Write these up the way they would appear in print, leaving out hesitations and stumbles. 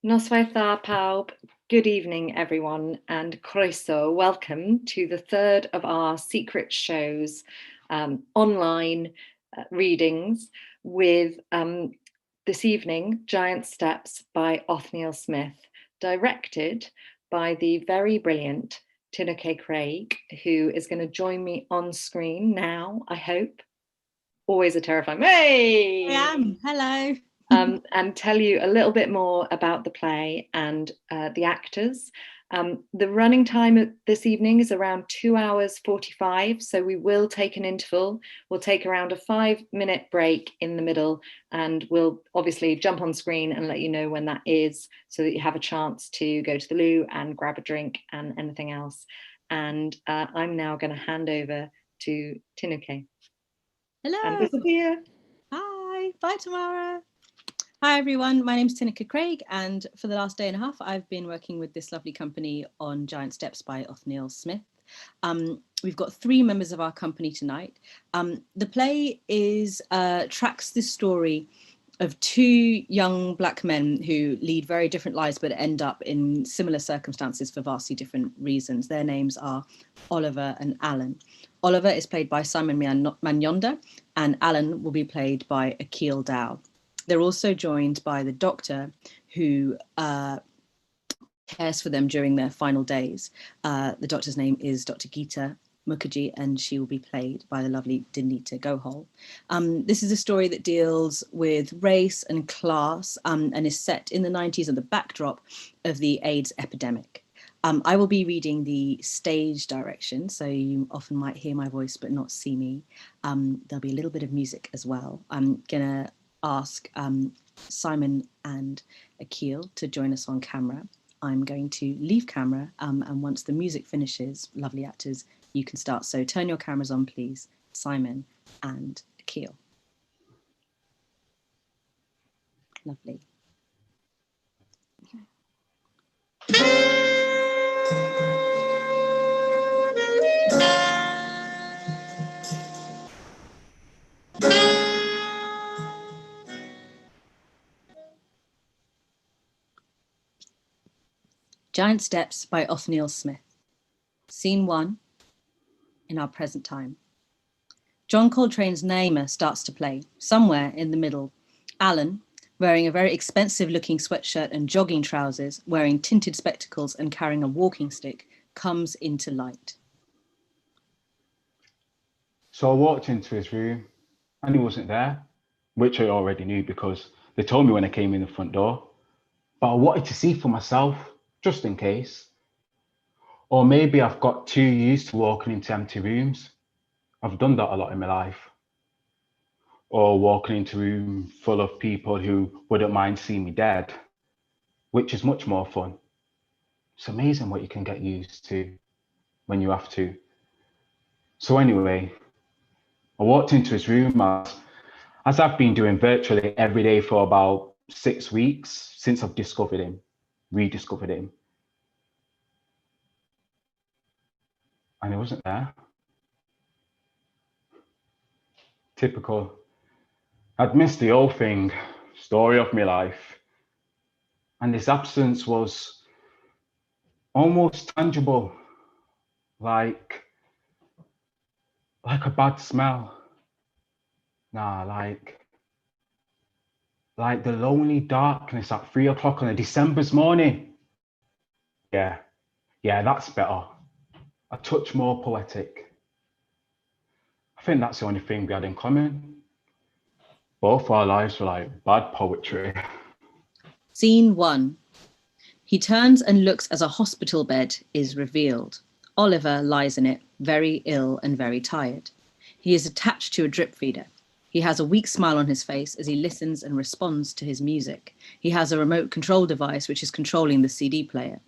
Noswaith dda pawb, good evening everyone, and croeso, welcome to the third of our secret shows, online readings with this evening, Giant Steps by Othniel Smith, directed by the very brilliant Tineke Craig, who is going to join me on screen now, I hope. Always a terrifying, hey! I am, hello. And tell you a little bit more about the play and the actors. The running time this evening is around 2 hours 45, so we will take an interval. We'll take around a 5-minute break in the middle, and we'll obviously jump on screen and let you know when that is, so that you have a chance to go to the loo and grab a drink and anything else. And I'm now going to hand over to Tineke. Hello. And disappear. Hi, bye Tamara. Hi everyone, my name's Tineke Craig, and for the last day and a half I've been working with this lovely company on Giant Steps by Othniel Smith. We've got 3 members of our company tonight. The play tracks this story of 2 young black men who lead very different lives but end up in similar circumstances for vastly different reasons. Their names are Oliver and Alan. Oliver is played by Simon Manyonda, and Alan will be played by Akil Dow. They're also joined by the doctor who cares for them during their final days. The doctor's name is Dr. Geeta Mukherjee, and she will be played by the lovely Danita Gohol. This is a story that deals with race and class and is set in the 90s on the backdrop of the AIDS epidemic. I will be reading the stage direction, so you often might hear my voice but not see me. There'll be a little bit of music as well. I'm gonna ask Simon and Akil to join us on camera. I'm going to leave camera, and once the music finishes, lovely actors, you can start. So turn your cameras on, please, Simon and Akil. Lovely. Okay. Giant Steps by Othniel Smith. Scene 1, in our present time. John Coltrane's Naima starts to play. Somewhere in the middle, Alan, wearing a very expensive looking sweatshirt and jogging trousers, wearing tinted spectacles and carrying a walking stick, comes into light. So I walked into his room and he wasn't there, which I already knew because they told me when I came in the front door. But I wanted to see for myself, just in case. Or maybe I've got too used to walking into empty rooms. I've done that a lot in my life. Or walking into a room full of people who wouldn't mind seeing me dead, which is much more fun. It's amazing what you can get used to when you have to. So anyway, I walked into his room as I've been doing virtually every day for about 6 weeks since I've discovered him, rediscovered him. And he wasn't there. Typical. I'd missed the whole thing, story of my life. And his absence was almost tangible, like a bad smell. Nah, like the lonely darkness at 3 o'clock on a December's morning. Yeah, that's better. A touch more poetic. I think that's the only thing we had in common. Both our lives were like bad poetry. Scene 1. He turns and looks as a hospital bed is revealed. Oliver lies in it, very ill and very tired. He is attached to a drip feeder. He has a weak smile on his face as he listens and responds to his music. He has a remote control device which is controlling the CD player.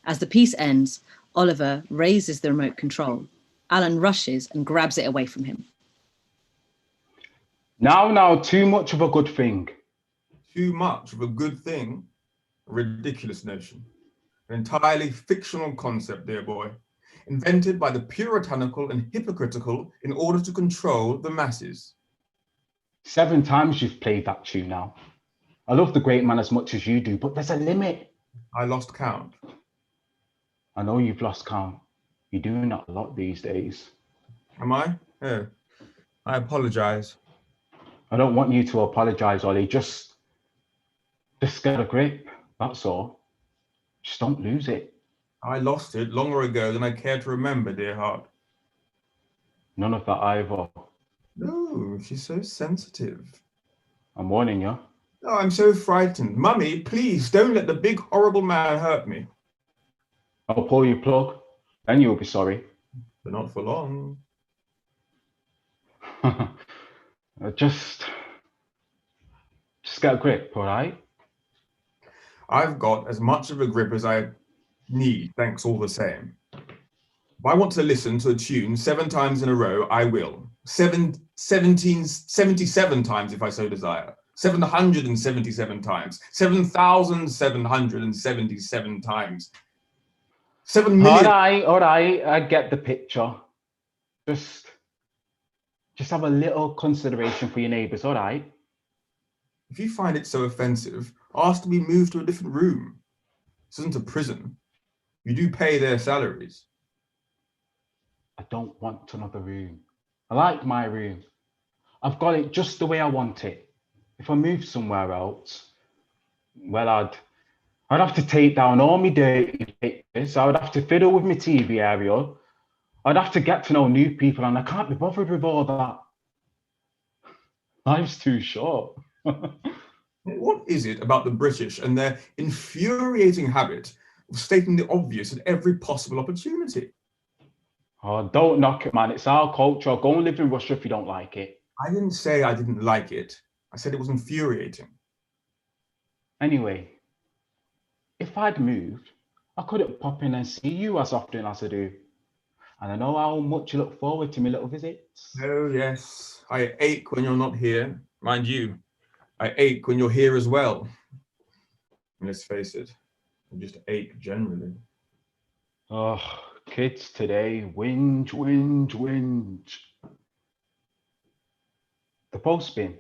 As the piece ends, Oliver raises the remote control. Alan rushes and grabs it away from him. Now, too much of a good thing. Too much of a good thing? A ridiculous notion. An entirely fictional concept, dear boy, invented by the puritanical and hypocritical in order to control the masses. 7 times you've played that tune now. I love the great man as much as you do, but there's a limit. I lost count. I know you've lost count. You're doing that a lot these days. Am I? Oh, I apologize. I don't want you to apologize, Ollie. Just get a grip. That's all. Just don't lose it. I lost it longer ago than I care to remember, dear heart. None of that either. No, she's so sensitive. I'm warning you. Oh, I'm so frightened. Mummy, please don't let the big horrible man hurt me. I'll pull your plug, then you'll be sorry. But not for long. Just get a grip, all right? I've got as much of a grip as I need, thanks all the same. If I want to listen to a tune 7 times in a row, I will. 77 times if I so desire. 777 times. 7,777 times. 7 million. All right, I get the picture. Just have a little consideration for your neighbours, all right? If you find it so offensive, ask to be moved to a different room. This isn't a prison. You do pay their salaries. I don't want another room. I like my room. I've got it just the way I want it. If I moved somewhere else, well, I'd have to take down all my dirty pictures. I would have to fiddle with my TV area. I'd have to get to know new people, and I can't be bothered with all that. Life's too short. What is it about the British and their infuriating habit of stating the obvious at every possible opportunity? Oh, don't knock it, man. It's our culture. Go and live in Russia if you don't like it. I didn't say I didn't like it. I said it was infuriating. Anyway, if I'd moved, I couldn't pop in and see you as often as I do. And I know how much you look forward to my little visits. Oh, yes. I ache when you're not here. Mind you, I ache when you're here as well. And let's face it, I just ache generally. Oh, kids today, whinge, whinge, whinge. The post bin.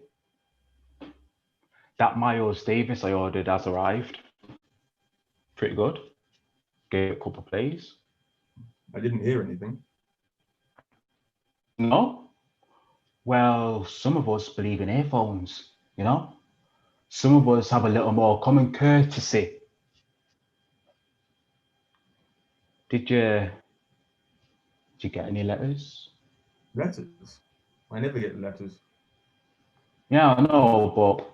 That Miles Davis I ordered has arrived. Pretty good. Gave it a couple of plays. I didn't hear anything. No? Well, some of us believe in earphones, you know? Some of us have a little more common courtesy. Did you get any letters? Letters? I never get letters. Yeah, I know, but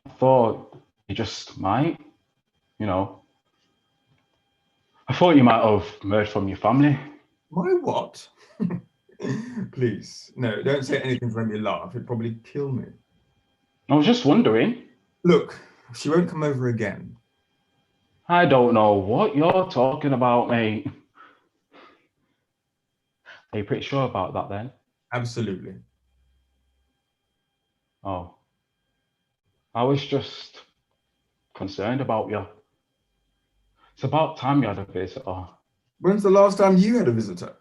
I thought you just might, you know. I thought you might have heard from your family. My what? Please, no, don't say anything to make me laugh. It'd probably kill me. I was just wondering. Look, she won't come over again. I don't know what you're talking about, mate. Are you pretty sure about that then? Absolutely. Oh. I was just concerned about you. It's about time you had a visitor. When's the last time you had a visitor?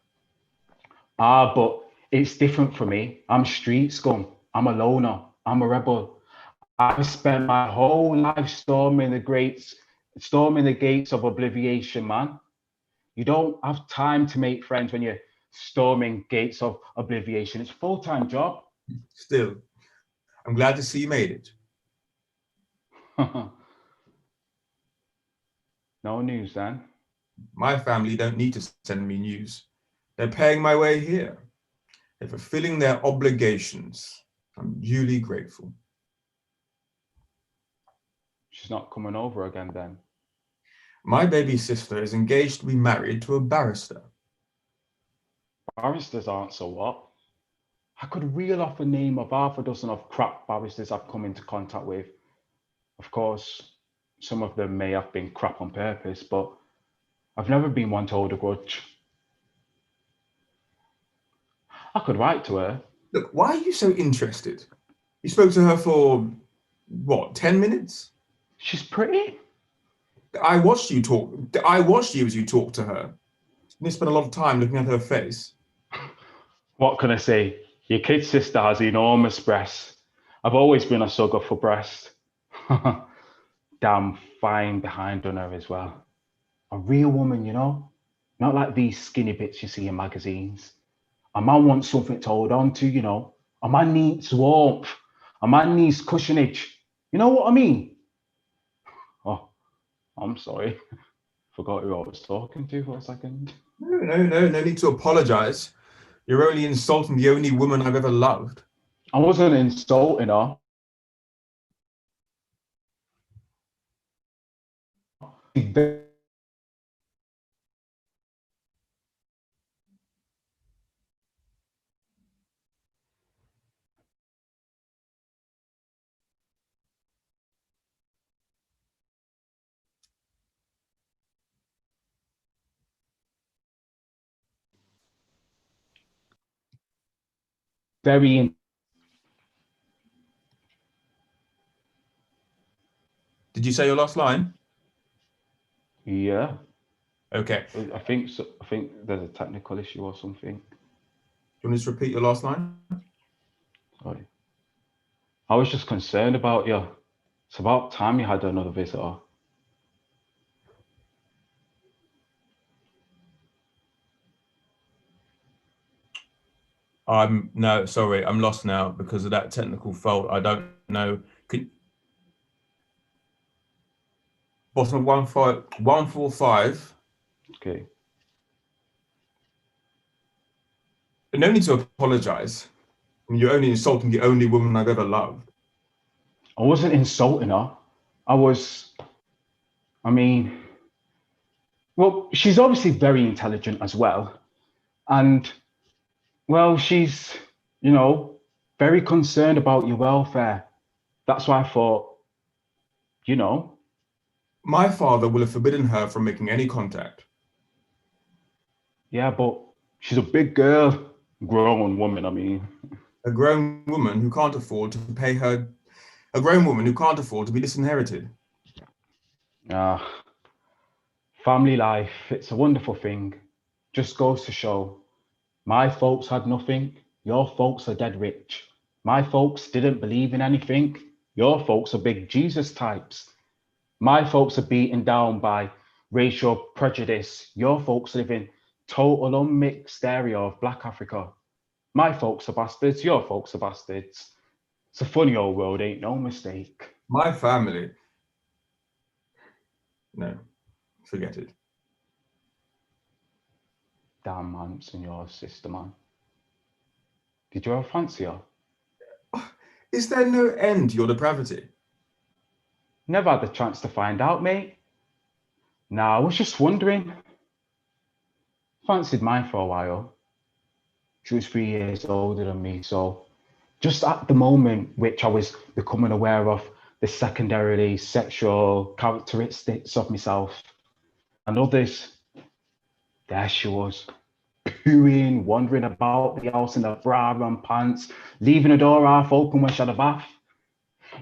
But it's different for me. I'm street scum. I'm a loner. I'm a rebel. I spent my whole life storming the gates of oblivion, man. You don't have time to make friends when you're storming gates of oblivion. It's a full-time job. Still, I'm glad to see you made it. No news then? My family don't need to send me news. They're paying my way here. They're fulfilling their obligations. I'm duly grateful. She's not coming over again then? My baby sister is engaged to be married to a barrister. Barristers aren't so what? I could reel off a name of half a dozen of crap barristers I've come into contact with. Of course, some of them may have been crap on purpose, but I've never been one to hold a grudge. I could write to her. Look, why are you so interested? You spoke to her for, what, 10 minutes? She's pretty. I watched you as you talked to her. You spent a lot of time looking at her face. What can I say? Your kid sister has enormous breasts. I've always been a sucker for breasts. Damn fine behind on her as well. A real woman, you know? Not like these skinny bits you see in magazines. A man wants something to hold on to, you know? A man needs warmth. A man needs cushionage. You know what I mean? Oh, I'm sorry. Forgot who I was talking to for a second. No need to apologize. You're only insulting the only woman I've ever loved. I wasn't insulting her. Very. Did you say your last line? Yeah. Okay. I think so. I think there's a technical issue or something. Do you want me to repeat your last line? Sorry. I was just concerned about you. It's about time you had another visitor. No, sorry, I'm lost now because of that technical fault. I don't know. Bottom of 145. Okay. No need to apologize. I mean, you're only insulting the only woman I've ever loved. I wasn't insulting her. I mean, well, she's obviously very intelligent as well. And, well, she's, you know, very concerned about your welfare. That's why I thought, you know. My father will have forbidden her from making any contact. Yeah, but she's a big girl, grown woman, I mean. A grown woman who can't afford to pay her, a grown woman who can't afford to be disinherited. Family life, it's a wonderful thing. Just goes to show. My folks had nothing, your folks are dead rich. My folks didn't believe in anything, your folks are big Jesus types. My folks are beaten down by racial prejudice, your folks live in total unmixed area of Black Africa. My folks are bastards, your folks are bastards. It's a funny old world, ain't no mistake. My family. No, forget it. Damn, Mance and your sister, man. Did you ever fancy her? Is there no end to your depravity? Never had the chance to find out, mate. Nah, I was just wondering. Fancied mine for a while. She was 3 years older than me, so just at the moment which I was becoming aware of the secondarily sexual characteristics of myself and others, there she was, pooing, wandering about the house in her bra and pants, leaving the door half open when she had a bath.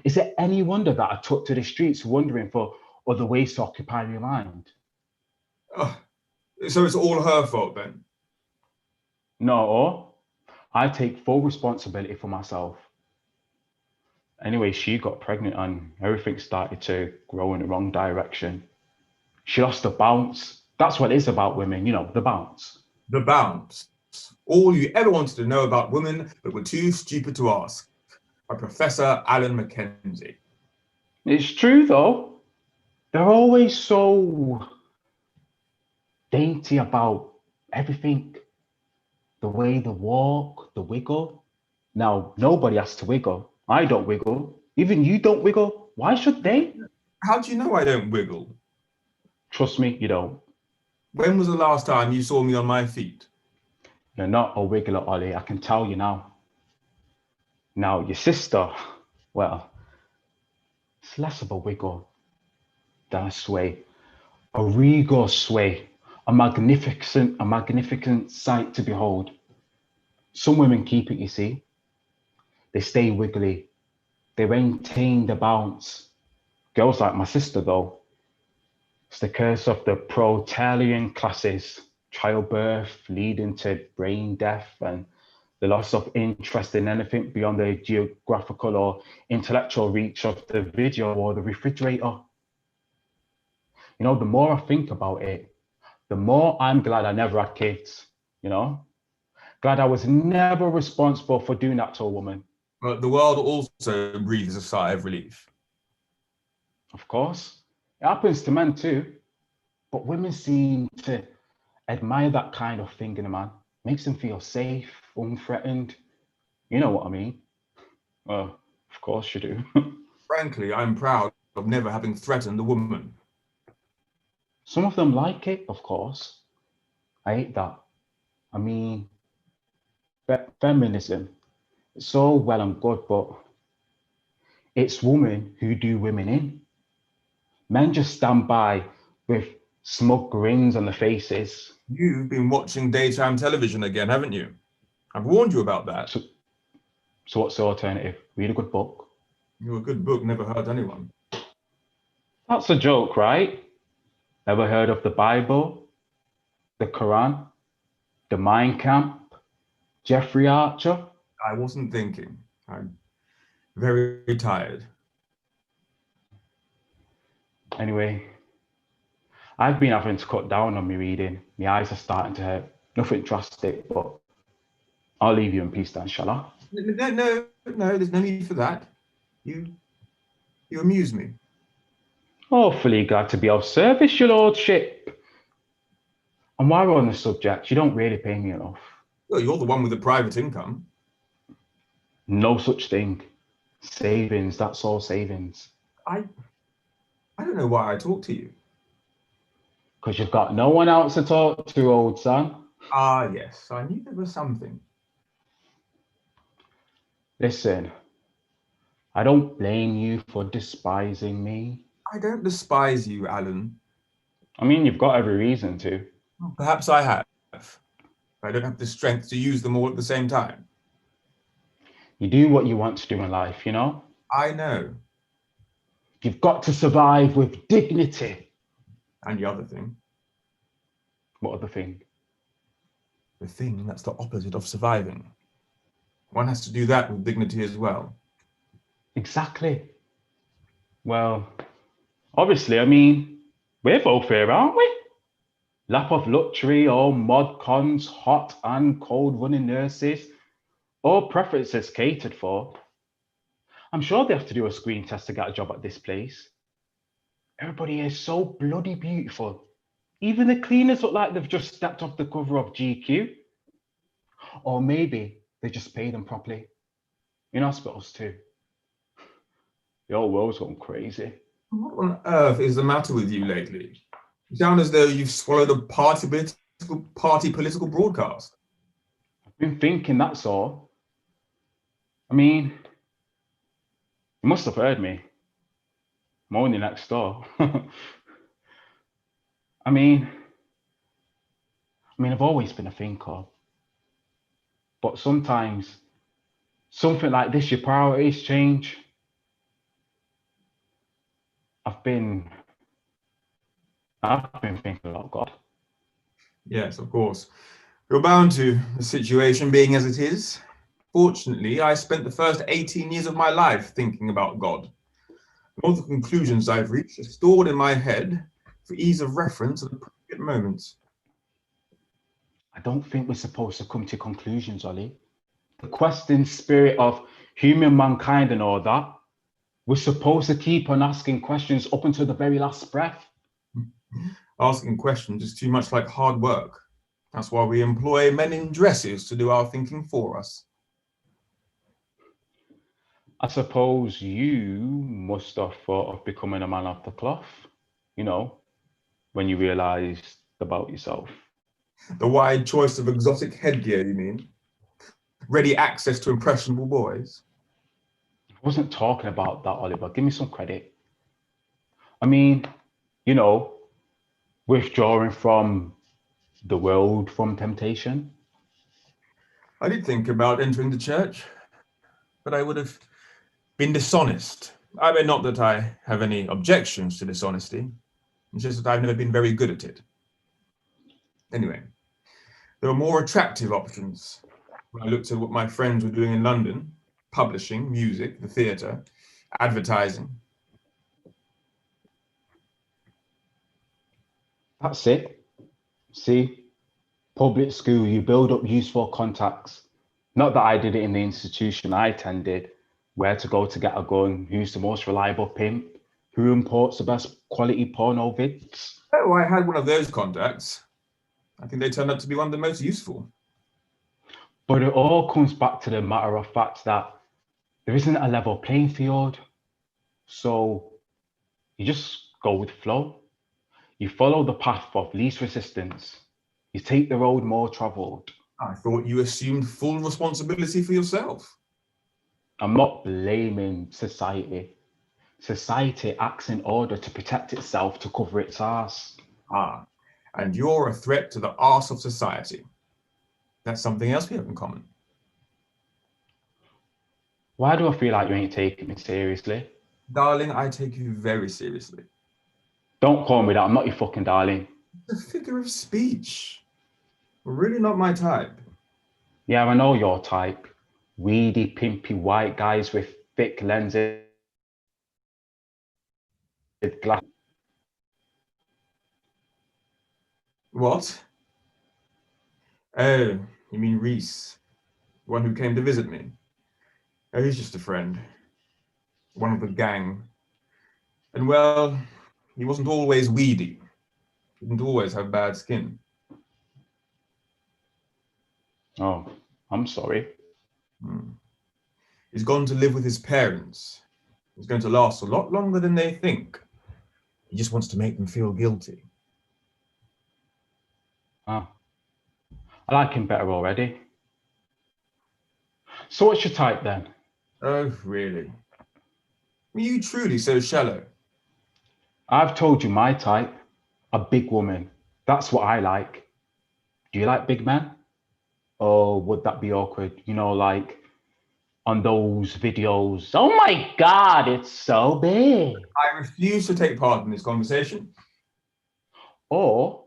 Is it any wonder that I took to the streets wondering for other ways to occupy my mind? So it's all her fault then? No, I take full responsibility for myself. Anyway, she got pregnant and everything started to grow in the wrong direction. She lost the bounce. That's what it is about women, you know, the bounce. The bounce. All you ever wanted to know about women, but were too stupid to ask. By Professor Alan Mackenzie. It's true though. They're always so dainty about everything. The way they walk, the wiggle. Now, nobody has to wiggle. I don't wiggle. Even you don't wiggle. Why should they? How do you know I don't wiggle? Trust me, you don't. When was the last time you saw me on my feet? You're not a wiggler, Ollie. I can tell you now. Now, your sister, well, it's less of a wiggle than a sway. A regal sway. A magnificent sight to behold. Some women keep it, you see. They stay wiggly. They maintain the bounce. Girls like my sister, though, it's the curse of the proletarian classes, childbirth leading to brain death and the loss of interest in anything beyond the geographical or intellectual reach of the video or the refrigerator. You know, the more I think about it, the more I'm glad I never had kids, you know? Glad I was never responsible for doing that to a woman. But the world also breathes a sigh of relief. Of course, it happens to men too, but women seem to admire that kind of thing in a man. Makes them feel safe, unthreatened. You know what I mean? Of course you do. Frankly, I'm proud of never having threatened a woman. Some of them like it, of course. I hate that. I mean, feminism, it's so well and good, but it's women who do women in. Men just stand by with smug grins on their faces. You've been watching daytime television again, haven't you? I've warned you about that. So what's the alternative? Read a good book. A good book never hurt anyone. That's a joke, right? Ever heard of the Bible, the Quran, the Mein Kampf, Jeffrey Archer? I wasn't thinking. I'm very tired. Anyway, I've been having to cut down on my reading. My eyes are starting to hurt. Nothing drastic, but I'll leave you in peace then, shall I? No, there's no need for that. You amuse me. Awfully glad to be of service, your lordship. And while we're on the subject, you don't really pay me enough. Well, you're the one with the private income. No such thing. Savings, that's all savings. I don't know why I talk to you. Because you've got no one else to talk to, old son. Ah, yes, I knew there was something. Listen, I don't blame you for despising me. I don't despise you, Alan. I mean, you've got every reason to. Perhaps I have. I don't have the strength to use them all at the same time. You do what you want to do in life, you know? I know. You've got to survive with dignity. And the other thing. What other thing? The thing that's the opposite of surviving. One has to do that with dignity as well. Exactly. Well, obviously, I mean, we're both here, aren't we? Lap of luxury, all mod cons, hot and cold running nurses, all preferences catered for. I'm sure they have to do a screen test to get a job at this place. Everybody is so bloody beautiful. Even the cleaners look like they've just stepped off the cover of GQ. Or maybe they just pay them properly. In hospitals too. The whole world's gone crazy. What on earth is the matter with you lately? You sound as though you've swallowed a party political broadcast. I've been thinking, that's all. I mean, you must have heard me. I'm only next door. I mean, I've always been a thinker. But sometimes, something like this, your priorities change. I've been thinking a lot, God. Yes, of course. You're bound to, the situation being as it is. Fortunately, I spent the first 18 years of my life thinking about God. All the conclusions I've reached are stored in my head for ease of reference at appropriate moments. I don't think we're supposed to come to conclusions, Ollie. The questing spirit of human mankind and all that, we're supposed to keep on asking questions up until the very last breath. Asking questions is too much like hard work. That's why we employ men in dresses to do our thinking for us. I suppose you must have thought of becoming a man of the cloth, you know, when you realised about yourself. The wide choice of exotic headgear, you mean? Ready access to impressionable boys? I wasn't talking about that, Oliver. Give me some credit. I mean, you know, withdrawing from the world from temptation. I did think about entering the church, but I would have been dishonest. I mean, not that I have any objections to dishonesty. It's just that I've never been very good at it. Anyway, there are more attractive options. when I looked at what my friends were doing in London, publishing, music, the theatre, advertising. That's it. See, public school, you build up useful contacts. Not that I did it in the institution I attended, where to go to get a gun, who's the most reliable pimp, who imports the best quality porno vids. Oh, I had one of those contacts. I think they turned out to be one of the most useful. But it all comes back to the matter of fact that there isn't a level playing field. So you just go with flow. You follow the path of least resistance. You take the road more traveled. I thought you assumed full responsibility for yourself. I'm not blaming society. Society acts in order to protect itself, to cover its arse. Ah, and you're a threat to the arse of society. That's something else we have in common. Why do I feel like you ain't taking me seriously? Darling, I take you very seriously. Don't call me that, I'm not your fucking darling. It's a figure of speech. Really not my type. Yeah, I know your type. Weedy, pimpy white guys with thick lenses. With glass. What? Oh, you mean Reese, the one who came to visit me? Oh, he's just a friend. One of the gang. And well, he wasn't always weedy. He didn't always have bad skin. Oh, I'm sorry. He's gone to live with his parents. He's going to last a lot longer than they think. He just wants to make them feel guilty. Ah, I like him better already. So what's your type then? Oh, really? Are you truly so shallow? I've told you my type. A big woman. That's what I like. Do you like big men? Or would that be awkward? You know, like on those videos. Oh my God, it's so big. I refuse to take part in this conversation. Or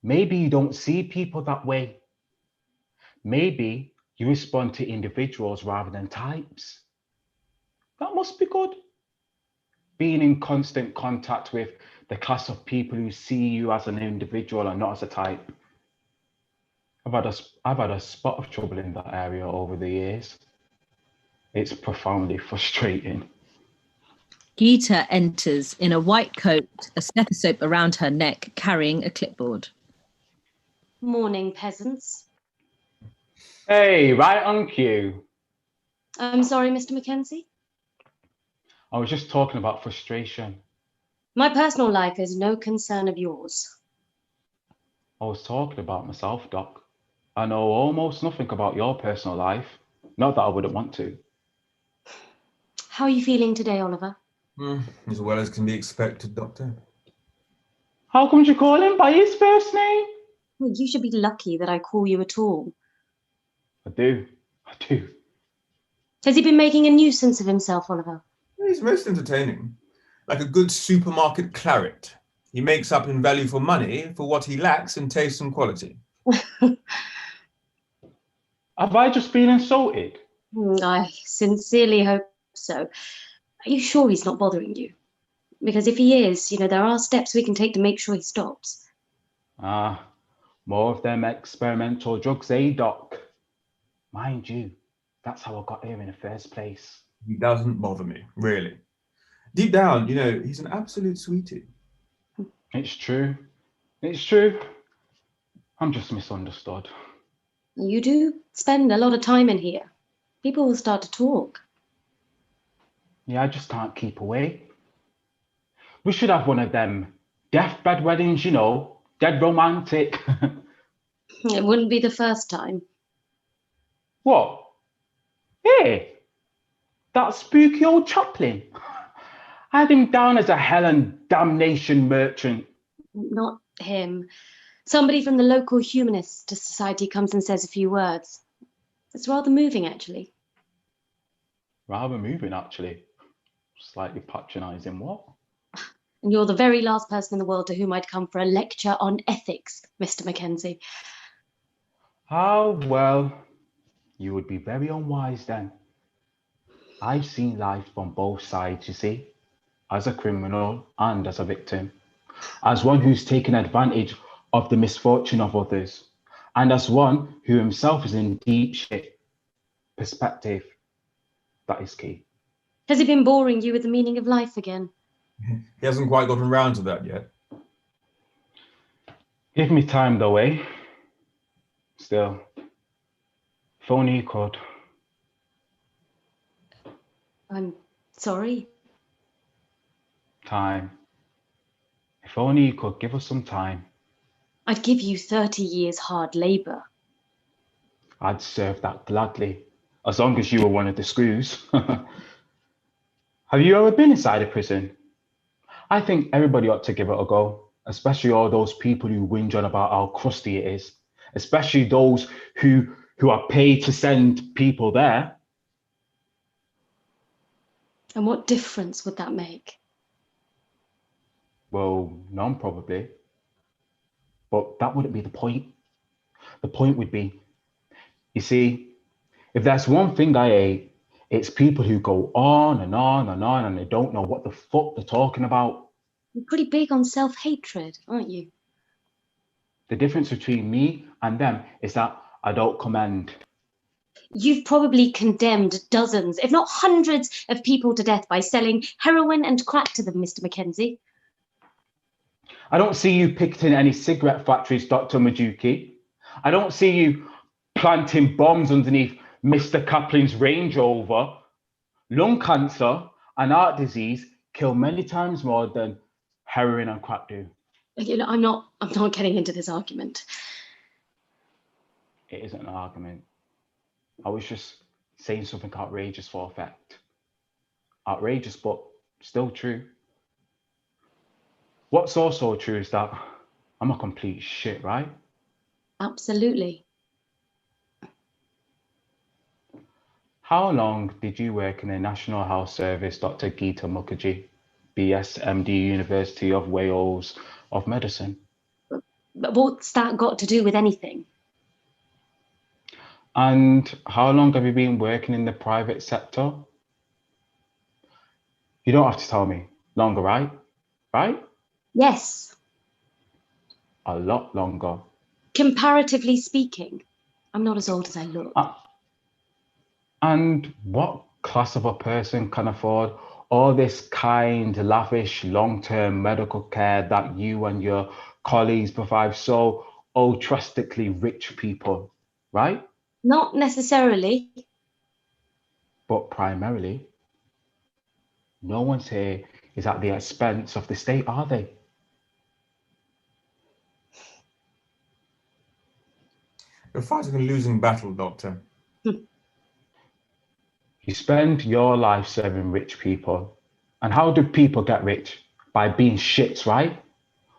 maybe you don't see people that way. Maybe you respond to individuals rather than types. That must be good. Being in constant contact with the class of people who see you as an individual and not as a type. I've had a spot of trouble in that area over the years. It's profoundly frustrating. Geeta enters in a white coat, a stethoscope around her neck, carrying a clipboard. Morning, peasants. Hey, right on cue. I'm sorry, Mr. Mackenzie. I was just talking about frustration. My personal life is no concern of yours. I was talking about myself, Doc. I know almost nothing about your personal life. Not that I wouldn't want to. How are you feeling today, Oliver? As well as can be expected, Doctor. How come you call him by his first name? Well, you should be lucky that I call you at all. I do. Has he been making a nuisance of himself, Oliver? He's most entertaining. Like a good supermarket claret. He makes up in value for money for what he lacks in taste and quality. Have I just been insulted? I sincerely hope so. Are you sure he's not bothering you? Because if he is, there are steps we can take to make sure he stops. More of them experimental drugs, eh, Doc? Mind you, that's how I got here in the first place. He doesn't bother me, really. Deep down, he's an absolute sweetie. It's true. It's true. I'm just misunderstood. You do spend a lot of time in here. People will start to talk. Yeah, I just can't keep away. We should have one of them deathbed weddings, dead romantic. It wouldn't be the first time. What? Hey, that spooky old Chaplin. I had him down as a hell and damnation merchant. Not him. Somebody from the local humanist society comes and says a few words. It's rather moving, actually. Rather moving, actually. Slightly patronising, what? And you're the very last person in the world to whom I'd come for a lecture on ethics, Mr. Mackenzie. Oh, well, You would be very unwise then. I've seen life from both sides, you see, as a criminal and as a victim, as one who's taken advantage of the misfortune of others, and as one who himself is in deep shit. Perspective, that is key. Has he been boring you with the meaning of life again? He hasn't quite gotten round to that yet. Give me time though, eh? Still, if only you could. I'm sorry. Time. If only you could give us some time. I'd give you 30 years hard labour. I'd serve that gladly, as long as you were one of the screws. Have you ever been inside a prison? I think everybody ought to give it a go, especially all those people who whinge on about how crusty it is, especially those who are paid to send people there. And what difference would that make? Well, none probably. But that wouldn't be the point. The point would be, you see, if there's one thing I hate, it's people who go on and on and on and they don't know what the fuck they're talking about. You're pretty big on self-hatred, aren't you? The difference between me and them is that I don't commend. You've probably condemned dozens, if not hundreds, of people to death by selling heroin and crack to them, Mr. Mackenzie. I don't see you picketing any cigarette factories, Dr. Majuki. I don't see you planting bombs underneath Mr. Kaplan's Range Rover. Lung cancer and heart disease kill many times more than heroin and crack do. You know, I'm not getting into this argument. It isn't an argument. I was just saying something outrageous for effect. Outrageous, but still true. What's also true is that I'm a complete shit, right? Absolutely. How long did you work in the National Health Service, Dr. Geeta Mukherjee, BS, MD, University of Wales of Medicine? But what's that got to do with anything? And how long have you been working in the private sector? You don't have to tell me. Longer, right? Right? Yes. A lot longer. Comparatively speaking, I'm not as old as I look. And what class of a person can afford all this kind, lavish, long-term medical care that you and your colleagues provide so altruistically rich people, right? Not necessarily. But primarily, no one's here is at the expense of the state, are they? You're fighting a losing battle, Doctor. You spend your life serving rich people. And how do people get rich? By being shits, right?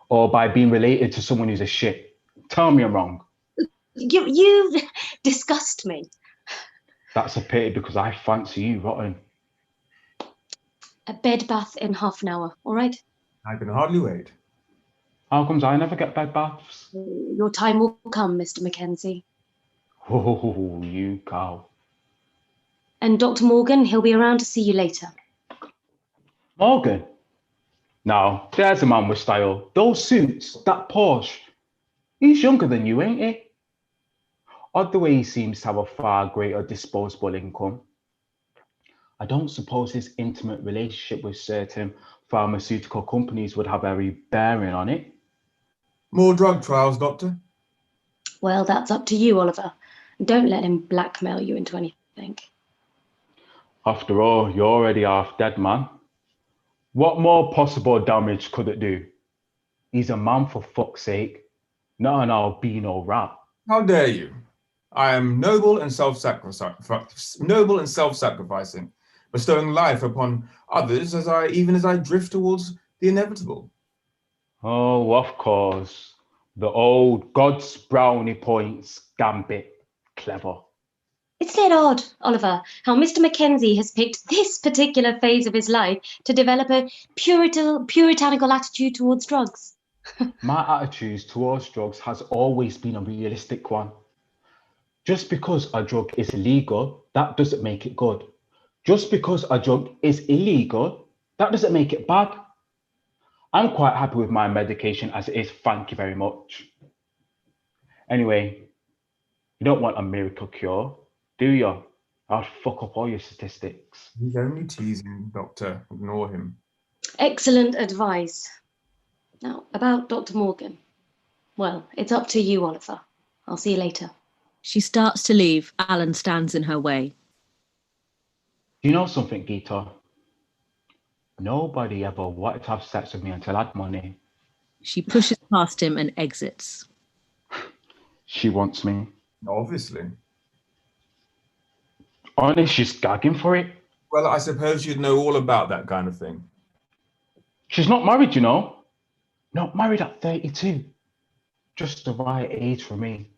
Or by being related to someone who's a shit? Tell me I'm wrong. You disgust me. That's a pity because I fancy you rotten. A bed bath in half an hour, all right? I can hardly wait. How comes I never get bed baths? Your time will come, Mr. Mackenzie. Oh, you cow. And Dr. Morgan, he'll be around to see you later. Morgan? Now, there's a man with style. Those suits, that Porsche. He's younger than you, ain't he? Odd the way he seems to have a far greater disposable income. I don't suppose his intimate relationship with certain pharmaceutical companies would have any bearing on it. More drug trials, Doctor? Well, that's up to you, Oliver. Don't let him blackmail you into anything. After all, you're already half dead, man. What more possible damage could it do? He's a man for fuck's sake, not an albino rat. How dare you? I am noble and self-sacrificing, bestowing life upon others as I drift towards the inevitable. Oh, of course. The old God's brownie points gambit. Clever. Isn't it odd, Oliver, how Mr. Mackenzie has picked this particular phase of his life to develop a puritanical attitude towards drugs? My attitude towards drugs has always been a realistic one. Just because a drug is illegal, that doesn't make it good. Just because a drug is illegal, that doesn't make it bad. I'm quite happy with my medication as it is, thank you very much. Anyway, you don't want a miracle cure, do you? I'll fuck up all your statistics. He's only teasing, Doctor. Ignore him. Excellent advice. Now, about Dr. Morgan. Well, it's up to you, Oliver. I'll see you later. She starts to leave. Alan stands in her way. Do you know something, Gita? Nobody ever wanted to have sex with me until I had money. She pushes past him and exits. She wants me. Obviously. Honest, she's gagging for it. Well, I suppose you'd know all about that kind of thing. She's not married, you know. Not married at 32. Just the right age for me.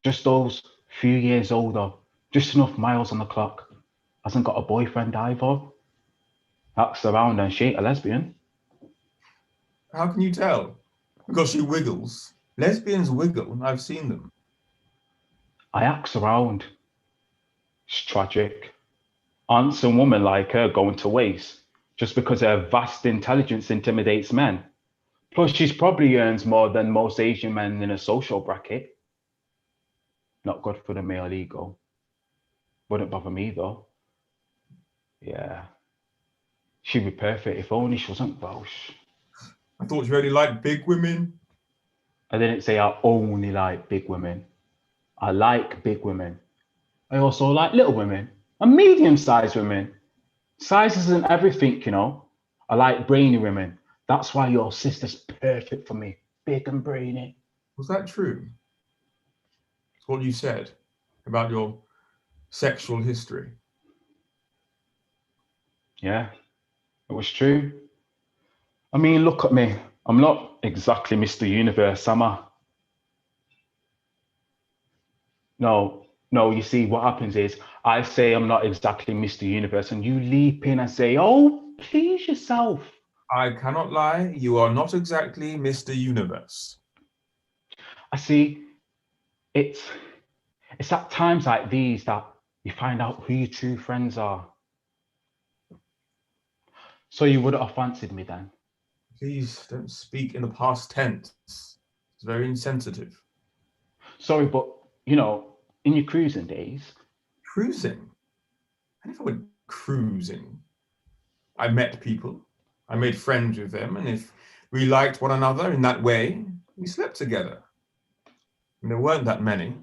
Just those few years older. Just enough miles on the clock. Hasn't got a boyfriend either. Acts around and she ain't a lesbian. How can you tell? Because she wiggles. Lesbians wiggle. I've seen them. I axe around. It's tragic. Handsome woman like her going to waste just because her vast intelligence intimidates men. Plus, she's probably earns more than most Asian men in a social bracket. Not good for the male ego. Wouldn't bother me though. Yeah. She'd be perfect if only she wasn't Welsh. I thought you only liked big women. I didn't say I only like big women. I like big women. I also like little women and medium-sized women. Size isn't everything, you know. I like brainy women. That's why your sister's perfect for me. Big and brainy. Was that true? It's what you said about your sexual history. Yeah, it was true. I mean, look at me. I'm not exactly Mr. Universe, am I? No, you see, what happens is I say I'm not exactly Mr. Universe, and you leap in and say, oh, please yourself. I cannot lie, you are not exactly Mr. Universe. I see, it's at times like these that you find out who your true friends are. So you wouldn't have fancied me then? Please don't speak in the past tense. It's very insensitive. Sorry, but, you know, in your cruising days. Cruising? I never went cruising. I met people. I made friends with them, and if we liked one another in that way, we slept together. And there weren't that many.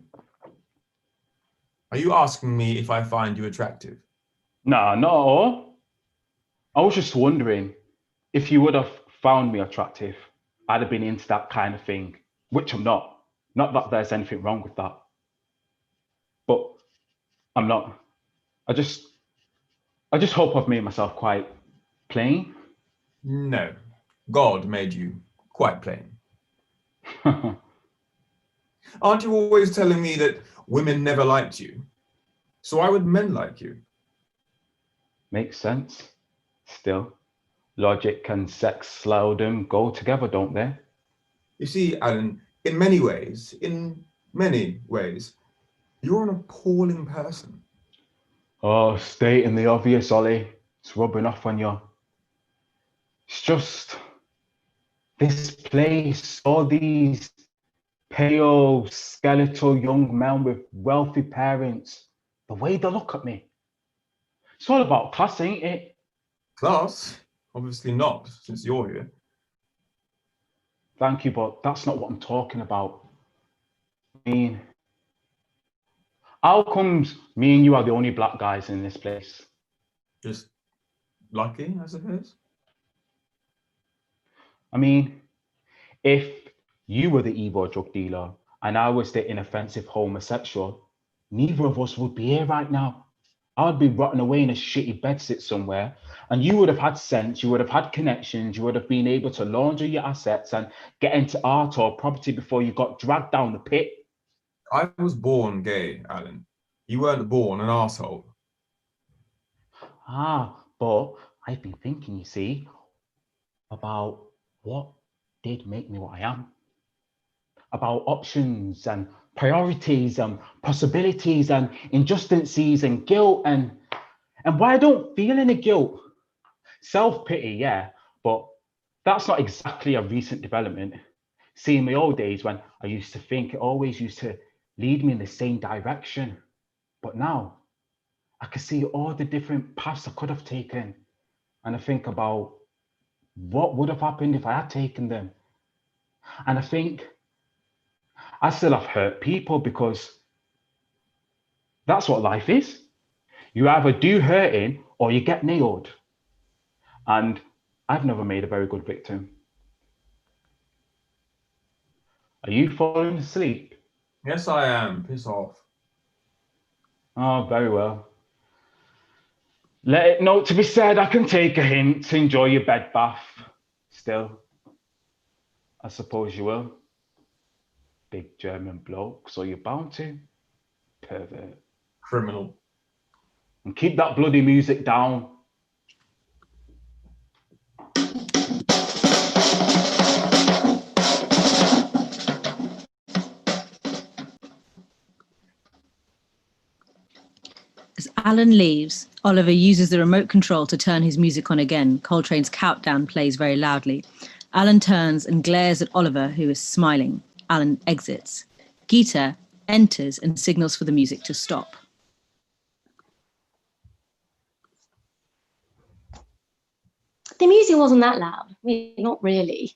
Are you asking me if I find you attractive? Nah, not at all. I was just wondering if you would have found me attractive. I'd have been into that kind of thing, which I'm not. Not that there's anything wrong with that. But I'm not. I just hope I've made myself quite plain. No. God made you quite plain. Aren't you always telling me that women never liked you? So why would men like you? Makes sense. Still, logic and sex seldom go together, don't they? You see, Alan, in many ways, you're an appalling person. Oh, stating the obvious, Ollie. It's rubbing off on you. It's just this place, all these pale, skeletal young men with wealthy parents, the way they look at me. It's all about class, ain't it? Class? Obviously not, since you're here. Thank you, but that's not what I'm talking about. I mean, how comes me and you are the only black guys in this place? Just lucky, I suppose. I mean, if you were the evil drug dealer and I was the inoffensive homosexual, neither of us would be here right now. I'd be rotting away in a shitty bedsit somewhere, and you would have had sense, you would have had connections, you would have been able to launder your assets and get into art or property before you got dragged down the pit. I was born gay, Alan. You weren't born an arsehole. But I've been thinking, you see, about what did make me what I am. About options and priorities and possibilities and injustices and guilt and why I don't feel any guilt. Self-pity, yeah, but that's not exactly a recent development. See, in my old days when I used to think, it always used to lead me in the same direction. But now I can see all the different paths I could have taken. And I think about what would have happened if I had taken them. And I think I still have hurt people because that's what life is. You either do hurting or you get nailed. And I've never made a very good victim. Are you falling asleep? Yes, I am. Piss off. Oh, very well. Let it note to be said, I can take a hint. Enjoy your bed bath. Still, I suppose you will. Big German bloke, so you're bound to. Pervert. Criminal. And keep that bloody music down. As Alan leaves, Oliver uses the remote control to turn his music on again. Coltrane's Countdown plays very loudly. Alan turns and glares at Oliver, who is smiling. Alan exits. Geeta enters and signals for the music to stop. The music wasn't that loud. I mean, not really.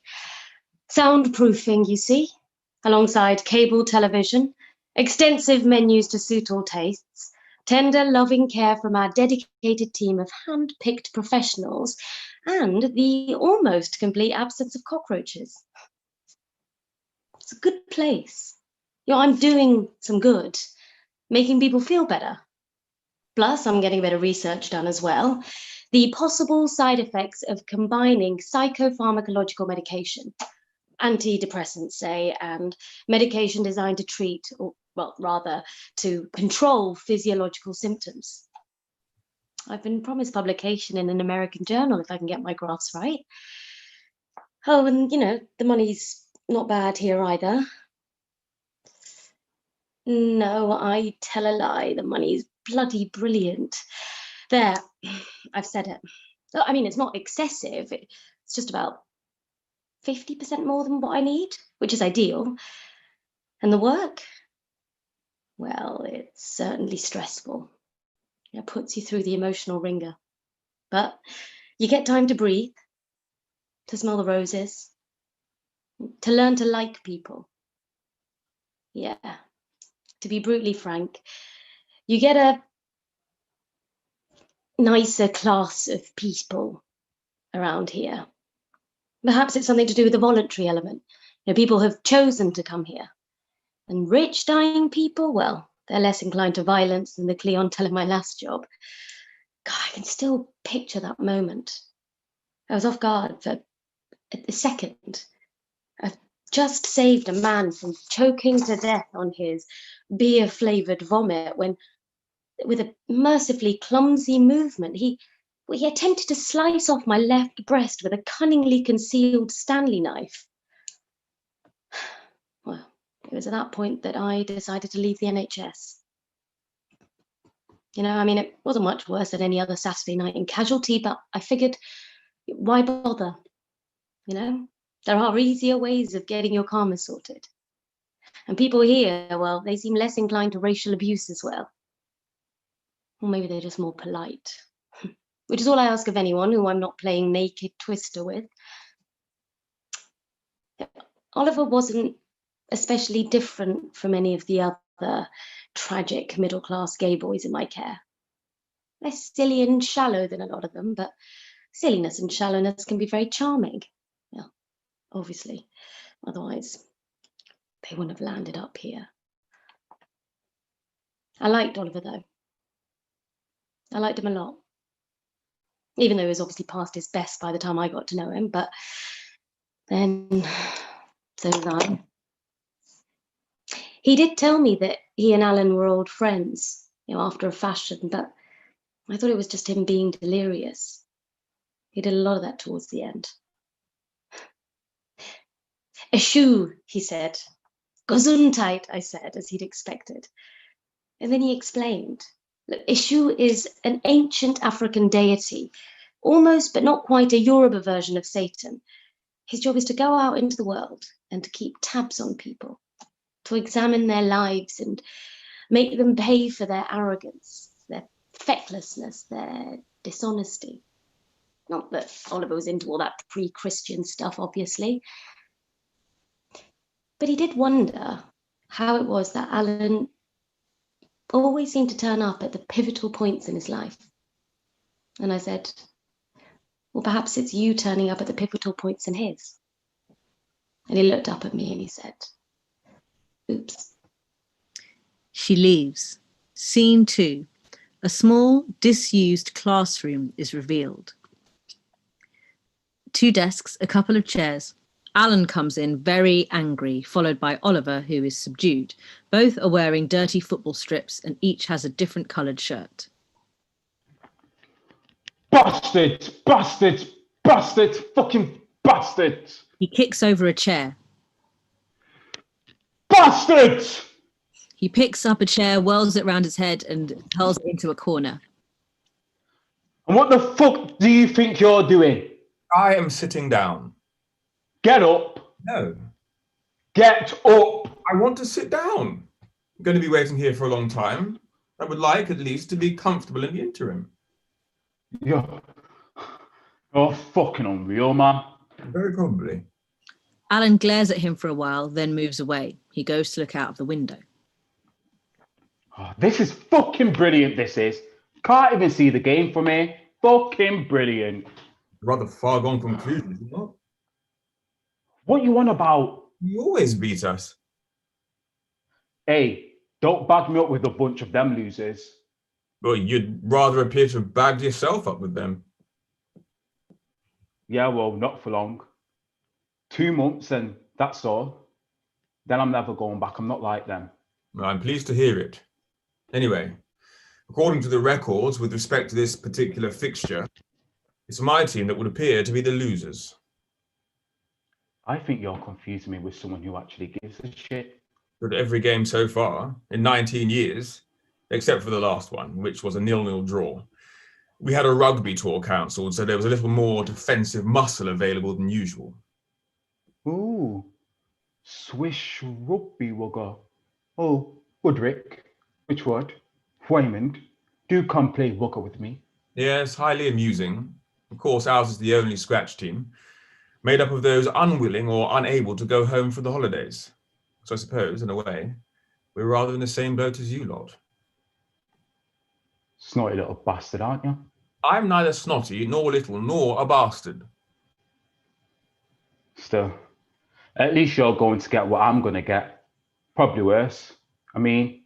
Soundproofing, you see, alongside cable television, extensive menus to suit all tastes, tender, loving care from our dedicated team of hand-picked professionals, and the almost complete absence of cockroaches. It's a good place. You know, I'm doing some good, making people feel better. Plus, I'm getting a bit of research done as well. The possible side effects of combining psychopharmacological medication, antidepressants, say, and medication designed to treat, or well, rather, to control physiological symptoms. I've been promised publication in an American journal if I can get my graphs right. Oh, and you know, the money's not bad here either. No, I tell a lie. The money's bloody brilliant. There, I've said it. I mean, it's not excessive. It's just about 50% more than what I need, which is ideal. And the work? Well, it's certainly stressful. It puts you through the emotional ringer. But you get time to breathe, to smell the roses, to learn to like people. Yeah, to be brutally frank, you get a nicer class of people around here. Perhaps it's something to do with the voluntary element. You know, people have chosen to come here. And rich, dying people, well, they're less inclined to violence than the clientele of my last job. God, I can still picture that moment. I was off guard for a second. I've just saved a man from choking to death on his beer-flavoured vomit when, with a mercifully clumsy movement, he attempted to slice off my left breast with a cunningly concealed Stanley knife. Well, it was at that point that I decided to leave the NHS. You know, I mean, it wasn't much worse than any other Saturday night in Casualty, but I figured, why bother? You know, there are easier ways of getting your karma sorted. And people here, well, they seem less inclined to racial abuse as well. Or maybe they're just more polite. Which is all I ask of anyone who I'm not playing naked Twister with. Oliver wasn't especially different from any of the other tragic middle-class gay boys in my care. Less silly and shallow than a lot of them, but silliness and shallowness can be very charming. Yeah, obviously. Otherwise, they wouldn't have landed up here. I liked Oliver, though. I liked him a lot. Even though he was obviously past his best by the time I got to know him, but then so was I. He did tell me that he and Alan were old friends, you know, after a fashion, but I thought it was just him being delirious. He did a lot of that towards the end. Eschew, he said. Gesundheit, I said, as he'd expected. And then he explained, look, Ishu is an ancient African deity, almost but not quite a Yoruba version of Satan. His job is to go out into the world and to keep tabs on people, to examine their lives and make them pay for their arrogance, their fecklessness, their dishonesty. Not that Oliver was into all that pre-Christian stuff, obviously. But he did wonder how it was that Alan always seemed to turn up at the pivotal points in his life. And I said, well, perhaps it's you turning up at the pivotal points in his. And he looked up at me and he said, oops. She leaves. Scene 2. A small, disused classroom is revealed. 2 desks, a couple of chairs. Alan comes in very angry, followed by Oliver, who is subdued. Both are wearing dirty football strips and each has a different coloured shirt. Bastards! Bastards! Bastards! Fucking bastards! He kicks over a chair. Bastards! He picks up a chair, whirls it round his head and hurls it into a corner. And what the fuck do you think you're doing? I am sitting down. Get up. No, Get up. I want to sit down. I'm going to be waiting here for a long time. I would like at least to be comfortable in the interim. You're fucking unreal, man. Very probably. Alan glares at him for a while, then moves away. He goes to look out of the window. Oh, this is fucking brilliant, this is. Can't even see the game from here. Fucking brilliant. Rather far gone conclusions, you know? What you on about? You always beat us. Hey, don't bag me up with a bunch of them losers. Well, you'd rather appear to have bagged yourself up with them. Yeah, well, not for long. 2 months and that's all. Then I'm never going back. I'm not like them. Well, I'm pleased to hear it. Anyway, according to the records with respect to this particular fixture, it's my team that would appear to be the losers. I think you're confusing me with someone who actually gives a shit. But every game so far, in 19 years, except for the last one, which was a 0-0 draw, we had a rugby tour cancelled, so there was a little more defensive muscle available than usual. Ooh, Swish rugby wugger. Oh, Woodrick, which word? Waymond, do come play wugger with me. Yes, highly amusing. Of course, ours is the only scratch team, made up of those unwilling or unable to go home for the holidays. So I suppose, in a way, we're rather in the same boat as you lot. Snotty little bastard, aren't you? I'm neither snotty, nor little, nor a bastard. Still, at least you're going to get what I'm going to get. Probably worse. I mean,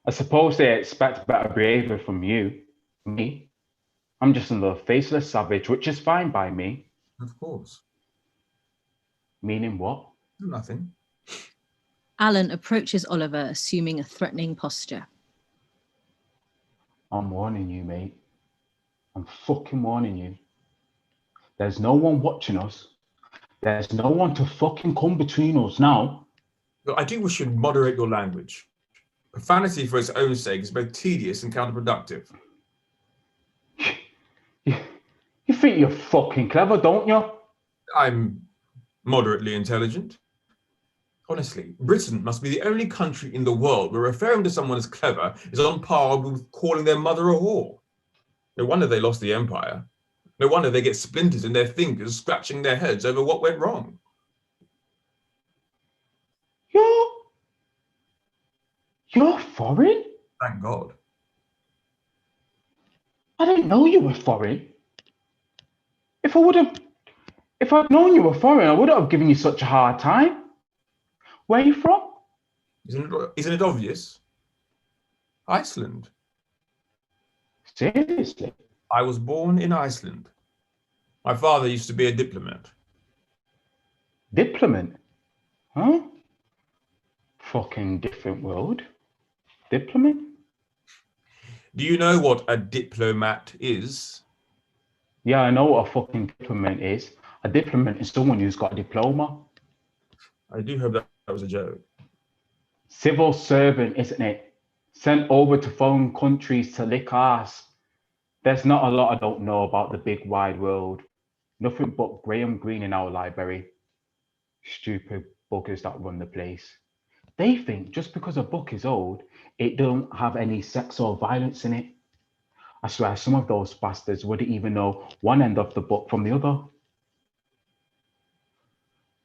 I suppose they expect better behaviour from you. Me? I'm just another faceless savage, which is fine by me. Of course. Meaning what? Nothing. Alan approaches Oliver, assuming a threatening posture. I'm warning you, mate. I'm fucking warning you. There's no one watching us. There's no one to fucking come between us now. But I do wish you'd moderate your language. Profanity for its own sake is both tedious and counterproductive. You think you're fucking clever, don't you? I'm moderately intelligent. Honestly, Britain must be the only country in the world where referring to someone as clever is on par with calling their mother a whore. No wonder they lost the empire. No wonder they get splinters in their fingers scratching their heads over what went wrong. You're foreign? Thank God. I didn't know you were foreign. If I'd known you were foreign, I wouldn't have given you such a hard time. Where are you from? Isn't it obvious? Iceland. Seriously? I was born in Iceland. My father used to be a diplomat. Diplomat? Huh? Fucking different world. Diplomat? Do you know what a diplomat is? Yeah, I know what a fucking diplomat is. A diplomat is someone who's got a diploma. I do hope that was a joke. Civil servant, isn't it? Sent over to foreign countries to lick ass. There's not a lot I don't know about the big wide world. Nothing but Graham Greene in our library. Stupid buggers that run the place. They think just because a book is old, it don't have any sex or violence in it. I swear some of those bastards wouldn't even know one end of the book from the other.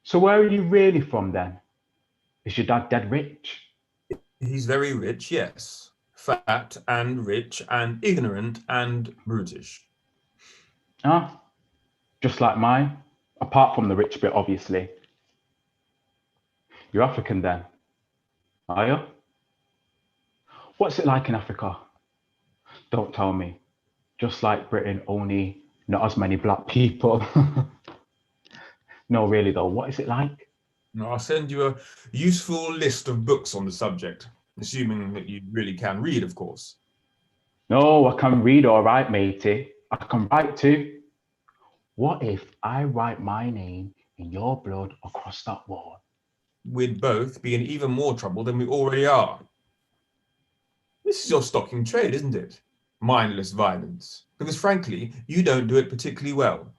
So where are you really from then? Is your dad dead rich? He's very rich, yes. Fat and rich and ignorant and brutish. Ah, just like mine, apart from the rich bit, obviously. You're African then, are you? What's it like in Africa? Don't tell me. Just like Britain, only not as many black people. No, really though, what is it like? I'll send you a useful list of books on the subject, assuming that you really can read, of course. No, I can read all right, matey. I can write too. What if I write my name in your blood across that wall? We'd both be in even more trouble than we already are. This is your stock in trade, isn't it? Mindless violence. Because frankly, you don't do it particularly well.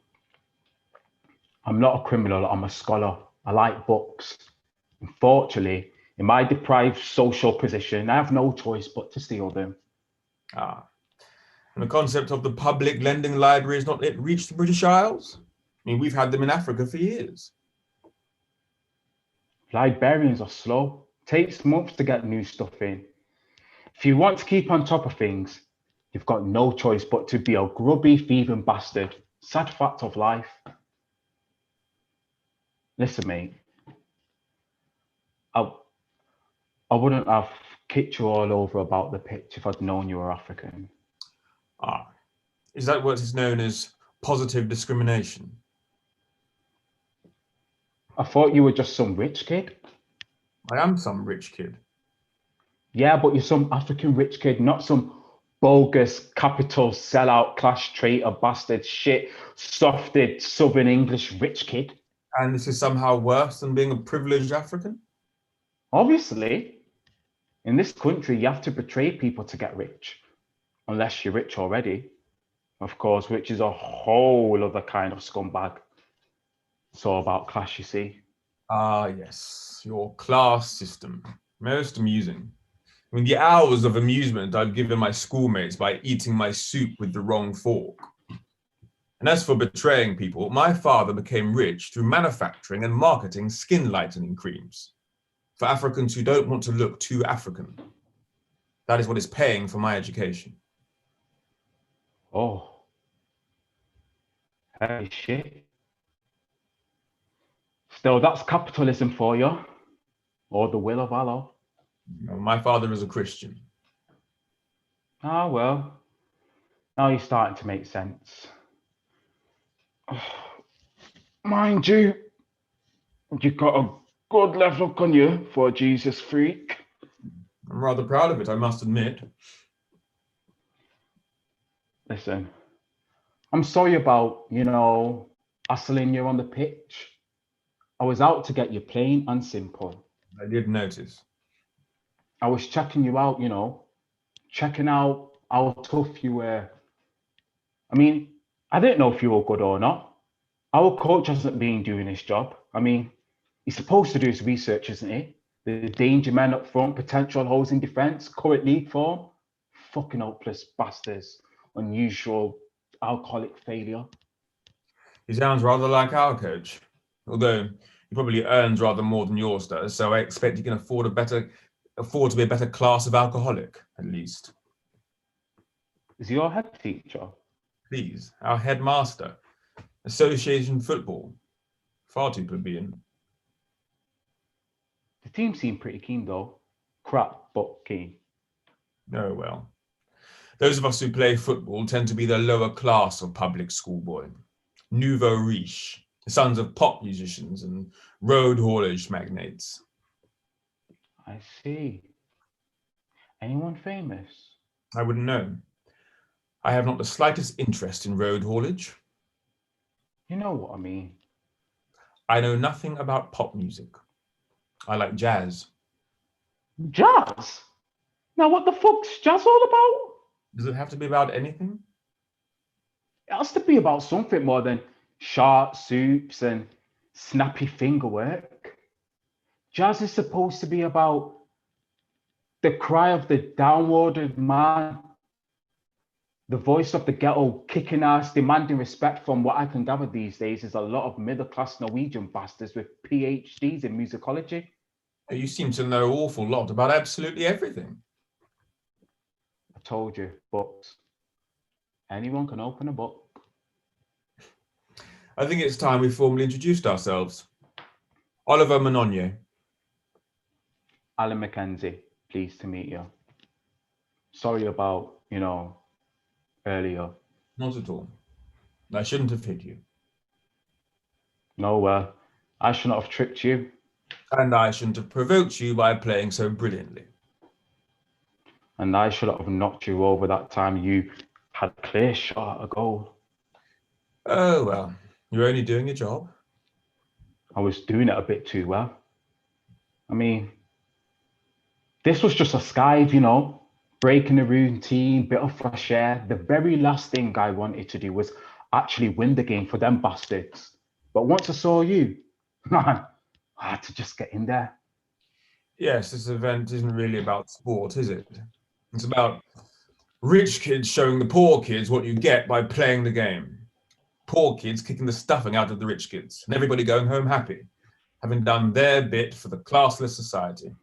I'm not a criminal, I'm a scholar. I like books. Unfortunately, in my deprived social position, I have no choice but to steal them. Ah. And the concept of the public lending library has not yet reached the British Isles? I mean, we've had them in Africa for years. Librarians are slow. Takes months to get new stuff in. If you want to keep on top of things, you've got no choice but to be a grubby, thieving bastard. Sad fact of life. Listen, mate. I wouldn't have kicked you all over about the pitch if I'd known you were African. Ah. Is that what is known as positive discrimination? I thought you were just some rich kid. I am some rich kid. Yeah, but you're some African rich kid, not some bogus capital sellout class traitor bastard shit softed Southern English rich kid. And this is somehow worse than being a privileged African? Obviously, in this country, you have to betray people to get rich, unless you're rich already, of course, which is a whole other kind of scumbag. It's all about class, you see. Ah, yes, your class system. Most amusing. I mean, the hours of amusement I've given my schoolmates by eating my soup with the wrong fork. And as for betraying people, my father became rich through manufacturing and marketing skin lightening creams for Africans who don't want to look too African. That is what is paying for my education. Oh, hey, shit. Still, that's capitalism for you, or the will of Allah. My father is a Christian. Ah, well, now you're starting to make sense. Mind you, you've got a good left hook on you for a Jesus freak. I'm rather proud of it, I must admit. Listen, I'm sorry about, hassling you on the pitch. I was out to get you plain and simple. I did notice. I was checking you out, checking out how tough you were. I mean, I didn't know if you were good or not. Our coach hasn't been doing his job. I mean, he's supposed to do his research, isn't he? The danger men up front, potential holes in defence, current league form. Fucking hopeless bastards. Unusual alcoholic failure. He sounds rather like our coach, although he probably earns rather more than yours does, so I expect he can afford to be a better class of alcoholic, at least. Is he your head teacher? Please, our headmaster. Association football. Far too plebeian. The team seemed pretty keen though. Crap, but keen. Oh well. Those of us who play football tend to be the lower class of public school boy. Nouveau riche, the sons of pop musicians and road haulage magnates. I see. Anyone famous? I wouldn't know. I have not the slightest interest in road haulage. You know what I mean. I know nothing about pop music. I like jazz. Jazz? Now, what the fuck's jazz all about? Does it have to be about anything? It has to be about something more than short soups and snappy finger work. Jazz is supposed to be about the cry of the downwarded man, the voice of the ghetto kicking ass, demanding respect. From what I can gather these days is a lot of middle-class Norwegian bastards with PhDs in musicology. You seem to know an awful lot about absolutely everything. I told you, books. Anyone can open a book. I think it's time we formally introduced ourselves. Oliver Monognier. Alan Mackenzie, pleased to meet you. Sorry about, earlier. Not at all. I shouldn't have hit you. No, I should not have tricked you. And I shouldn't have provoked you by playing so brilliantly. And I should have knocked you over that time you had a clear shot at a goal. Oh, well, you're only doing your job. I was doing it a bit too well. I mean, this was just a skive, breaking the routine, bit of fresh air. The very last thing I wanted to do was actually win the game for them bastards. But once I saw you, man, I had to just get in there. Yes, this event isn't really about sport, is it? It's about rich kids showing the poor kids what you get by playing the game. Poor kids kicking the stuffing out of the rich kids, and everybody going home happy, having done their bit for the classless society.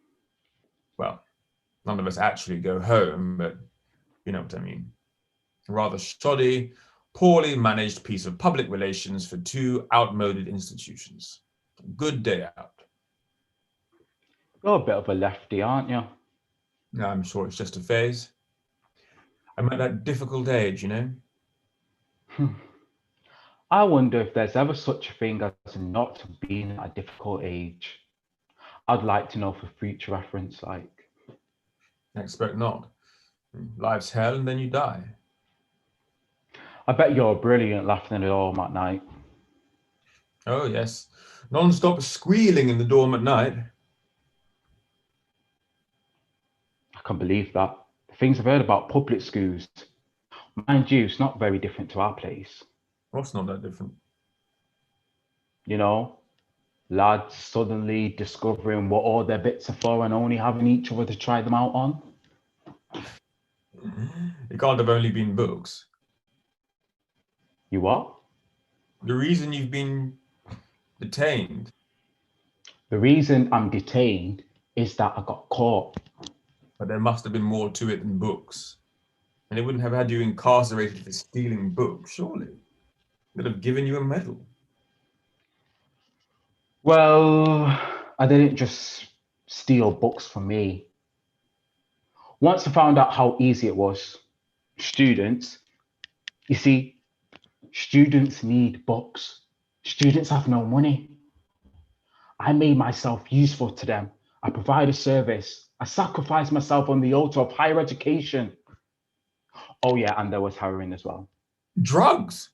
Well, none of us actually go home, but you know what I mean. A rather shoddy, poorly managed piece of public relations for two outmoded institutions. A good day out. You're a bit of a lefty, aren't you? I'm sure it's just a phase. I'm at that difficult age, I wonder if there's ever such a thing as not being at a difficult age. I'd like to know for future reference, like. I expect not. Life's hell and then you die. I bet you're brilliant laughing at it all at night. Oh, yes. Non-stop squealing in the dorm at night. I can believe that. The things I've heard about public schools, mind you, it's not very different to our place. What's not that different? Lads suddenly discovering what all their bits are for and only having each other to try them out on. It can't have only been books. You what? The reason you've been detained. The reason I'm detained is that I got caught. But there must have been more to it than books. And they wouldn't have had you incarcerated for stealing books, surely. They'd have given you a medal. Well, I didn't just steal books from me. Once I found out how easy it was, students need books. Students have no money. I made myself useful to them. I provide a service. I sacrificed myself on the altar of higher education. Oh yeah, and there was heroin as well. Drugs?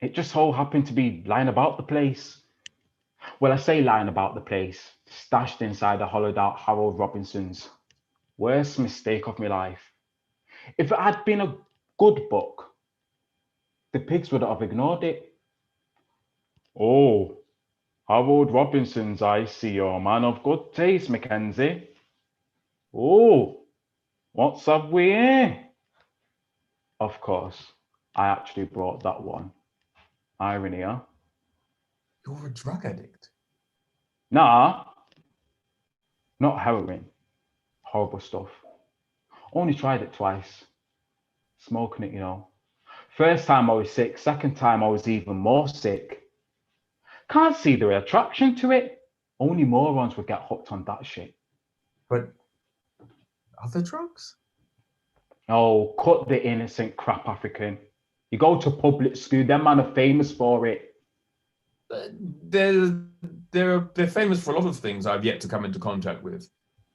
It just so happened to be lying about the place. Well, I say lying about the place, stashed inside the hollowed out Harold Robinson's. Worst mistake of my life. If it had been a good book, the pigs would have ignored it. Oh, Harold Robinson's, I see you're a man of good taste, Mackenzie. Oh, what's up we here? Of course, I actually brought that one. Irony, huh? You're a drug addict. Nah, not heroin. Horrible stuff. Only tried it twice. Smoking it, First time I was sick, second time I was even more sick. Can't see the attraction to it. Only morons would get hooked on that shit. But other drugs? Oh, cut the innocent crap, African. You go to public school, them man are famous for it. They're famous for a lot of things I've yet to come into contact with.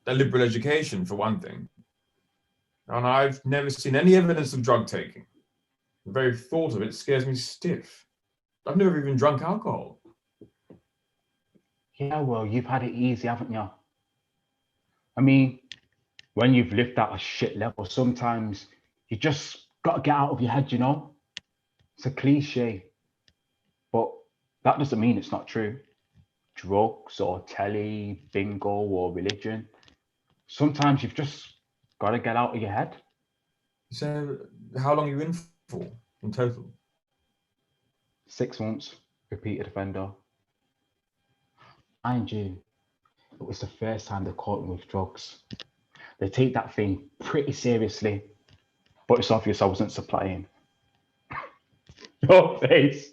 Their liberal education, for one thing. And I've never seen any evidence of drug taking. The very thought of it scares me stiff. I've never even drunk alcohol. Yeah, well, you've had it easy, haven't you? I mean, when you've lived at a shit level, sometimes you just got to get out of your head, you know? It's a cliche, but that doesn't mean it's not true. Drugs or telly, bingo or religion. Sometimes you've just got to get out of your head. So, how long are you in for in total? 6 months, repeated offender. Mind you, it was the first time they caught me with drugs. They take that thing pretty seriously, but it's obvious I wasn't supplying. Your face,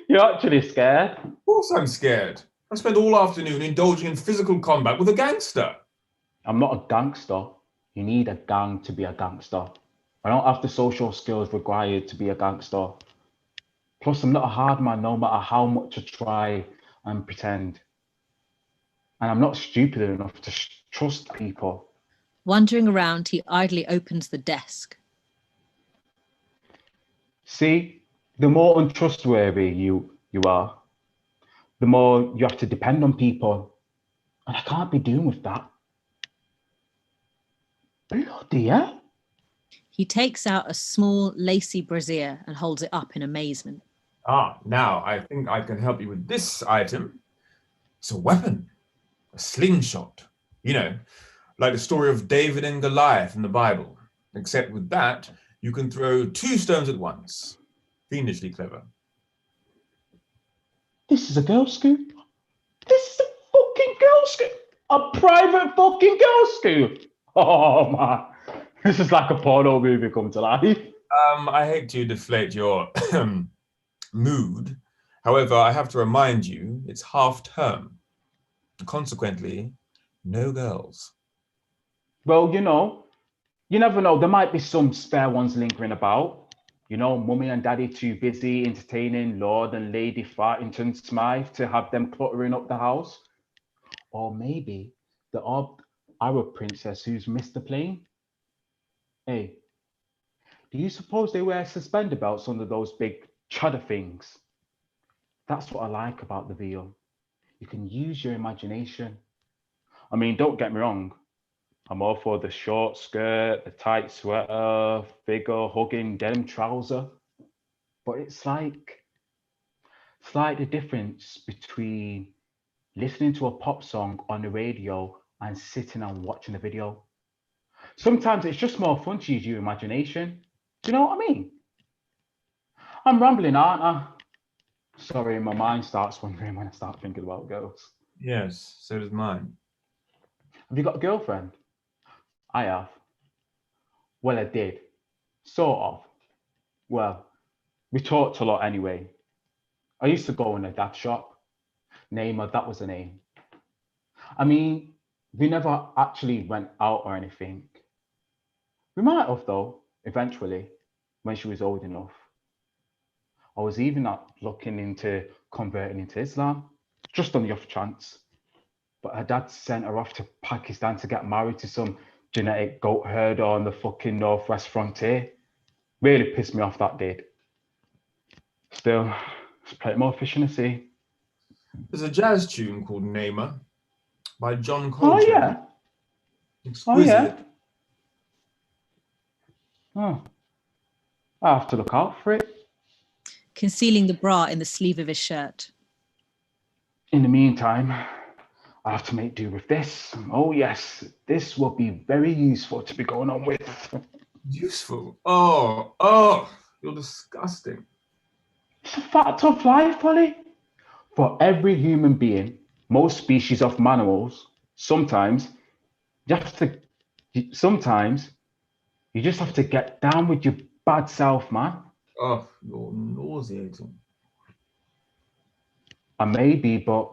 you're actually scared. Of course I'm scared. I spent all afternoon indulging in physical combat with a gangster. I'm not a gangster. You need a gang to be a gangster. I don't have the social skills required to be a gangster. Plus, I'm not a hard man no matter how much I try and pretend. And I'm not stupid enough to trust people. Wandering around, he idly opens the desk. See, the more untrustworthy you are, the more you have to depend on people. And I can't be doing with that. Bloody hell. He takes out a small, lacy brassiere and holds it up in amazement. Ah, now I think I can help you with this item. It's a weapon, a slingshot. You know, like the story of David and Goliath in the Bible. Except with that, you can throw 2 stones at once. Fiendishly clever. This is a girl scoop. This is a fucking girl scoop. A private fucking girl scoop. Oh man, this is like a porno movie come to life. I hate to deflate your mood. However, I have to remind you, it's half term. Consequently, no girls. Well, you never know. There might be some spare ones lingering about. You know, mummy and daddy too busy entertaining Lord and Lady Fartington Smythe to have them cluttering up the house. Or maybe the odd Arab princess who's missed the plane. Hey, do you suppose they wear suspender belts under those big cheddar things? That's what I like about the VO. You can use your imagination. I mean, don't get me wrong. I'm all for the short skirt, the tight sweater, figure hugging denim trouser. But it's like the difference between listening to a pop song on the radio and sitting and watching the video. Sometimes it's just more fun to use your imagination. Do you know what I mean? I'm rambling, aren't I? Sorry, my mind starts wandering when I start thinking about girls. Yes, so does mine. Have you got a girlfriend? I have. Well, I did. Sort of. Well, we talked a lot anyway. I used to go in a dad shop. Namer, that was the name. I mean, we never actually went out or anything. We might have though, eventually, when she was old enough. I was even looking into converting into Islam, just on the off chance. But her dad sent her off to Pakistan to get married to some genetic goat herder on the fucking northwest frontier. Really pissed me off, that did. Still, there's plenty more fish in the sea. There's a jazz tune called Namer by John Coltrane. Oh yeah. Exquisite. Oh yeah. Oh, I have to look out for it. Concealing the bra in the sleeve of his shirt. In the meantime, I have to make do with this. Oh yes, this will be very useful to be going on with. Useful? Oh, you're disgusting. It's a fact of life, Polly. For every human being, most species of mammals, sometimes you just have to get down with your bad self, man. Oh, you're nauseating. I may be, but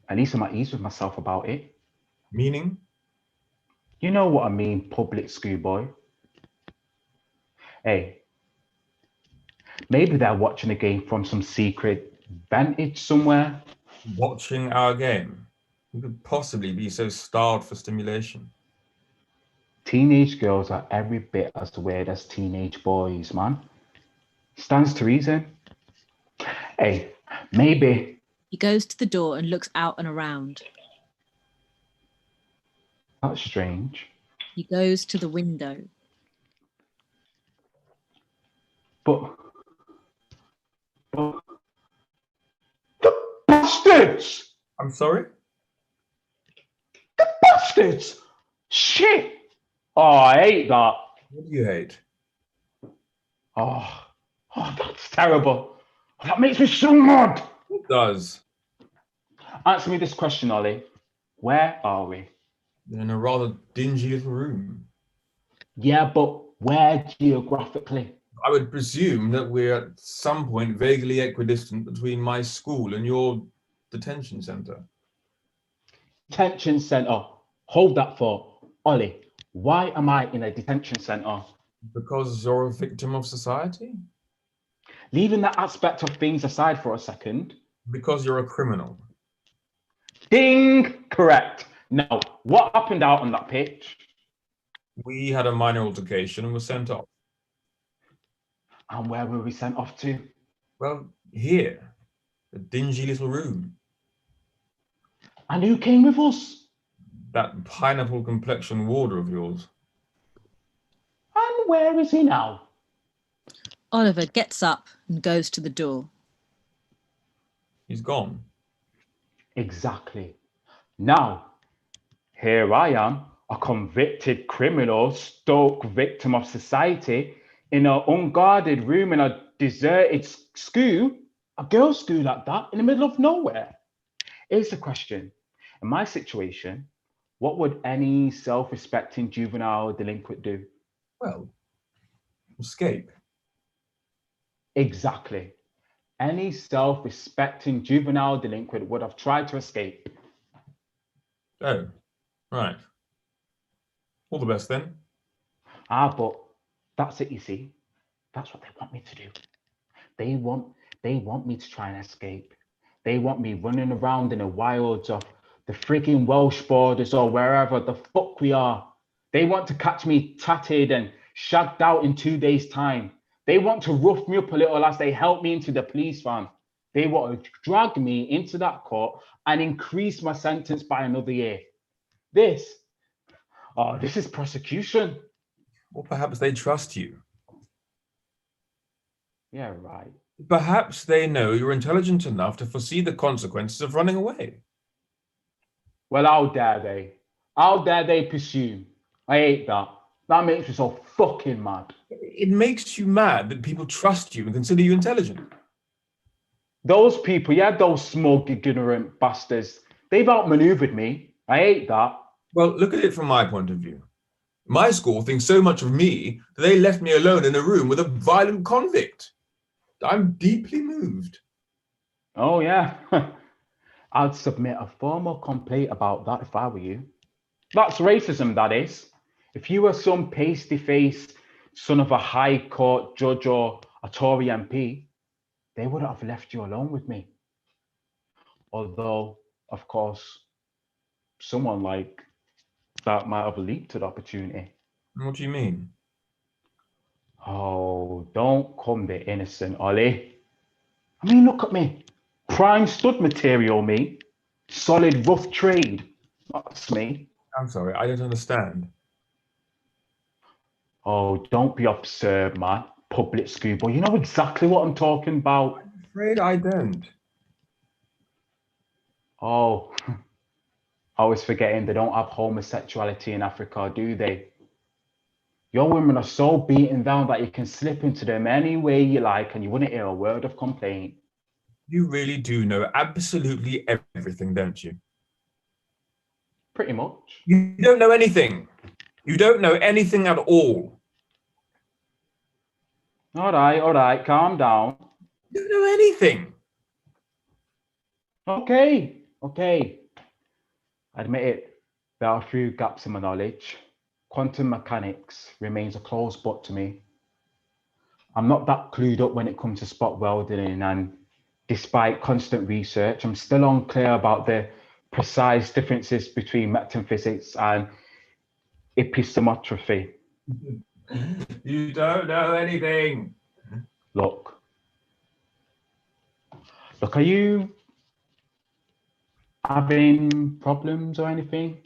at least I'm at ease with myself about it. Meaning? You know what I mean, public schoolboy. Hey, maybe they're watching a game from some secret vantage somewhere. Watching our game? Who could possibly be so starved for stimulation? Teenage girls are every bit as weird as teenage boys, man. Stands to reason. Hey, maybe. He goes to the door and looks out and around. That's strange. He goes to the window. But the bastards! I'm sorry? Bastards! Shit! Oh, I hate that. What do you hate? Oh, that's terrible. That makes me so mad. It does. Answer me this question, Ollie. Where are we? In a rather dingy little room. Yeah, but where geographically? I would presume that we're at some point vaguely equidistant between my school and your detention centre. Detention centre. Hold that thought. Ollie, why am I in a detention centre? Because you're a victim of society? Leaving that aspect of things aside for a second. Because you're a criminal. Ding! Correct. Now, what happened out on that pitch? We had a minor altercation and were sent off. And where were we sent off to? Well, here, a dingy little room. And who came with us? That pineapple complexion warder of yours. And where is he now? Oliver gets up and goes to the door. He's gone. Exactly. Now, here I am, a convicted criminal, stroke victim of society, in an unguarded room in a deserted school, a girls' school like that, in the middle of nowhere. Here's the question. In my situation, what would any self-respecting juvenile delinquent do? Well, escape. Exactly. Any self-respecting juvenile delinquent would have tried to escape. Oh, right. All the best then. But that's it, you see. That's what they want me to do. They want me to try and escape. They want me running around in the wilds of the frigging Welsh borders or wherever the fuck we are. They want to catch me tatted and shagged out in 2 days' time. They want to rough me up a little as they help me into the police van. They want to drag me into that court and increase my sentence by another year. This is prosecution. Or perhaps they trust you. Yeah, right. Perhaps they know you're intelligent enough to foresee the consequences of running away. Well, how dare they? How dare they presume? I hate that. That makes me so fucking mad. It makes you mad that people trust you and consider you intelligent. Those people, yeah, those smug, ignorant bastards, they've outmaneuvered me. I hate that. Well, look at it from my point of view. My school thinks so much of me that they left me alone in a room with a violent convict. I'm deeply moved. Oh, yeah. I'd submit a formal complaint about that if I were you. That's racism, that is. If you were some pasty-faced son of a high court judge or a Tory MP, they wouldn't have left you alone with me. Although, of course, someone like that might have leaped at opportunity. What do you mean? Oh, don't come the innocent, Ollie. I mean, look at me. Prime stud material, me. Solid rough trade. That's me. I'm sorry, I don't understand. Oh, don't be absurd, man. Public schoolboy. You know exactly what I'm talking about. I'm afraid I don't. Oh, I was forgetting they don't have homosexuality in Africa, do they? Your women are so beaten down that you can slip into them any way you like and you wouldn't hear a word of complaint. You really do know absolutely everything, don't you? Pretty much. You don't know anything. You don't know anything at all. All right, calm down. You don't know anything. Okay. Admit it, there are a few gaps in my knowledge. Quantum mechanics remains a closed book to me. I'm not that clued up when it comes to spot welding, and despite constant research, I'm still unclear about the precise differences between metaphysics and epistemography. You don't know anything. Look, are you having problems or anything?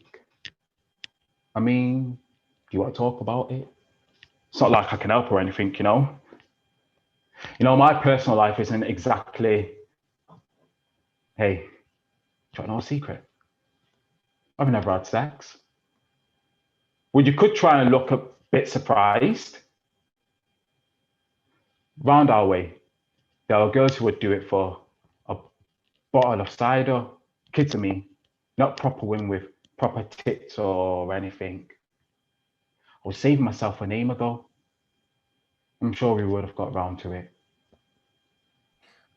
I mean, do you want to talk about it? It's not like I can help or anything, you know? You know, my personal life isn't exactly, hey, do you want to know a secret? I've never had sex. Well, you could try and look a bit surprised. Round our way, there are girls who would do it for a bottle of cider. Kids, I mean, not proper women with proper tits or anything. I was saving myself a name ago. I'm sure we would have got round to it.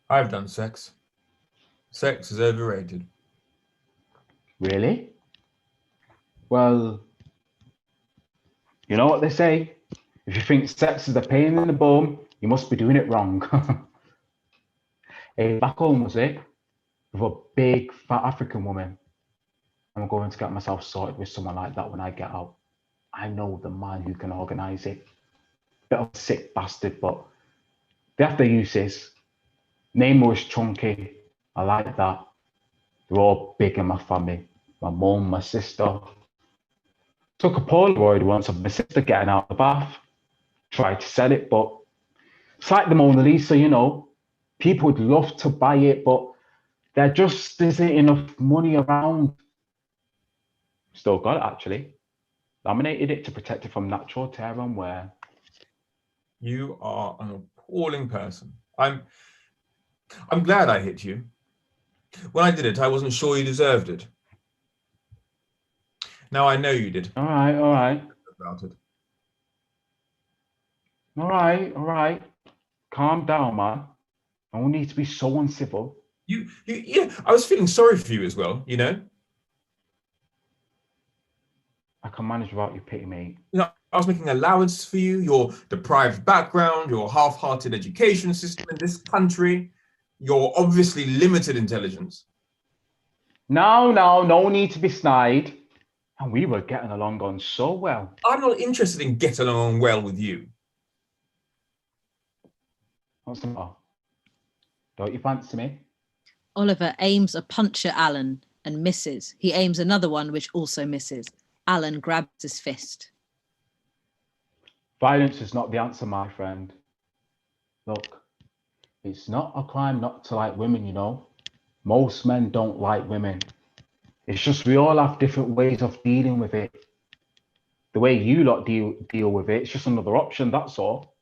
I've done sex. Sex is overrated. Really? Well, you know what they say? If you think sex is a pain in the bum, you must be doing it wrong. Hey, back home was it? With a big fat African woman. I'm going to get myself sorted with someone like that when I get out. I know the man who can organise it. Bit of a sick bastard, but they have their uses. Name was chunky. I like that. They're all big in my family. My mum, my sister. Took a Polaroid once of my sister getting out of the bath. Tried to sell it, but it's like the Mona Lisa, you know. People would love to buy it, but there just isn't enough money around. Still got it actually. Laminated it to protect it from natural tear and wear. You are an appalling person. I'm glad I hit you. When I did it, I wasn't sure you deserved it. Now I know you did. All right, all right, About it. all right, all right. Calm down, man. No need to be so uncivil. Yeah, I was feeling sorry for you as well, you know? I can manage without your pity, mate. You know, I was making allowance for you, your deprived background, your half-hearted education system in this country, your obviously limited intelligence. No need to be snide. And we were getting along on so well. I'm not interested in getting along well with you. What's the matter? Don't you fancy me? Oliver aims a punch at Alan and misses. He aims another one, which also misses. Alan grabs his fist. Violence is not the answer, my friend. Look, it's not a crime not to like women, you know. Most men don't like women. It's just we all have different ways of dealing with it. The way you lot deal with it, it's just another option, that's all.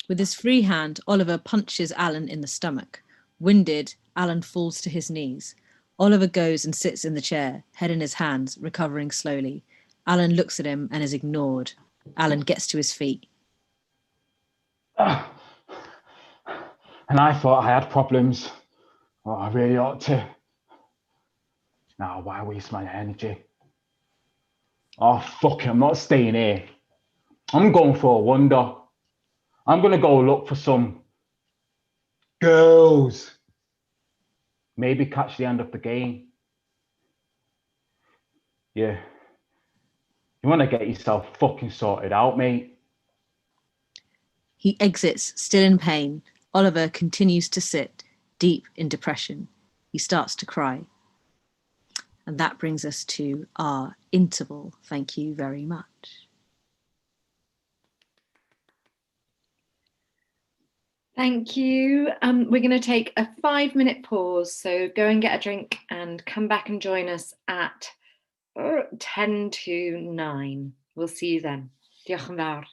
With his free hand, Oliver punches Alan in the stomach. Winded, Alan falls to his knees. Oliver goes and sits in the chair, head in his hands, recovering slowly. Alan looks at him and is ignored. Alan gets to his feet. And I thought I had problems. Oh, I really ought to. Now, why waste my energy? Oh, fuck it, I'm not staying here. I'm going for a wander. I'm going to go look for some girls. Maybe catch the end of the game. Yeah. You want to get yourself fucking sorted out, mate? He exits, still in pain. Oliver continues to sit, deep in depression. He starts to cry. And that brings us to our interval. Thank you very much. Thank you. We're going to take a 5-minute pause. So go and get a drink and come back and join us at 10 to 9. We'll see you then. Diolch yn fawr.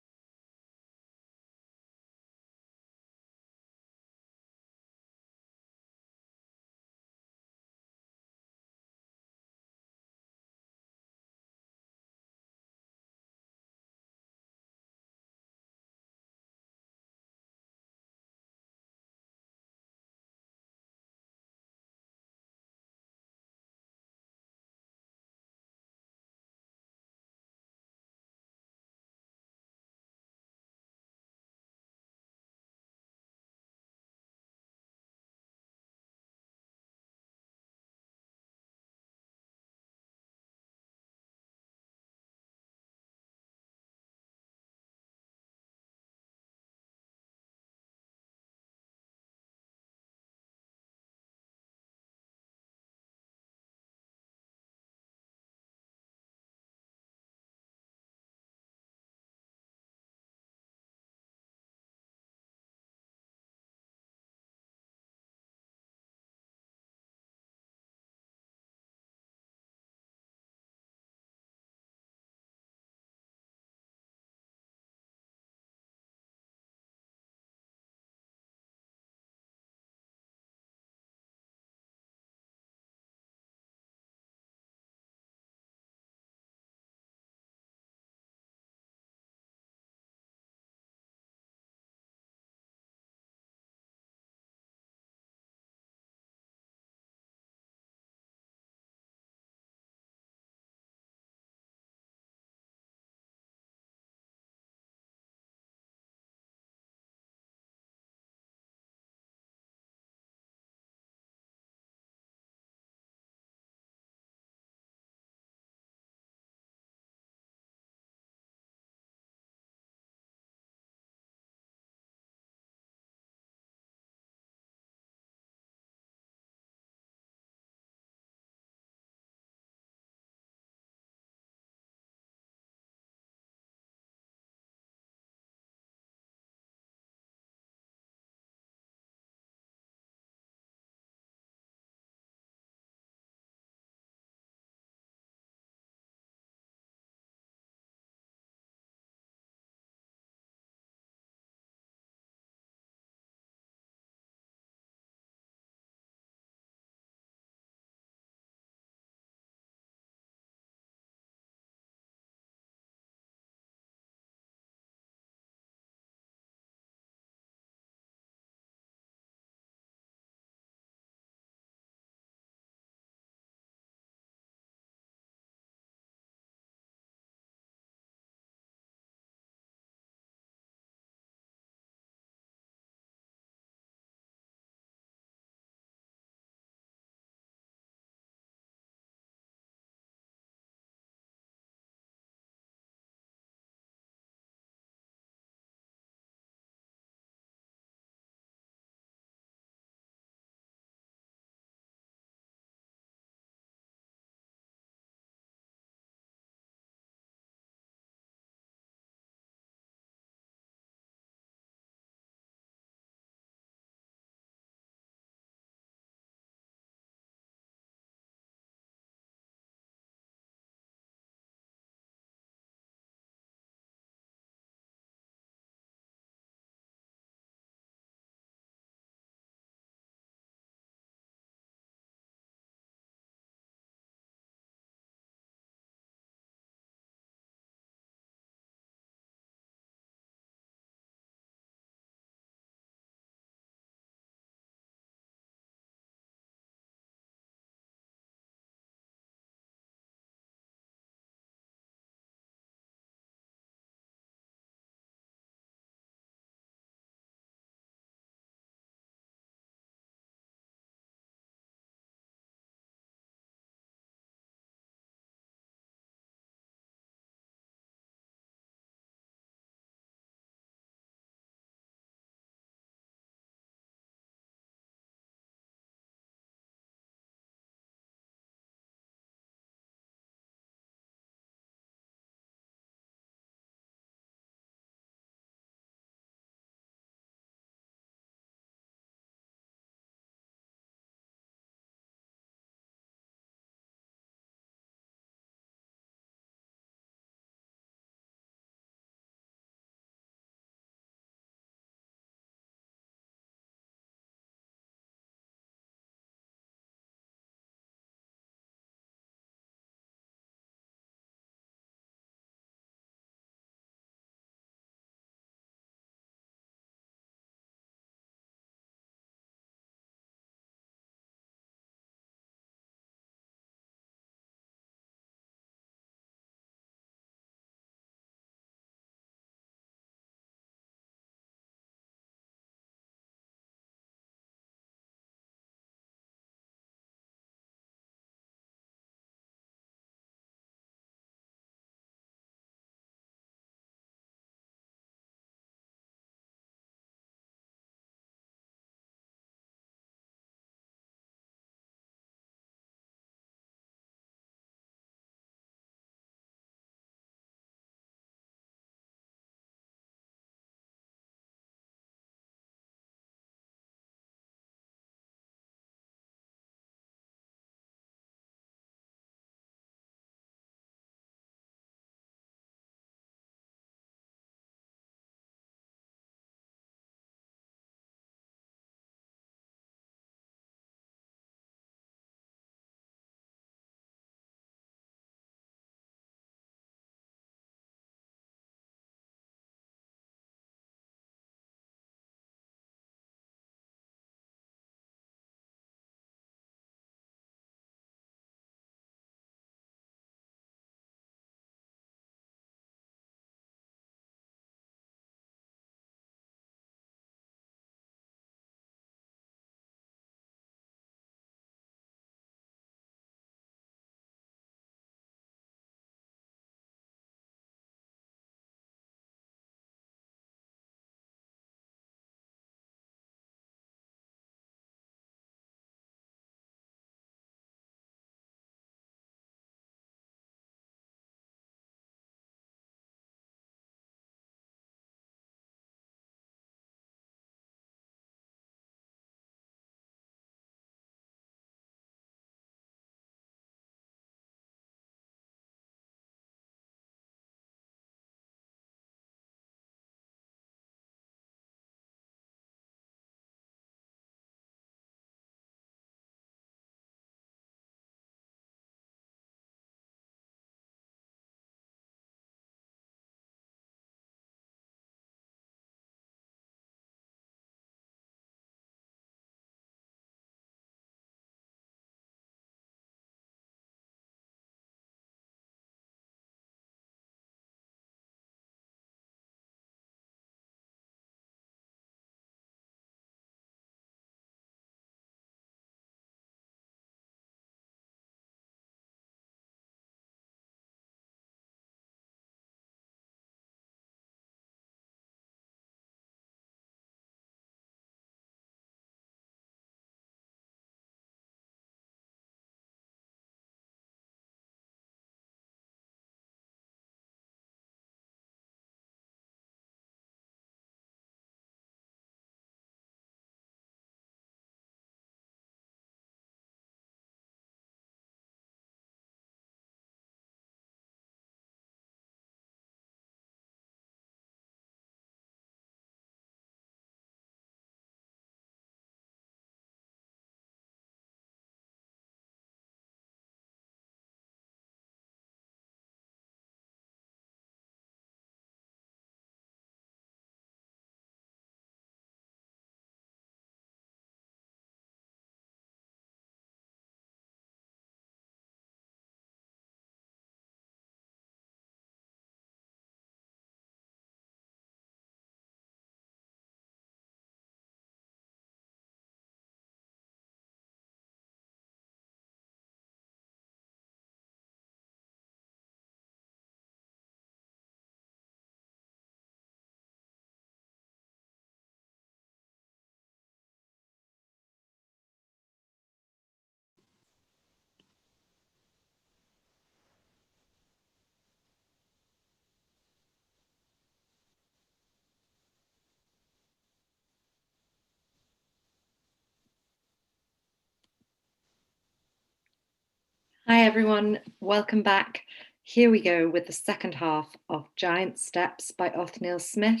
Hi everyone, welcome back. Here we go with the second half of Giant Steps by Othniel Smith.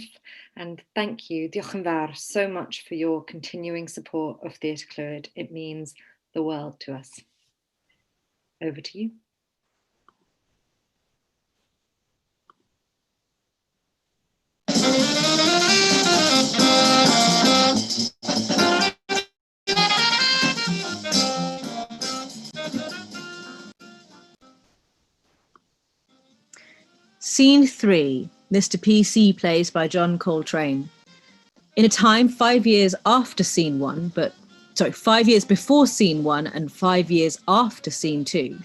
And thank you, diolch yn fawr, so much for your continuing support of Theatre Clwyd. It means the world to us. Over to you. Scene 3, Mr. P.C. plays by John Coltrane. In a time 5 years after Scene 1, 5 years before Scene 1 and 5 years after Scene 2,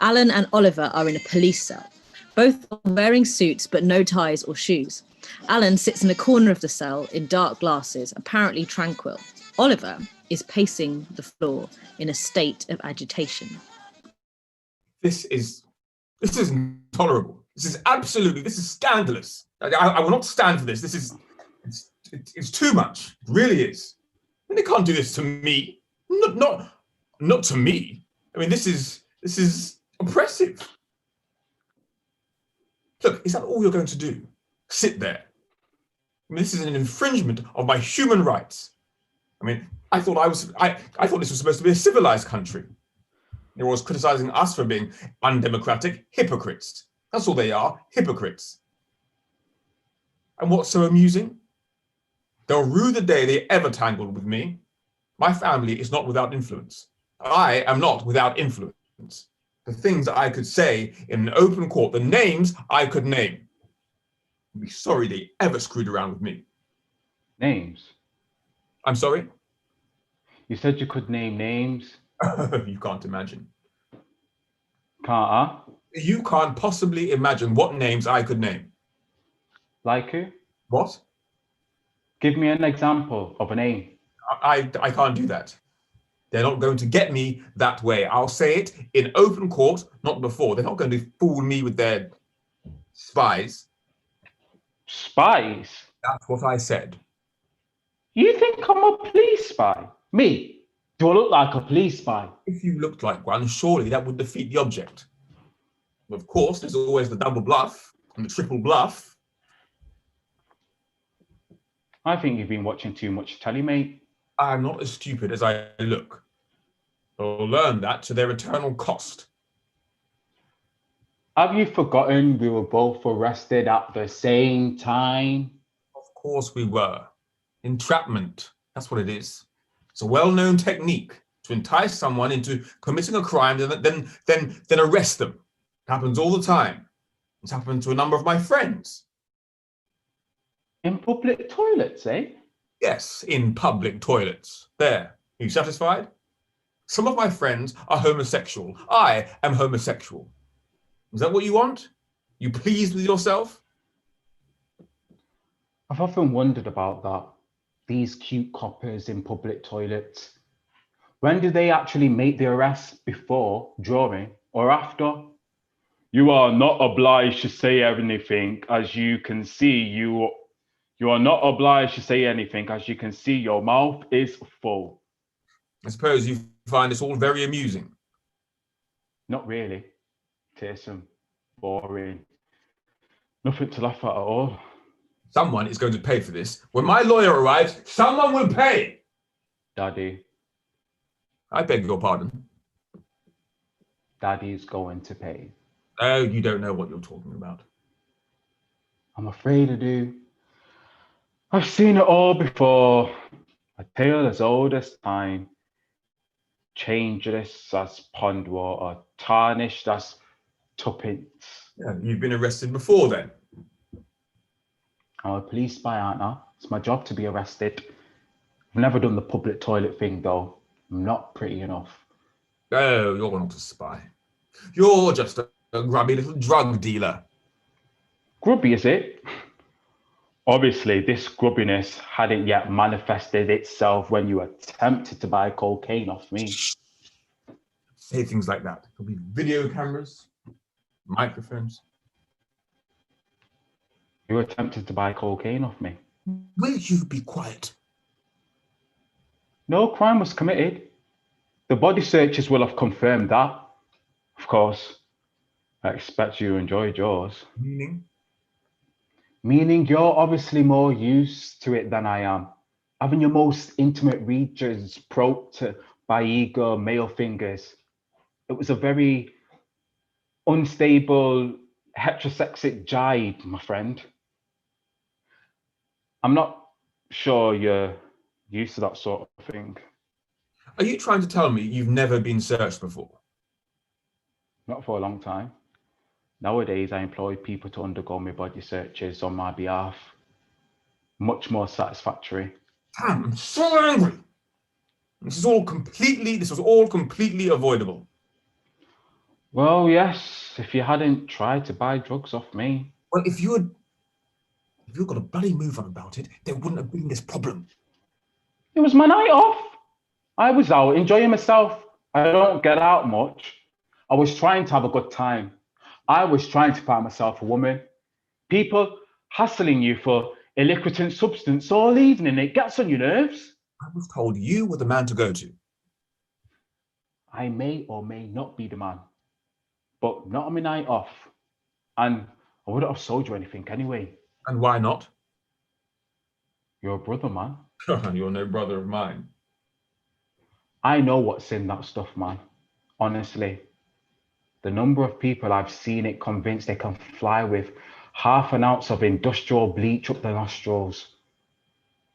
Alan and Oliver are in a police cell. Both are wearing suits but no ties or shoes. Alan sits in a corner of the cell in dark glasses, apparently tranquil. Oliver is pacing the floor in a state of agitation. This is intolerable. This is scandalous. I will not stand for this. It's too much. It really is. And they can't do this to me. Not to me. I mean, this is oppressive. Look, is that all you're going to do? Sit there? I mean, this is an infringement of my human rights. I mean, I thought this was supposed to be a civilized country. They're always criticizing us for being undemocratic hypocrites. That's all they are, hypocrites. And what's so amusing? They'll rue the day they ever tangled with me. My family is not without influence. I am not without influence. The things that I could say in an open court, the names I could name. I'd be sorry they ever screwed around with me. Names? I'm sorry? You said you could name names. You can't imagine. Can't I? You can't possibly imagine what names I could name. Like who? What? Give me an example of a name. I can't do that. They're not going to get me that way. I'll say it in open court, not before. They're not going to fool me with their spies. Spies? That's what I said. You think I'm a police spy? Me? Do I look like a police spy? If you looked like one, surely that would defeat the object. Of course, there's always the double bluff and the triple bluff. I think you've been watching too much telly, mate. I'm not as stupid as I look. They'll learn that to their eternal cost. Have you forgotten we were both arrested at the same time? Of course we were. Entrapment, that's what it is. It's a well-known technique to entice someone into committing a crime and then arrest them. It happens all the time. It's happened to a number of my friends. In public toilets, eh? Yes, in public toilets. There, are you satisfied? Some of my friends are homosexual. I am homosexual. Is that what you want? You pleased with yourself? I've often wondered about that. These cute coppers in public toilets. When did they actually make the arrest? Before, during, or after? You are not obliged to say anything. As you can see, you are not obliged to say anything. As you can see, your mouth is full. I suppose you find this all very amusing. Not really. Tiresome. Boring. Nothing to laugh at all. Someone is going to pay for this. When my lawyer arrives, someone will pay. Daddy. I beg your pardon. Daddy's going to pay. Oh, you don't know what you're talking about. I'm afraid I do. I've seen it all before. A tale as old as time. Changeless as pond water. Tarnished as tuppence. Yeah, you've been arrested before then. I'm a police spy, aren't I? It's my job to be arrested. I've never done the public toilet thing, though. I'm not pretty enough. Oh, you're not a spy. You're just a grubby little drug dealer. Grubby, is it? Obviously, this grubbiness hadn't yet manifested itself when you attempted to buy cocaine off me. Say things like that. There'll be video cameras, microphones. You attempted to buy cocaine off me. Will you be quiet? No crime was committed. The body searches will have confirmed that. Of course, I expect you enjoyed yours. Meaning? Meaning you're obviously more used to it than I am. Having your most intimate regions probed by eager male fingers. It was a very unstable, heterosexic jive, my friend. I'm not sure you're used to that sort of thing. Are you trying to tell me you've never been searched before? Not for a long time. Nowadays, I employ people to undergo my body searches on my behalf. Much more satisfactory. Damn, I'm so angry. This was all completely avoidable. Well, yes, if you hadn't tried to buy drugs off me. Well, if you'd got a bloody move on about it, there wouldn't have been this problem. It was my night off. I was out enjoying myself. I don't get out much. I was trying to have a good time. I was trying to find myself a woman. People hassling you for illicit substance all evening, it gets on your nerves. I was told you were the man to go to. I may or may not be the man, but not on my night off. And I wouldn't have sold you anything anyway. And why not? You're a brother, man. You're no brother of mine. I know what's in that stuff, man. Honestly. The number of people I've seen it convinced they can fly with half an ounce of industrial bleach up their nostrils.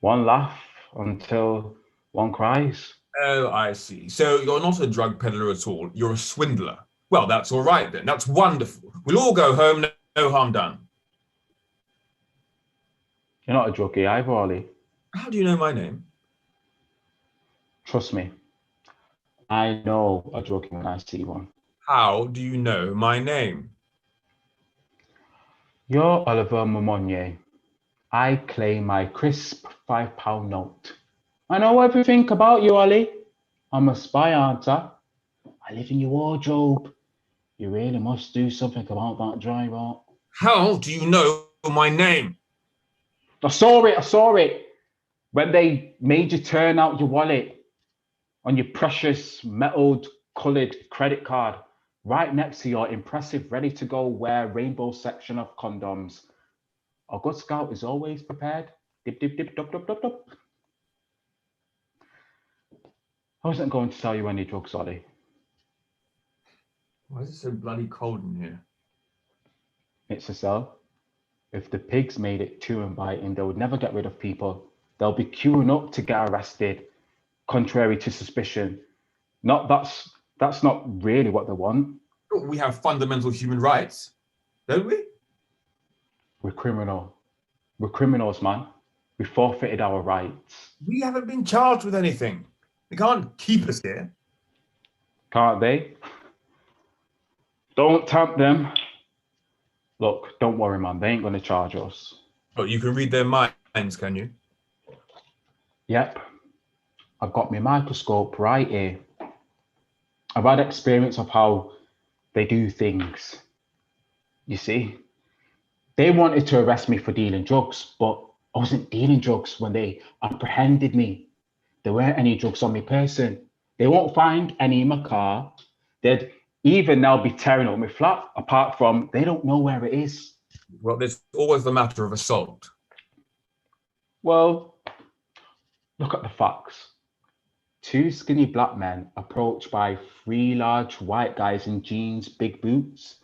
One laugh until one cries. Oh, I see. So you're not a drug peddler at all. You're a swindler. Well, that's all right then. That's wonderful. We'll all go home, no harm done. You're not a druggie either, Ollie. How do you know my name? Trust me. I know a druggie when I see one. How do you know my name? You're Oliver Momonier. I claim my crisp £5 note. I know everything about you, Ollie. I'm a spy, aren't I? I live in your wardrobe. You really must do something about that dry rot. How do you know my name? I saw it. When they made you turn out your wallet on your precious metalled coloured credit card, right next to your impressive ready-to-go wear rainbow section of condoms. A good scout is always prepared. Dip, dip, dip, dup, dup, dup, dup. I wasn't going to sell you any drugs, Ollie. Why is it so bloody cold in here? It's a sell. If the pigs made it too inviting, they would never get rid of people. They'll be queuing up to get arrested, contrary to suspicion. That's not really what they want. We have fundamental human rights, don't we? We're criminals, man. We forfeited our rights. We haven't been charged with anything. They can't keep us here. Can't they? Don't tempt them. Look, don't worry, man. They ain't going to charge us. But you can read their minds, can you? Yep. I've got my microscope right here. I've had experience of how they do things. You see, they wanted to arrest me for dealing drugs, but I wasn't dealing drugs when they apprehended me. There weren't any drugs on my person. They won't find any in my car. They'd even now be tearing up my flat, apart from they don't know where it is. Well, there's always the matter of assault. Well, look at the facts. 2 skinny black men approached by 3 large white guys in jeans, big boots.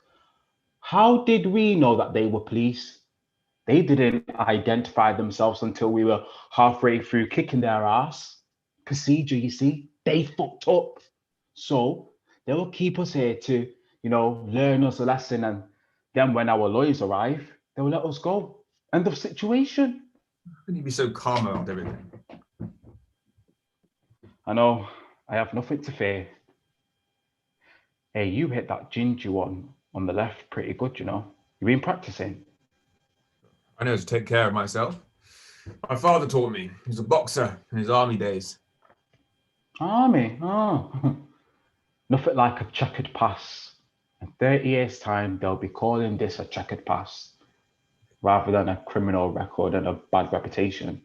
How did we know that they were police? They didn't identify themselves until we were halfway through kicking their ass. Procedure, you see, they fucked up. So they will keep us here to, learn us a lesson. And then when our lawyers arrive, they will let us go. End of situation. How can you be so calm about everything? I know, I have nothing to fear. Hey, you hit that ginger one on the left pretty good, You've been practicing. I know to take care of myself. My father taught me. He was a boxer in his army days. Army? Oh. Nothing like a checkered pass. In 30 years' time, they'll be calling this a checkered pass rather than a criminal record and a bad reputation.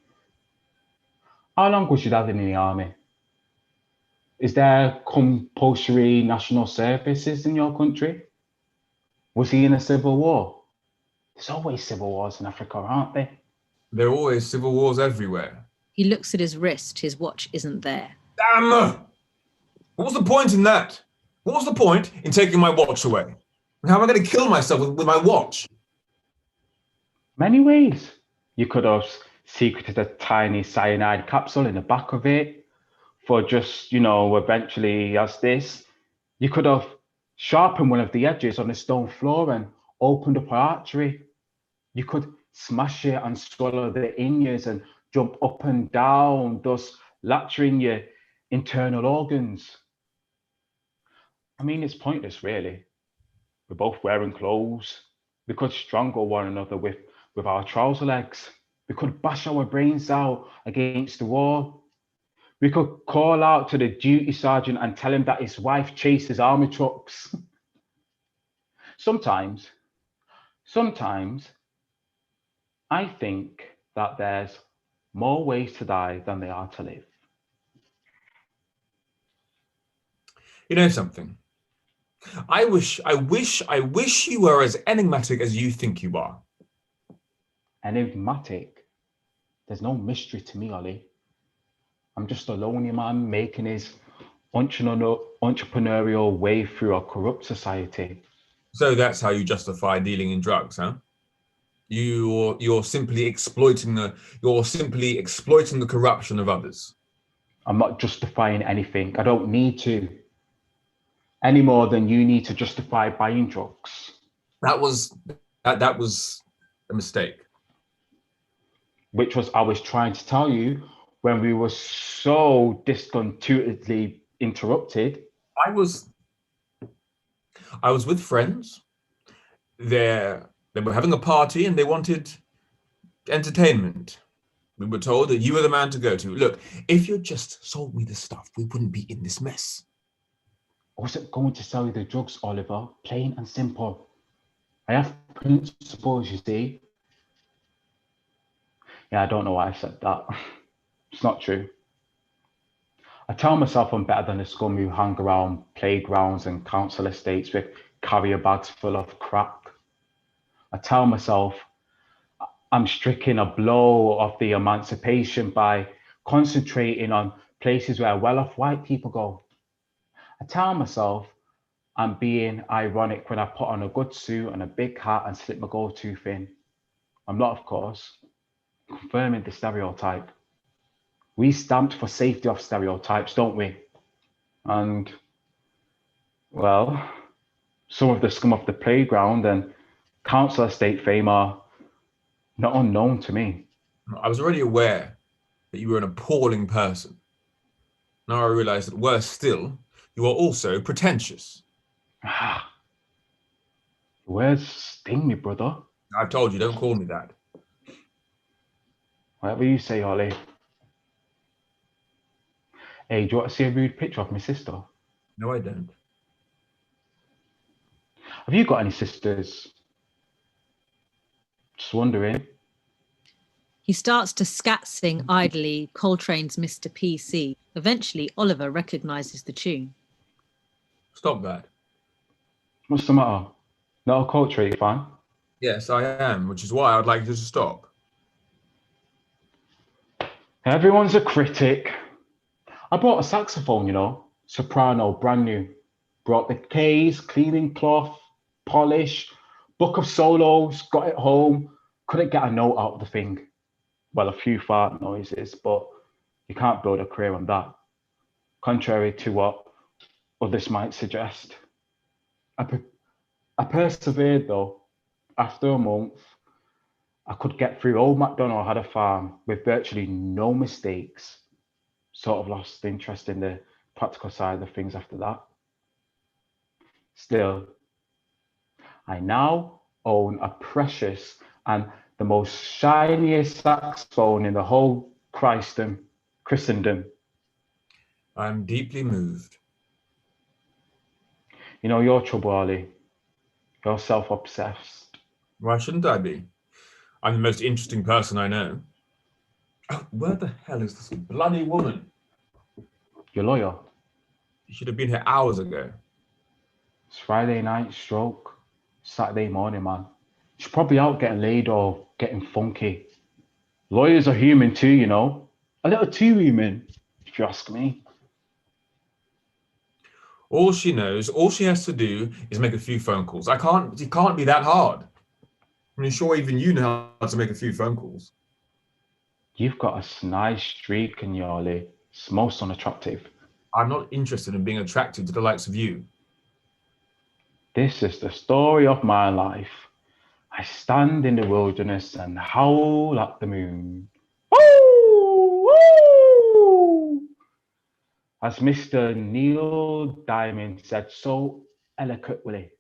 How long was your dad in the army? Is there compulsory national services in your country? Was he in a civil war? There's always civil wars in Africa, aren't there? There are always civil wars everywhere. He looks at his wrist. His watch isn't there. Damn! What was the point in that? What was the point in taking my watch away? And how am I going to kill myself with my watch? Many ways. You could have secreted a tiny cyanide capsule in the back of it for just, eventually as this. You could have sharpened one of the edges on the stone floor and opened up an artery. You could smash it and swallow the inwards and jump up and down, thus latching your internal organs. I mean, it's pointless, really. We're both wearing clothes. We could strangle one another with our trouser legs. We could bash our brains out against the wall. We could call out to the duty sergeant and tell him that his wife chases army trucks. Sometimes, I think that there's more ways to die than there are to live. You know something? I wish you were as enigmatic as you think you are. Enigmatic? There's no mystery to me, Ollie. I'm just a lonely man making his entrepreneurial way through a corrupt society. So that's how you justify dealing in drugs, huh? You're simply exploiting the corruption of others. I'm not justifying anything. I don't need to. Any more than you need to justify buying drugs. That was a mistake. Which was I was trying to tell you when we were so discontinuedly interrupted. I was with friends. They were having a party and they wanted entertainment. We were told that you were the man to go to. Look, if you just sold me the stuff, we wouldn't be in this mess. I wasn't going to sell you the drugs, Oliver. Plain and simple. I have principles, you see. Yeah, I don't know why I said that. It's not true. I tell myself I'm better than the scum who hang around playgrounds and council estates with carrier bags full of crack. I tell myself I'm striking a blow of the emancipation by concentrating on places where well-off white people go. I tell myself I'm being ironic when I put on a good suit and a big hat and slip my gold tooth in. I'm not, of course, confirming the stereotype. We stamped for safety of stereotypes, don't we? And, well, some of the scum of the playground and council estate fame are not unknown to me. I was already aware that you were an appalling person. Now I realize that worse still, you are also pretentious. Ah, words sting me, brother. I've told you, don't call me that. Whatever you say, Ollie. Hey, do you want to see a rude picture of my sister? No, I don't. Have you got any sisters? Just wondering. He starts to scat sing idly Coltrane's Mr. PC. Eventually, Oliver recognises the tune. Stop that. What's the matter? Not a Coltrane fan? Yes, I am, which is why I'd like you to stop. Everyone's a critic. I bought a saxophone, soprano, brand new. Brought the case, cleaning cloth, polish, book of solos, got it home. Couldn't get a note out of the thing. Well, a few fart noises, but you can't build a career on that. Contrary to what others might suggest. I persevered though. After a month, I could get through. Old MacDonald had a farm with virtually no mistakes. Sort of lost interest in the practical side of things after that. Still, I now own a precious and the most shiniest saxophone in the whole Christendom. I'm deeply moved. You know your trouble, Ollie. You're self-obsessed. Why shouldn't I be? I'm the most interesting person I know. Oh, where the hell is this bloody woman? Your lawyer. You should have been here hours ago. It's Friday night, stroke, Saturday morning, man. She's probably out getting laid or getting funky. Lawyers are human too, you know. A little too human, if you ask me. All she knows, all she has to do is make a few phone calls. It can't be that hard. I mean, sure, even you know how to make a few phone calls. You've got a nice streak in your Ollie. It's most unattractive. I'm not interested in being attracted to the likes of you. This is the story of my life. I stand in the wilderness and howl at the moon. Woo! Woo! As Mr. Neil Diamond said so eloquently,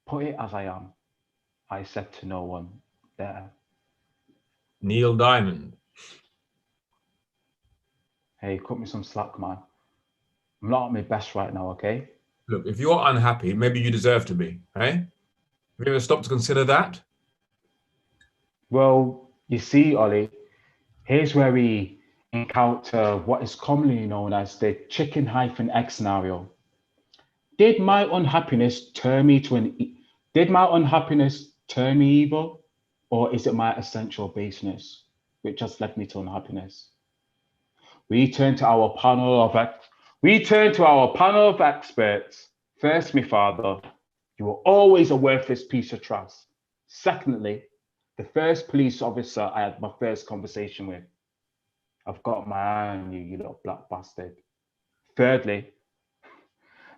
put it as I am, I said to no one there. Neil Diamond. Hey, cut me some slack, man. I'm not at my best right now, okay? Look, if you're unhappy, maybe you deserve to be, eh? Have you ever stopped to consider that? Well, you see, Ollie, here's where we encounter what is commonly known as the chicken-egg scenario. Did my unhappiness turn me evil, or is it my essential baseness which has led me to unhappiness? We turn to our panel of experts. First, my father, you were always a worthless piece of trash. Secondly, the first police officer I had my first conversation with. I've got my eye on you, you little black bastard. Thirdly,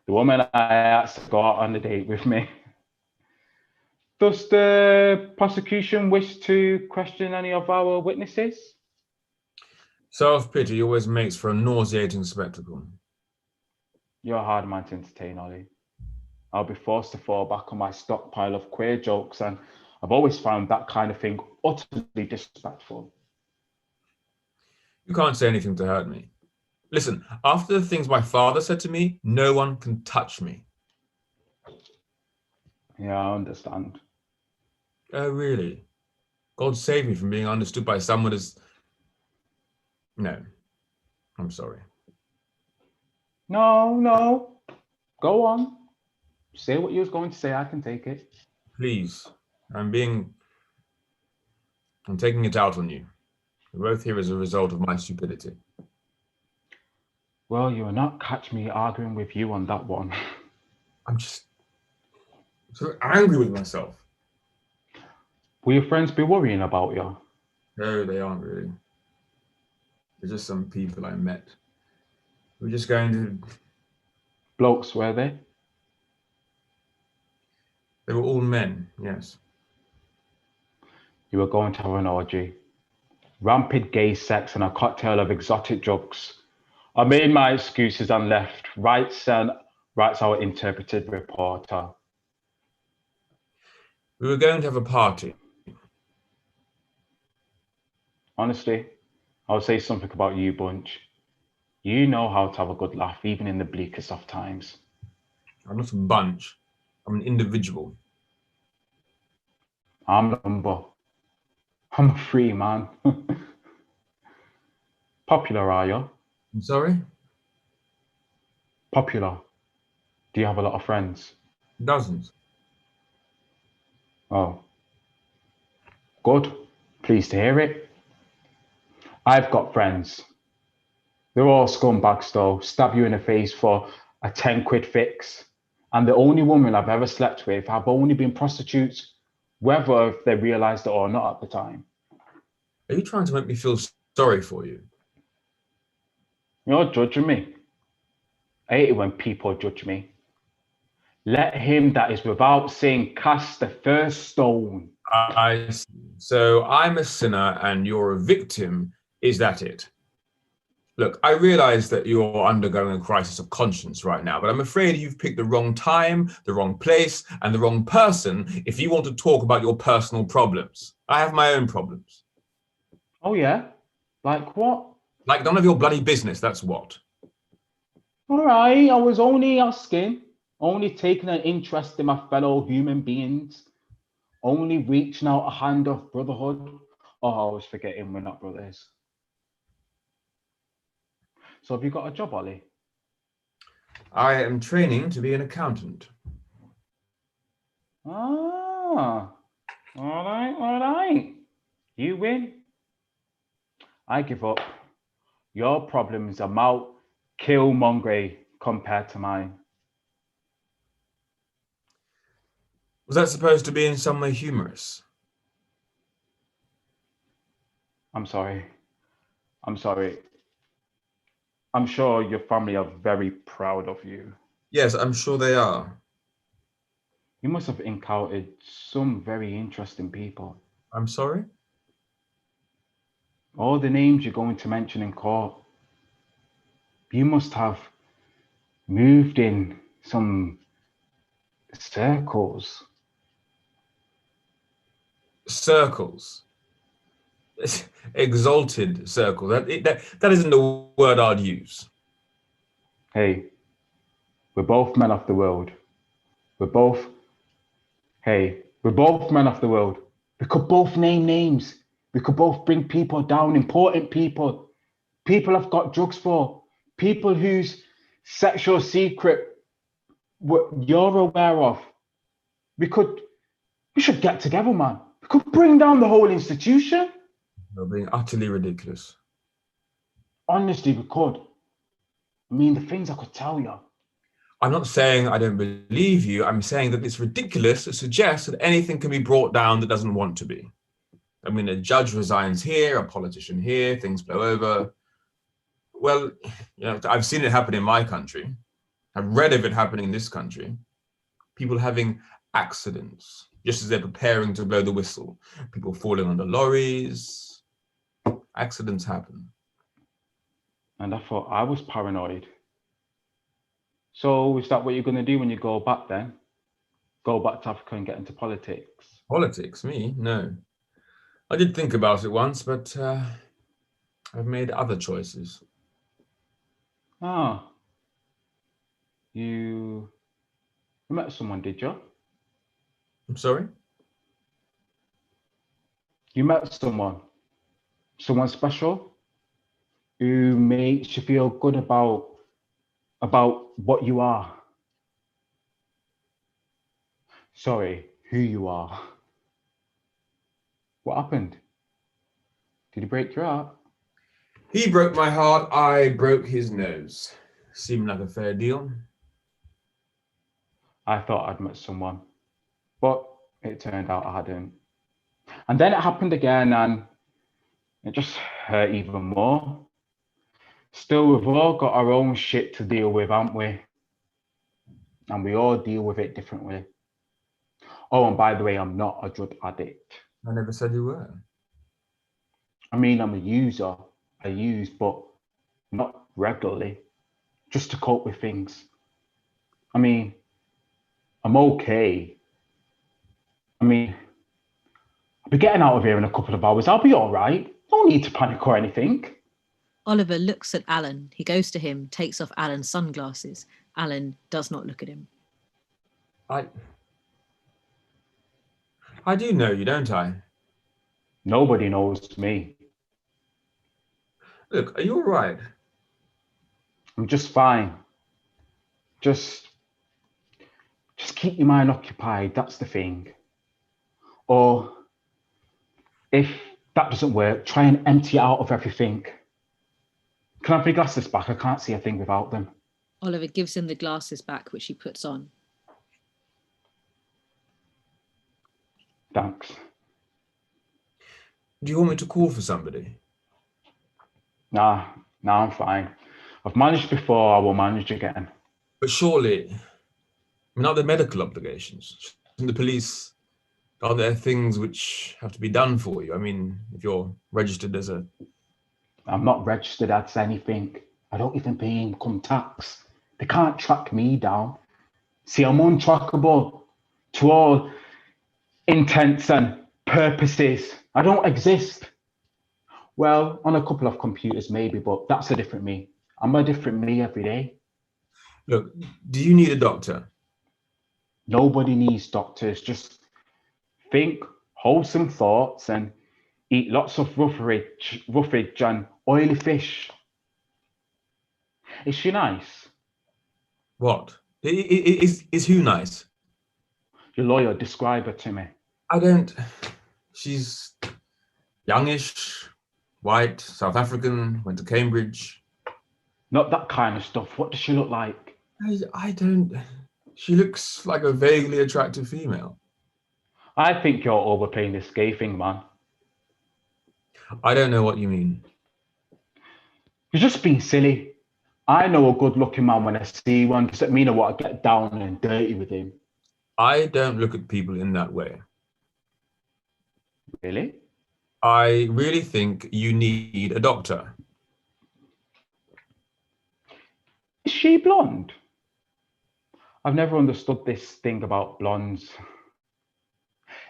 the woman I asked to go out on a date with me. Does the prosecution wish to question any of our witnesses? Self-pity always makes for a nauseating spectacle. You're a hard man to entertain, Ollie. I'll be forced to fall back on my stockpile of queer jokes, and I've always found that kind of thing utterly disrespectful. You can't say anything to hurt me. Listen, after the things my father said to me, no one can touch me. Yeah, I understand. Oh, really? God save me from being understood by someone as... No, I'm sorry. No. Go on. Say what you was going to say, I can take it. Please, I'm taking it out on you. We're both here as a result of my stupidity. Well, you will not catch me arguing with you on that one. I'm just so angry with myself. Will your friends be worrying about you? No, they aren't really. They're just some people I met. We're just going to... Blokes, were they? They were all men, yes. You were going to have an orgy. Rampant gay sex and a cocktail of exotic drugs. I made my excuses and left, writes our interpreted reporter. We were going to have a party. Honestly, I'll say something about you, Bunch. You know how to have a good laugh, even in the bleakest of times. I'm not a bunch. I'm an individual. I'm a number. I'm a free man. Popular, are you? I'm sorry? Popular. Do you have a lot of friends? Dozens. Oh. Good. Pleased to hear it. I've got friends. They're all scumbags though, stab you in the face for a 10 quid fix. And the only woman I've ever slept with have only been prostitutes, whether they realised it or not at the time. Are you trying to make me feel sorry for you? You're judging me. I hate it when people judge me. Let him that is without sin cast the first stone. I see. So I'm a sinner and you're a victim. Is that it? Look, I realize that you're undergoing a crisis of conscience right now, but I'm afraid you've picked the wrong time, the wrong place, and the wrong person if you want to talk about your personal problems. I have my own problems. Oh yeah? Like what? Like none of your bloody business, that's what. All right, I was only asking, only taking an interest in my fellow human beings, only reaching out a hand of brotherhood. Oh, I was forgetting we're not brothers. So have you got a job, Ollie? I am training to be an accountant. Ah, all right. You win. I give up. Your problems are Mount Killmongrey compared to mine. Was that supposed to be in some way humorous? I'm sorry. I'm sorry. I'm sure your family are very proud of you. Yes, I'm sure they are. You must have encountered some very interesting people. I'm sorry? All the names you're going to mention in court. You must have moved in some circles. Circles. Exalted circle. That isn't the word I'd use. Hey, we're both men of the world. We're both men of the world. We could both name names. We could both bring people down, important people. People I've got drugs for. People whose sexual secret you're aware of. We should get together, man. We could bring down the whole institution. You're being utterly ridiculous. Honestly, we could. I mean, the things I could tell you. I'm not saying I don't believe you. I'm saying that it's ridiculous to suggest that anything can be brought down that doesn't want to be. I mean, a judge resigns here, a politician here, things blow over. Well, I've seen it happen in my country. I've read of it happening in this country. People having accidents just as they're preparing to blow the whistle. People falling under lorries. Accidents happen. And I thought I was paranoid. So is that what you're going to do when you go back then? Go back to Africa and get into politics? Politics, me? No. I did think about it once, but I've made other choices. Ah. You met someone, did you? I'm sorry? You met someone special who makes you feel good about what you are. Sorry, who you are. What happened? Did he break your heart? He broke my heart, I broke his nose. Seemed like a fair deal. I thought I'd met someone, but it turned out I hadn't. And then it happened again, and it just hurt even more. Still, we've all got our own shit to deal with, haven't we? And we all deal with it differently. Oh, and by the way, I'm not a drug addict. I never said you were. I mean, I'm a user. I use, but not regularly, just to cope with things. I mean, I'm okay. I mean, I'll be getting out of here in a couple of hours. I'll be all right. No need to panic or anything. Oliver looks at Alan. He goes to him, takes off Alan's sunglasses. Alan does not look at him. I do know you, don't I? Nobody knows me. Look, are you all right? I'm just fine. Just keep your mind occupied. That's the thing. Or if that doesn't work, try and empty it out of everything. Can I have my glasses back? I can't see a thing without them. Oliver gives him the glasses back, which he puts on. Thanks. Do you want me to call for somebody? Nah, I'm fine. I've managed before, I will manage again. But surely, aren't there medical obligations? Shouldn't the police, are there things which have to be done for you? I mean, if you're registered as a... I'm not registered as anything. I don't even pay income tax. They can't track me down. See, I'm untrackable to all intents and purposes. I don't exist. Well, on a couple of computers maybe, but that's a different me. I'm a different me every day. Look, do you need a doctor? Nobody needs doctors. Just think wholesome thoughts and eat lots of roughage and oily fish. Is she nice? What? Is who nice? Your lawyer, describe her to me. I don't. She's youngish, white, South African, went to Cambridge. Not that kind of stuff. What does she look like? I don't. She looks like a vaguely attractive female. I think you're overplaying this gay thing, man. I don't know what you mean. You're just being silly. I know a good-looking man when I see one. Doesn't mean I want to get down and dirty with him. I don't look at people in that way. Really? I really think you need a doctor. Is she blonde? I've never understood this thing about blondes.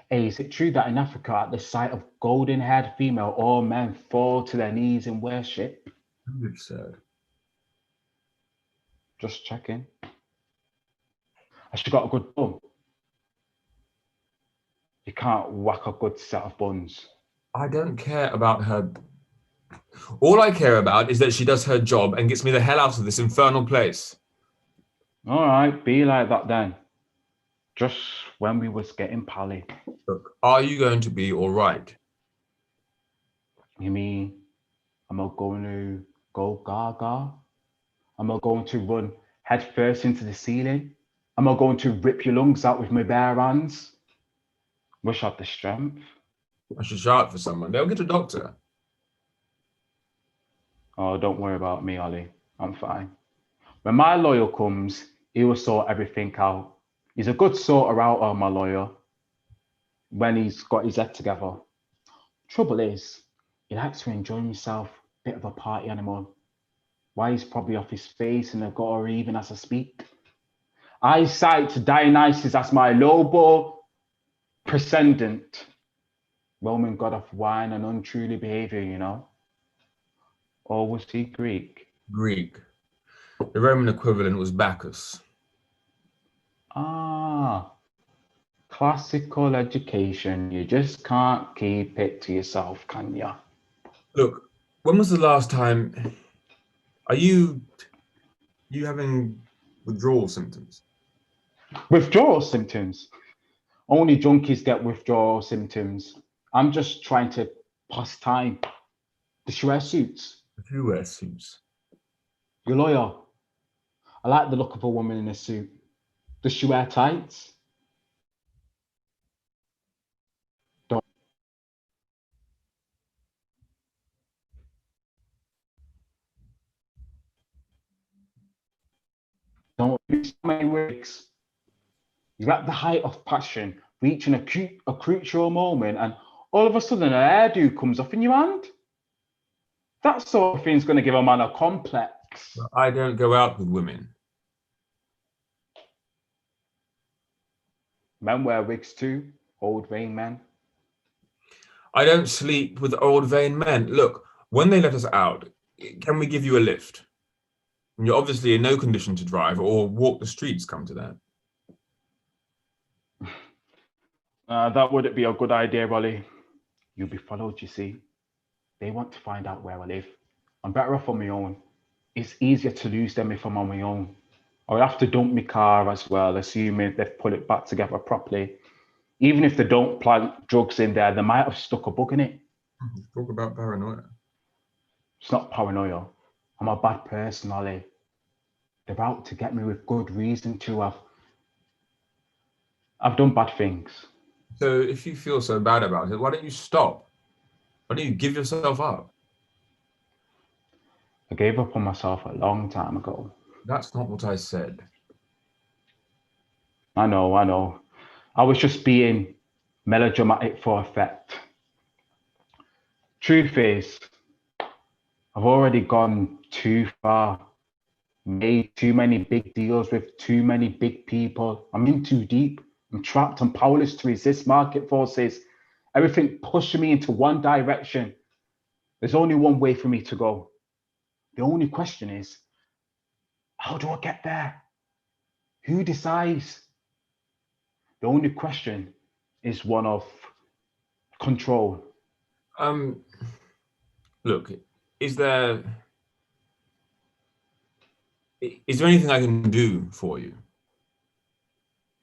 Hey, is it true that in Africa, at the sight of golden-haired female, all men fall to their knees in worship? Absurd. Just checking. Has she got a good bum? You can't whack a good set of buns. I don't care about her. All I care about is that she does her job and gets me the hell out of this infernal place. All right, be like that then. Just when we was getting pally. Look, are you going to be all right? You mean, am I going to go gaga? Am I going to run head first into the ceiling? Am I going to rip your lungs out with my bare hands? Wish I had the strength. I should shout for someone. They'll get a doctor. Oh, don't worry about me, Ollie. I'm fine. When my lawyer comes, he will sort everything out. He's a good sorter out, my lawyer, when he's got his head together. Trouble is, he likes to enjoy himself, bit of a party animal. Why he's probably off his face and I've got her even as I speak. I cite Dionysus as my Lobo Prescendent, Roman god of wine and untruly behavior, you know. Or was he Greek? Greek. The Roman equivalent was Bacchus. Ah, classical education. You just can't keep it to yourself, can ya? Look, when was the last time? Are you having withdrawal symptoms? Withdrawal symptoms. Only junkies get withdrawal symptoms. I'm just trying to pass time. Does she wear suits? Who wears suits? Your lawyer. I like the look of a woman in a suit. Does she wear tights? Don't use so many wigs. You're at the height of passion, reaching a crucial moment, and all of a sudden a hairdo comes off in your hand. That sort of thing's going to give a man a complex. I don't go out with women. Men wear wigs too, old vain men. I don't sleep with old vain men. Look, when they let us out, can we give you a lift? You're obviously in no condition to drive or walk the streets, come to that. That wouldn't be a good idea, Ollie. You'll be followed, you see. They want to find out where I live. I'm better off on my own. It's easier to lose them if I'm on my own. I'll have to dump my car as well, assuming they've put it back together properly. Even if they don't plant drugs in there, they might have stuck a bug in it. Talk about paranoia. It's not paranoia. I'm a bad person, Ollie. They're out to get me with good reason to. I've done bad things. So if you feel so bad about it, why don't you stop? Why don't you give yourself up? I gave up on myself a long time ago. That's not what I said. I know. I was just being melodramatic for effect. Truth is, I've already gone too far, made too many big deals with too many big people. I'm in too deep. I'm trapped and powerless to resist market forces. Everything pushing me into one direction. There's only one way for me to go. The only question is, how do I get there? Who decides? The only question is one of control. Look, is there Is there anything I can do for you?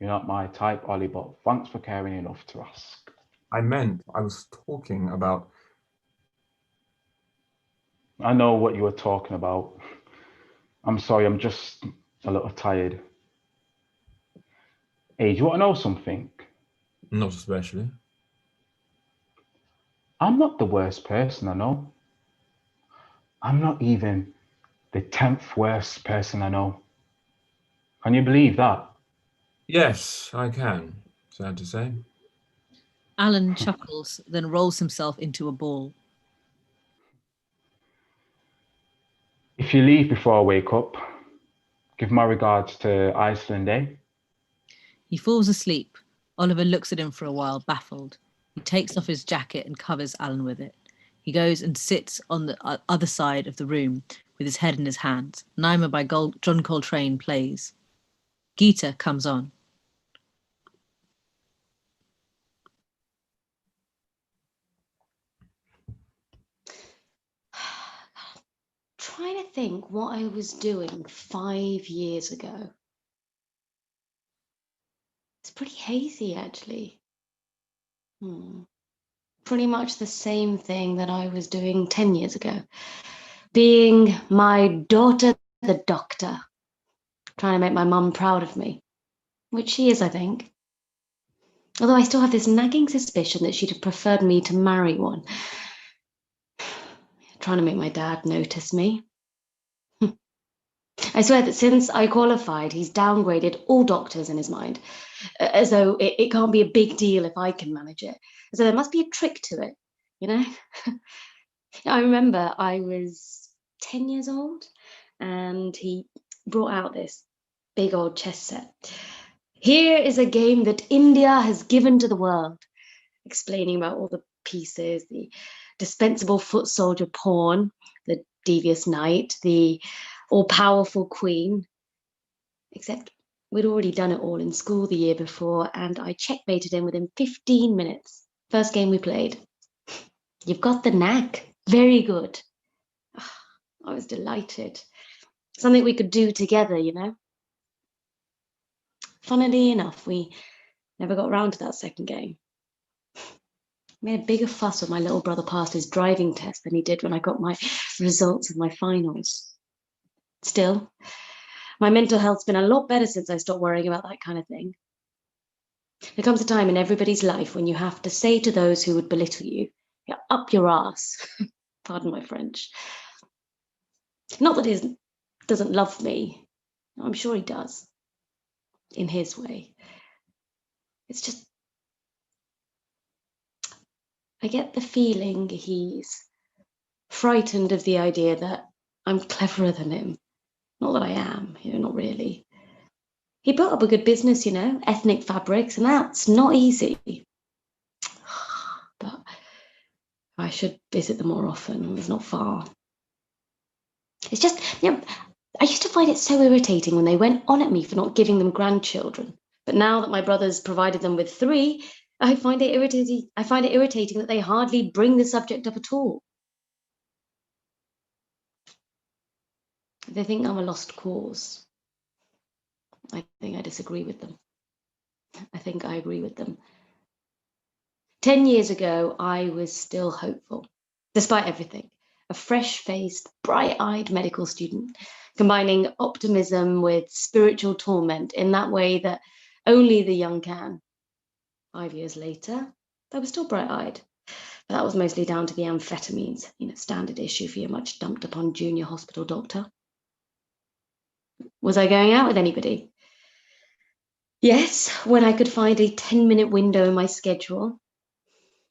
You're not my type, Ollie, but thanks for caring enough to ask. I was talking about. I know what you were talking about. I'm sorry, I'm just a little tired. Hey, do you want to know something? Not especially. I'm not the worst person I know. I'm not even the 10th worst person I know. Can you believe that? Yes, I can. Sad to say. Alan chuckles, then rolls himself into a ball. If you leave before I wake up, give my regards to Iceland, eh? He falls asleep. Oliver looks at him for a while, baffled. He takes off his jacket and covers Alan with it. He goes and sits on the other side of the room with his head in his hands. Naima by John Coltrane plays. Gita comes on. Trying to think what I was doing 5 years ago. It's pretty hazy, actually. Pretty much the same thing that I was doing 10 years ago. Being my daughter, the doctor. Trying to make my mum proud of me. Which she is, I think. Although I still have this nagging suspicion that she'd have preferred me to marry one. Trying to make my dad notice me. I swear that since I qualified, he's downgraded all doctors in his mind, as though it can't be a big deal if I can manage it. As though there must be a trick to it, you know? I remember I was 10 years old and he brought out this big old chess set. Here is a game that India has given to the world, explaining about all the pieces, the dispensable foot soldier pawn, the devious knight, the all-powerful queen. Except we'd already done it all in school the year before, and I checkmated him within 15 minutes. First game we played. You've got the knack. Very good. I was delighted. Something we could do together, you know? Funnily enough, we never got around to that second game. Made a bigger fuss when my little brother passed his driving test than he did when I got my results of my finals. Still, my mental health's been a lot better since I stopped worrying about that kind of thing. There comes a time in everybody's life when you have to say to those who would belittle you, "You're up your ass." Pardon my French. Not that he doesn't love me. I'm sure he does. In his way. It's just, I get the feeling he's frightened of the idea that I'm cleverer than him. Not that I am, you know, not really. He built up a good business, you know, ethnic fabrics, and that's not easy. But I should visit them more often. It's not far. It's just, you know, I used to find it so irritating when they went on at me for not giving them grandchildren. But now that my brother's provided them with 3, I find it irritating that they hardly bring the subject up at all. They think I'm a lost cause. I think I disagree with them. I think I agree with them. 10 years ago, I was still hopeful, despite everything. A fresh-faced, bright-eyed medical student, combining optimism with spiritual torment in that way that only the young can. 5 years later, I was still bright-eyed, but that was mostly down to the amphetamines, you know, standard issue for your much dumped upon junior hospital doctor. Was I going out with anybody? Yes, when I could find a 10-minute window in my schedule.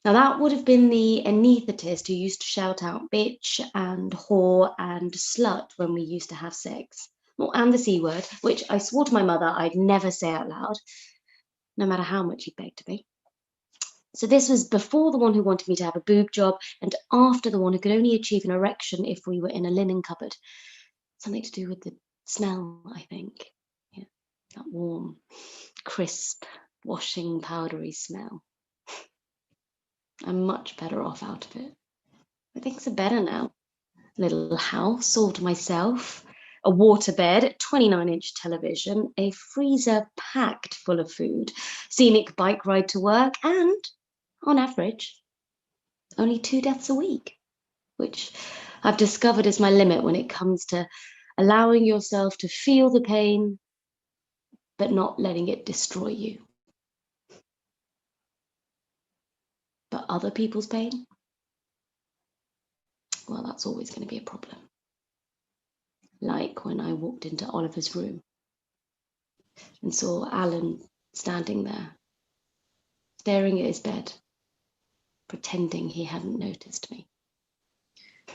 Now that would have been the anaesthetist who used to shout out bitch and whore and slut when we used to have sex. Well, and the C word, which I swore to my mother I'd never say out loud, no matter how much he begged of me. So this was before the one who wanted me to have a boob job and after the one who could only achieve an erection if we were in a linen cupboard. Something to do with the smell, I think. Yeah, that warm, crisp, washing, powdery smell. I'm much better off out of it. But things are better now. Little house all to myself, a waterbed, a 29-inch television, a freezer packed full of food, scenic bike ride to work, and, on average, only 2 deaths a week, which I've discovered is my limit when it comes to allowing yourself to feel the pain, but not letting it destroy you. But other people's pain, well, that's always going to be a problem. Like when I walked into Oliver's room and saw Alan standing there, staring at his bed, pretending he hadn't noticed me.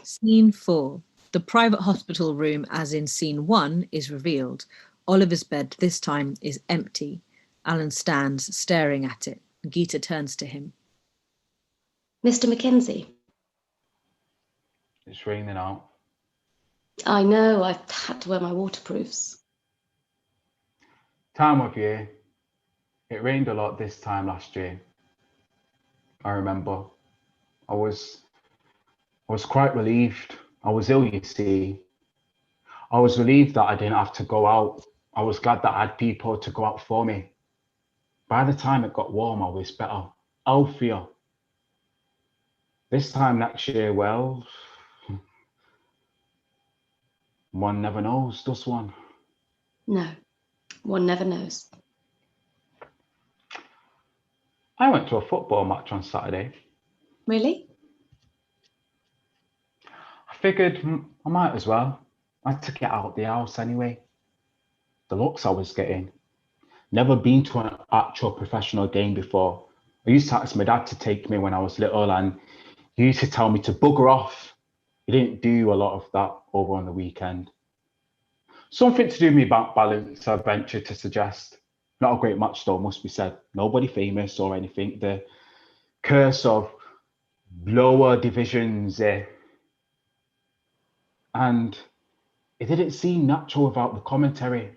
Scene 4. The private hospital room, as in scene 1, is revealed. Oliver's bed this time is empty. Alan stands staring at it. Geeta turns to him. Mr. Mackenzie. It's raining out. I know, I've had to wear my waterproofs. Time of year. It rained a lot this time last year. I remember. I was quite relieved. I was ill, you see. I was relieved that I didn't have to go out. I was glad that I had people to go out for me. By the time it got warm, I was better, healthier. This time next year, well, one never knows, does one? No, one never knows. I went to a football match on Saturday. Really? I figured I might as well. I had to get out of the house anyway. The looks I was getting. Never been to an actual professional game before. I used to ask my dad to take me when I was little, and he used to tell me to bugger off. He didn't do a lot of that over on the weekend. Something to do with me bank balance, I venture to suggest. Not a great match though, must be said. Nobody famous or anything. The curse of lower divisions. And it didn't seem natural without the commentary.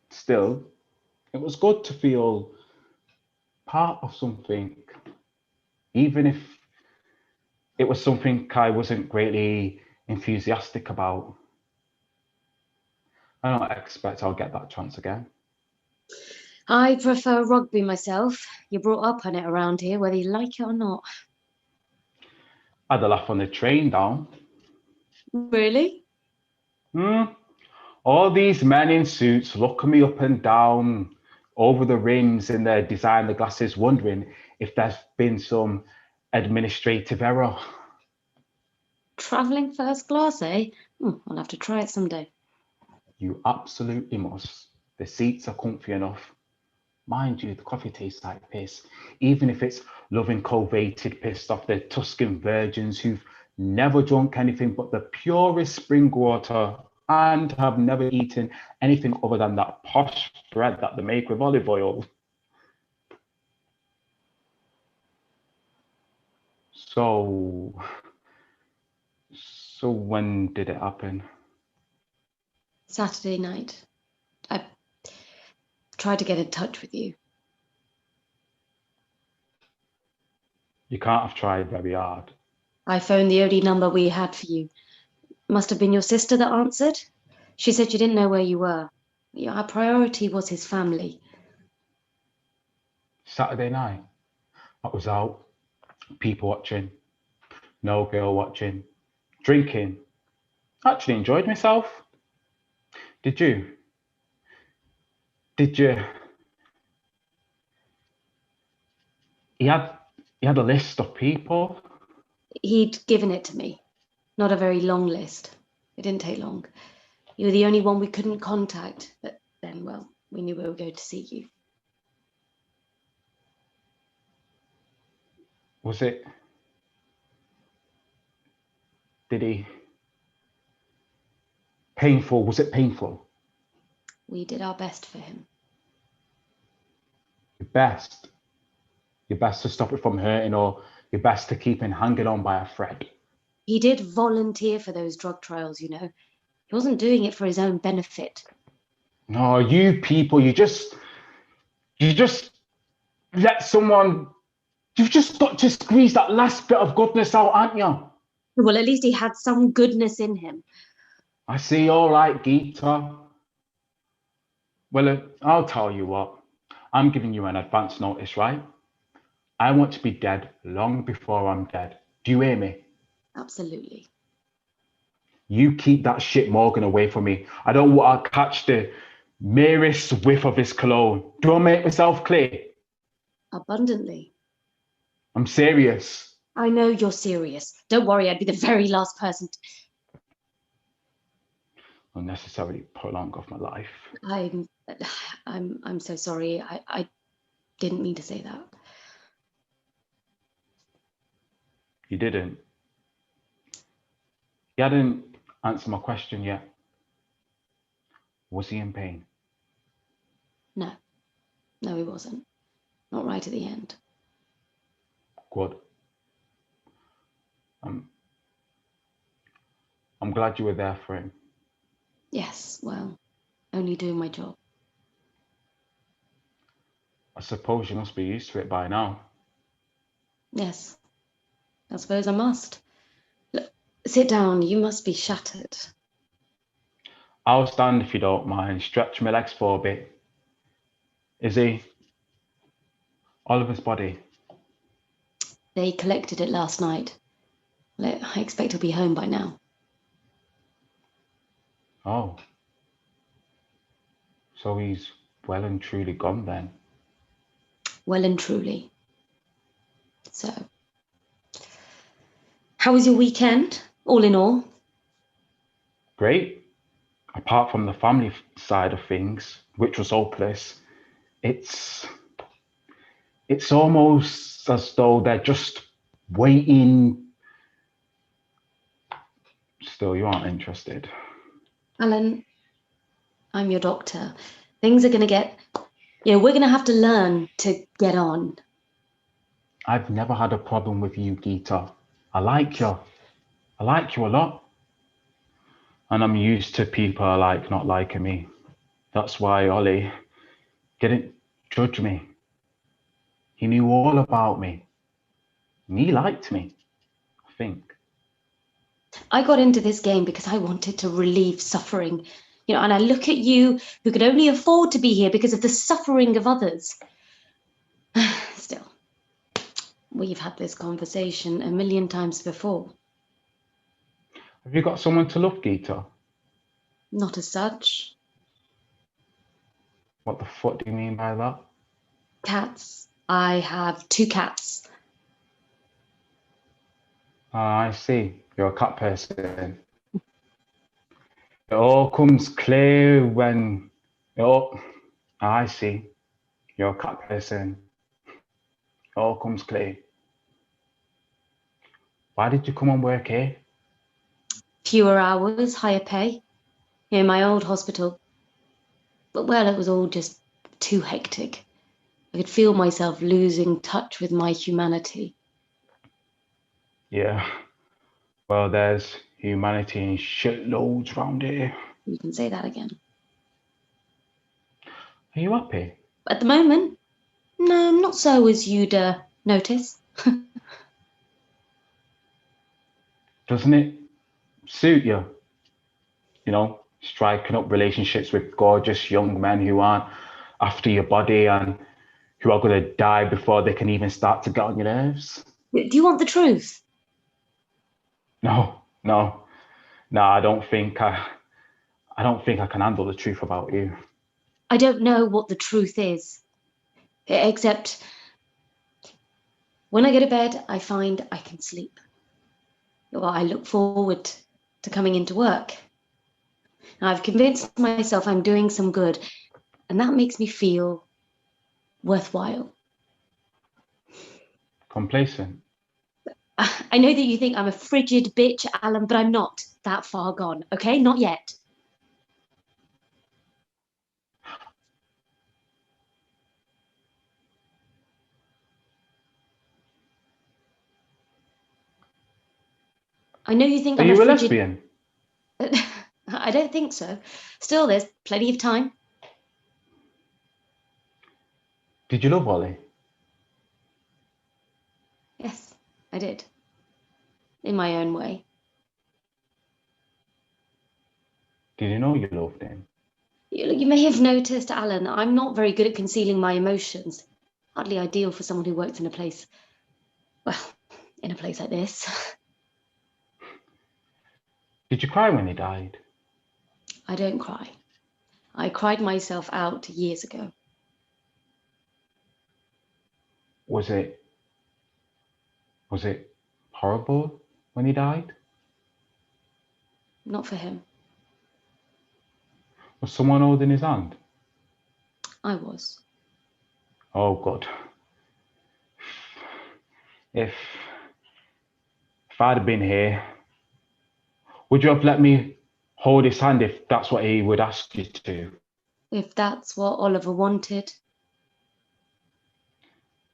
Still, it was good to feel part of something, even if it was something I wasn't greatly enthusiastic about. I don't expect I'll get that chance again. I prefer rugby myself. You're brought up on it around here, whether you like it or not. I had a laugh on the train down. Really? All these men in suits looking me up and down over the rims in their designer glasses, wondering if there's been some administrative error. Travelling first class, eh? I'll have to try it someday. You absolutely must. The seats are comfy enough. Mind you, the coffee tastes like piss, even if it's loving cultivated piss off the Tuscan virgins who've never drunk anything but the purest spring water and have never eaten anything other than that posh bread that they make with olive oil. So when did it happen? Saturday night. I tried to get in touch with you. You can't have tried very hard. I phoned the only number we had for you. Must have been your sister that answered. She said she didn't know where you were. Our priority was his family. Saturday night, I was out, people watching, no girl watching, drinking. Actually enjoyed myself. Did you? He had a list of people. He'd given it to me. Not a very long list. It didn't take long. You were the only one we couldn't contact. But then, well, we knew we were going to see you. Was it? Did he? Painful? Was it painful? We did our best for him. Your best? Your best to stop it from hurting, or your best to keep him hanging on by a thread? He did volunteer for those drug trials, you know. He wasn't doing it for his own benefit. No, you people, you just let someone, you've just got to squeeze that last bit of goodness out, aren't you? Well, at least he had some goodness in him. I see, all right, Geeta. Well, I'll tell you what. I'm giving you an advance notice, right? I want to be dead long before I'm dead. Do you hear me? Absolutely. You keep that shit Morgan away from me. I don't want to catch the merest whiff of his cologne. Do I make myself clear? Abundantly. I'm serious. I know you're serious. Don't worry, I'd be the very last person. Unnecessarily prolong of my life. I'm so sorry. I didn't mean to say that. You didn't. You hadn't answered my question yet. Was he in pain? No, he wasn't. Not right at the end. Good. I'm glad you were there for him. Yes, well, only doing my job. I suppose you must be used to it by now. Yes, I suppose I must. Look, sit down, you must be shattered. I'll stand if you don't mind. Stretch my legs for a bit. Is he? Oliver's body? They collected it last night. I expect he'll be home by now. Oh. So he's well and truly gone then. Well and truly. So, how was your weekend, all in all? Great. Apart from the family side of things, which was hopeless, it's almost as though they're just waiting. Still, you aren't interested. Alan, I'm your doctor. Things are going to get, we're going to have to learn to get on. I've never had a problem with you, Geeta. I like you. I like you a lot. And I'm used to people like not liking me. That's why Ollie didn't judge me. He knew all about me. And he liked me, I think. I got into this game because I wanted to relieve suffering. And I look at you who could only afford to be here because of the suffering of others. Still, we've had this conversation a million times before. Have you got someone to love, Geeta? Not as such. What the fuck do you mean by that? Cats. I have 2 cats. I see. You're a cat person. It all comes clear when... I see. You're a cat person. It all comes clear. Why did you come and work here? Fewer hours, higher pay. In my old hospital. But, well, it was all just too hectic. I could feel myself losing touch with my humanity. Yeah. Well, there's humanity in shitloads round here. You can say that again. Are you happy? At the moment, no, not so as you'd notice. Doesn't it suit you? You know, striking up relationships with gorgeous young men who aren't after your body and who are going to die before they can even start to get on your nerves? Do you want the truth? No. I don't think I can handle the truth about you. I don't know what the truth is. Except when I go to bed, I find I can sleep. Well, I look forward to coming into work. I've convinced myself I'm doing some good, and that makes me feel worthwhile. Complacent? I know that you think I'm a frigid bitch, Alan, but I'm not that far gone, okay? Not yet. I know you think Are I'm you a frigid... lesbian? I don't think so. Still, there's plenty of time. Did you love Ollie? Yes, I did. In my own way. Did you know you loved him? You may have noticed, Alan, I'm not very good at concealing my emotions. Hardly ideal for someone who works in a place, well, in a place like this. Did you cry when he died? I don't cry. I cried myself out years ago. Was it horrible when he died? Not for him. Was someone holding his hand? I was. Oh God. If I'd have been here, would you have let me hold his hand if that's what he would ask you to? If that's what Oliver wanted.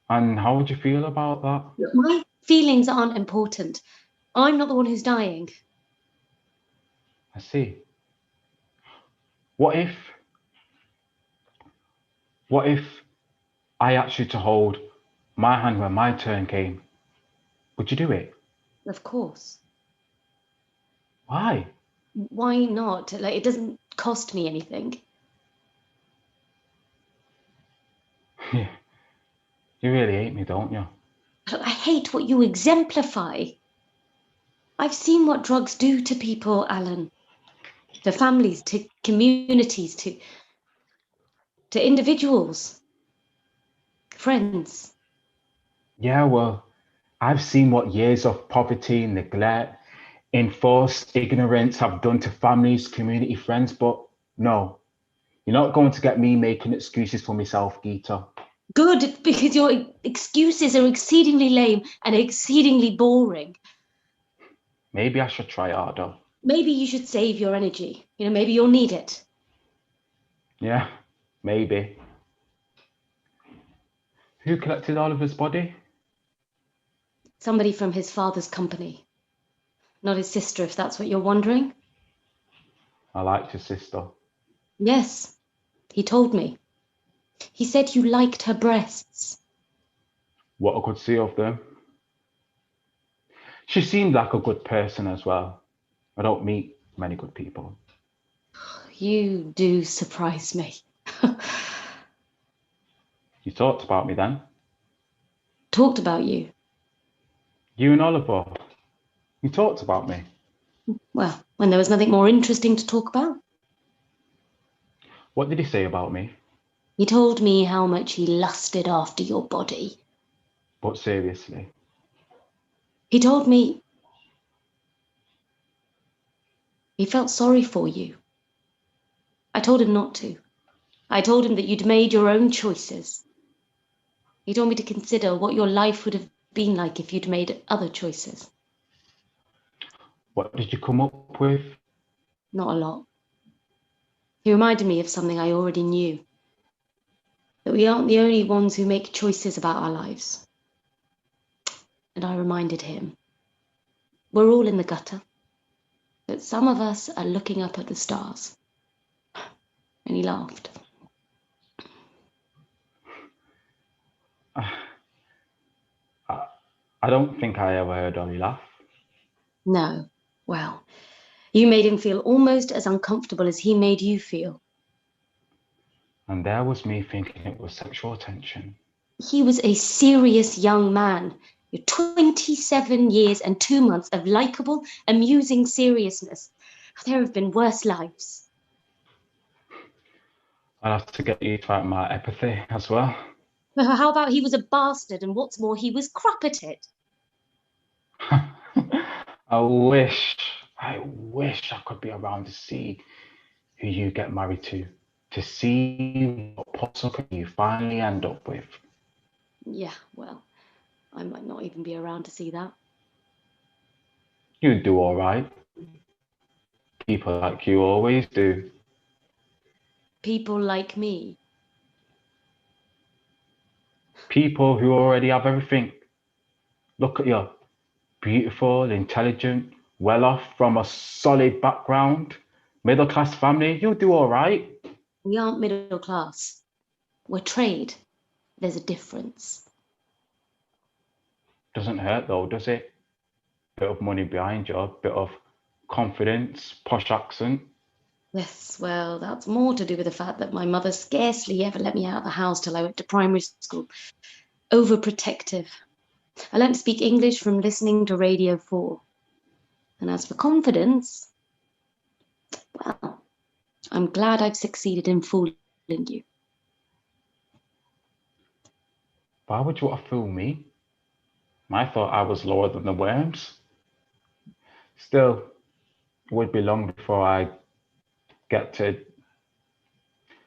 And how would you feel about that? My feelings aren't important. I'm not the one who's dying. I see. What if I asked you to hold my hand when my turn came? Would you do it? Of course. Why? Why not? Like, it doesn't cost me anything. Yeah. You really hate me, don't you? I hate what you exemplify. I've seen what drugs do to people, Alan. To families, to communities, to individuals, friends. Yeah, well, I've seen what years of poverty, neglect, enforced ignorance have done to families, community, friends, but no, you're not going to get me making excuses for myself, Geeta. Good, because your excuses are exceedingly lame and exceedingly boring. Maybe I should try harder. Maybe you should save your energy. Maybe you'll need it. Yeah, maybe. Who collected Oliver's body? Somebody from his father's company. Not his sister, if that's what you're wondering. I liked his sister. Yes, he told me. He said you liked her breasts. What I could see of them. She seemed like a good person as well. I don't meet many good people. You do surprise me. You talked about me then. Talked about you. You and Oliver. You talked about me. Well, when there was nothing more interesting to talk about. What did he say about me? He told me how much he lusted after your body. But seriously. He told me he felt sorry for you. I told him not to. I told him that you'd made your own choices. He told me to consider what your life would have been like if you'd made other choices. What did you come up with? Not a lot. He reminded me of something I already knew. That we aren't the only ones who make choices about our lives. And I reminded him, we're all in the gutter. But some of us are looking up at the stars. And he laughed. I don't think I ever heard Ollie laugh. No. Well, you made him feel almost as uncomfortable as he made you feel. And there was me thinking it was sexual tension. He was a serious young man. 27 years and 2 months of likable, amusing seriousness. There have been worse lives. I'll have to get you to write my empathy as well. How about he was a bastard, and what's more, he was crap at it? I wish I could be around to see who you get married to see what possible you finally end up with. Yeah, well, I might not even be around to see that. You'd do all right. People like you always do. People like me. People who already have everything. Look at you. Beautiful, intelligent, well off from a solid background, middle class family. You'll do all right. We aren't middle class. We're trade. There's a difference. Doesn't hurt though, does it? Bit of money behind you, bit of confidence, posh accent. Yes, well, that's more to do with the fact that my mother scarcely ever let me out of the house till I went to primary school. Overprotective. I learned to speak English from listening to Radio 4. And as for confidence, well, I'm glad I've succeeded in fooling you. Why would you want to fool me? I thought I was lower than the worms. Still, it would be long before I get to.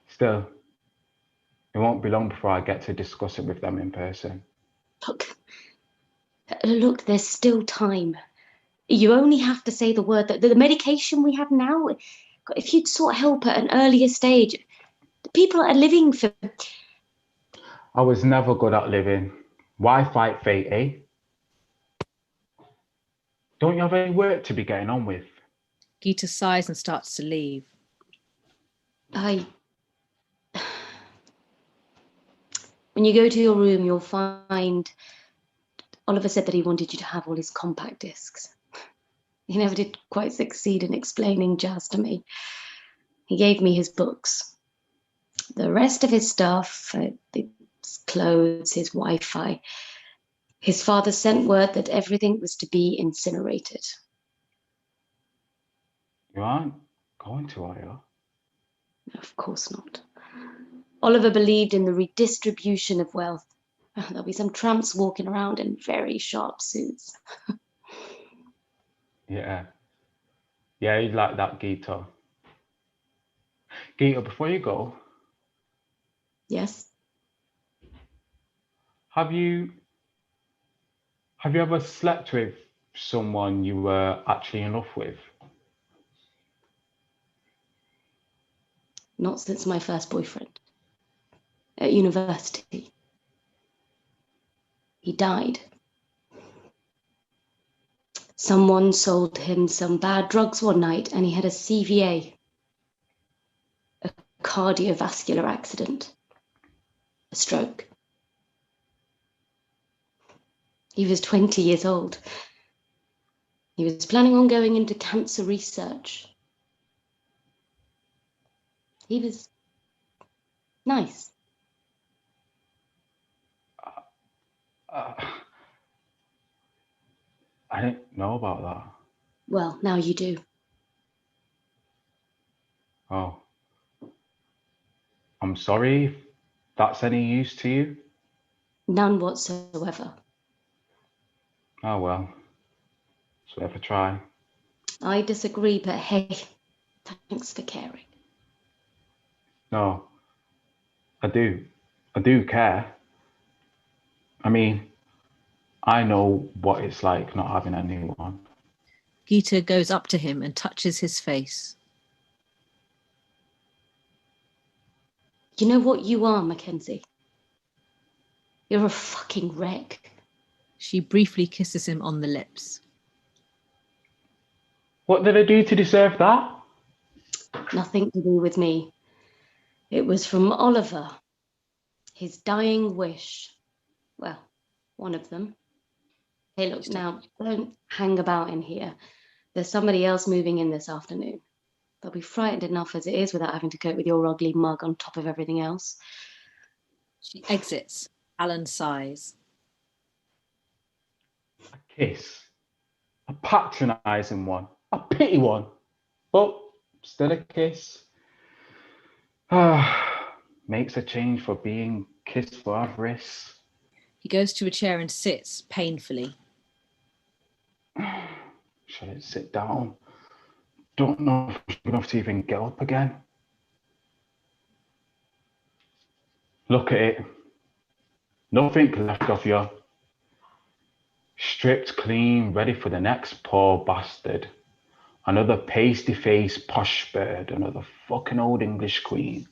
Still, it won't be long before I get to discuss it with them in person. Look, there's still time. You only have to say the word. That the medication we have now, if you'd sought help at an earlier stage, the people are living for. I was never good at living. Why fight fate, eh? Don't you have any work to be getting on with? Gita sighs and starts to leave. When you go to your room, you'll find Oliver said that he wanted you to have all his compact discs. He never did quite succeed in explaining jazz to me. He gave me his books. The rest of his stuff, his clothes, his Wi-Fi, his father sent word that everything was to be incinerated. You aren't going to, are you? Of course not. Oliver believed in the redistribution of wealth. There'll be some tramps walking around in very sharp suits. Yeah. Yeah, you'd like that, Gita. Gita, before you go, Yes? have you ever slept with someone you were actually in love with? Not since my first boyfriend. At university. He died. Someone sold him some bad drugs one night and he had a CVA, a cardiovascular accident, a stroke. He was 20 years old. He was planning on going into cancer research. He was nice. I didn't know about that. Well, now you do. Oh. I'm sorry if that's any use to you. None whatsoever. Oh well. It's worth a try. I disagree, but hey, thanks for caring. No. I do. I do care. I mean, I know what it's like not having anyone. Gita goes up to him and touches his face. You know what you are, Mackenzie? You're a fucking wreck. She briefly kisses him on the lips. What did I do to deserve that? Nothing to do with me. It was from Oliver. His dying wish. Well, one of them. Hey, look, now, don't hang about in here. There's somebody else moving in this afternoon. They'll be frightened enough as it is without having to cope with your ugly mug on top of everything else. She exits. Alan sighs. A kiss. A patronising one. A pity one. But still a kiss. Makes a change for being kissed for avarice. He goes to a chair and sits painfully. Shall I sit down? Don't know if I'm good enough to even get up again. Look at it. Nothing left of you. Stripped clean, ready for the next poor bastard. Another pasty-faced posh bird, another fucking old English queen.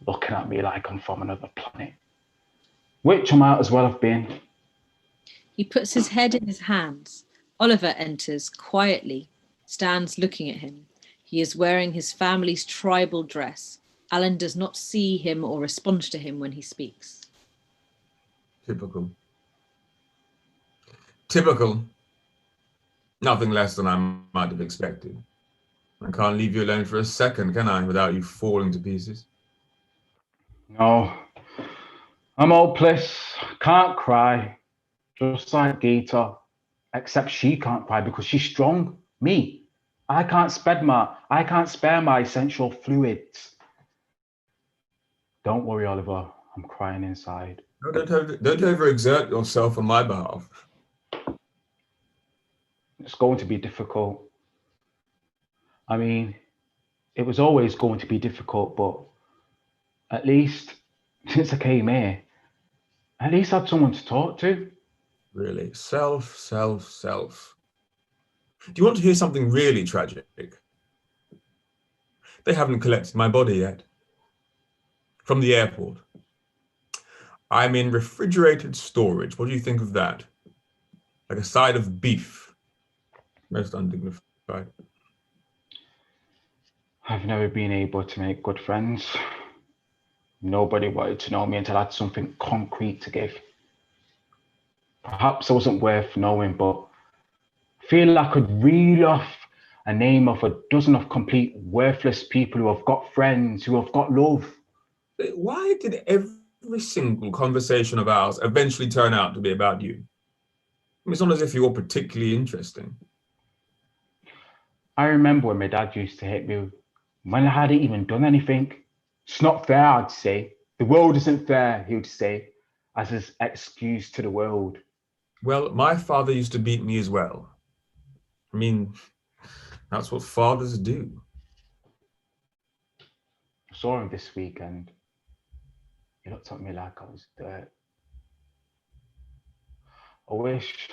Looking at me like I'm from another planet. Which I might as well have been. He puts his head in his hands. Oliver enters quietly, stands looking at him. He is wearing his family's tribal dress. Alan does not see him or respond to him when he speaks. Typical. Typical. Nothing less than I might have expected. I can't leave you alone for a second, can I, without you falling to pieces? No, I'm hopeless. Can't cry. Just like Gita. Except she can't cry because she's strong. Me. I can't spare my essential fluids. Don't worry, Oliver. I'm crying inside. No, don't overexert yourself on my behalf. It's going to be difficult. I mean, it was always going to be difficult, but at least since I came here, at least I had someone to talk to. Really, self. Do you want to hear something really tragic? They haven't collected my body yet. From the airport. I'm in refrigerated storage. What do you think of that? Like a side of beef. Most undignified. I've never been able to make good friends. Nobody wanted to know me until I had something concrete to give. Perhaps I wasn't worth knowing, but I feel I could reel off a name of a dozen of complete worthless people who have got friends, who have got love. Why did every single conversation of ours eventually turn out to be about you? It's not as if you're particularly interesting. I remember when my dad used to hit me when I hadn't even done anything. It's not fair, I'd say. The world isn't fair, he would say, as his excuse to the world. Well, my father used to beat me as well. I mean, that's what fathers do. I saw him this weekend. He looked at me like I was dirt. I wish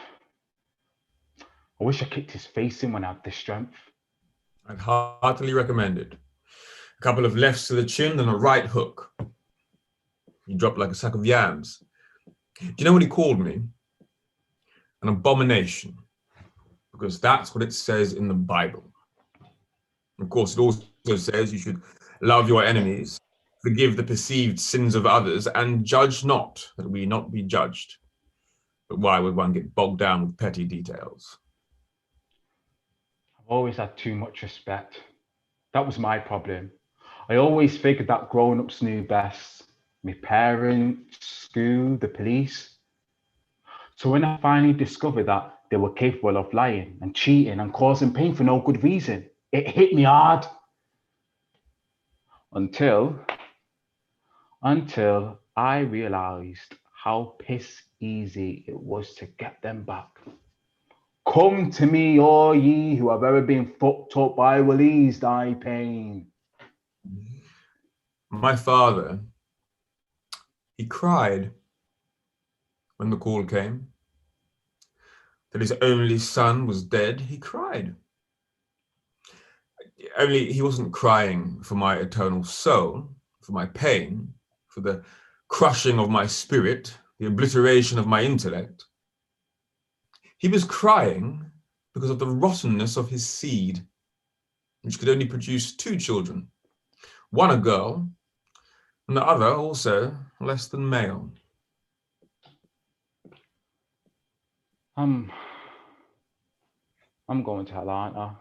I kicked his face in when I had the strength. I'd heartily recommend it. A couple of lefts to the chin and a right hook. He dropped like a sack of yams. Do you know what he called me? An abomination. Because that's what it says in the Bible. Of course, it also says you should love your enemies, forgive the perceived sins of others, and judge not, that we not be judged. But why would one get bogged down with petty details? I've always had too much respect. That was my problem. I always figured that grown-ups knew best. My parents, school, the police. So when I finally discovered that they were capable of lying and cheating and causing pain for no good reason, it hit me hard. Until I realized how piss easy it was to get them back. Come to me, all ye who have ever been fucked up, I will ease thy pain. My father, he cried when the call came. That his only son was dead, he cried. Only he wasn't crying for my eternal soul, for my pain, for the crushing of my spirit, the obliteration of my intellect. He was crying because of the rottenness of his seed, which could only produce 2 children, one a girl, and the other also less than male. I'm going to Atlanta.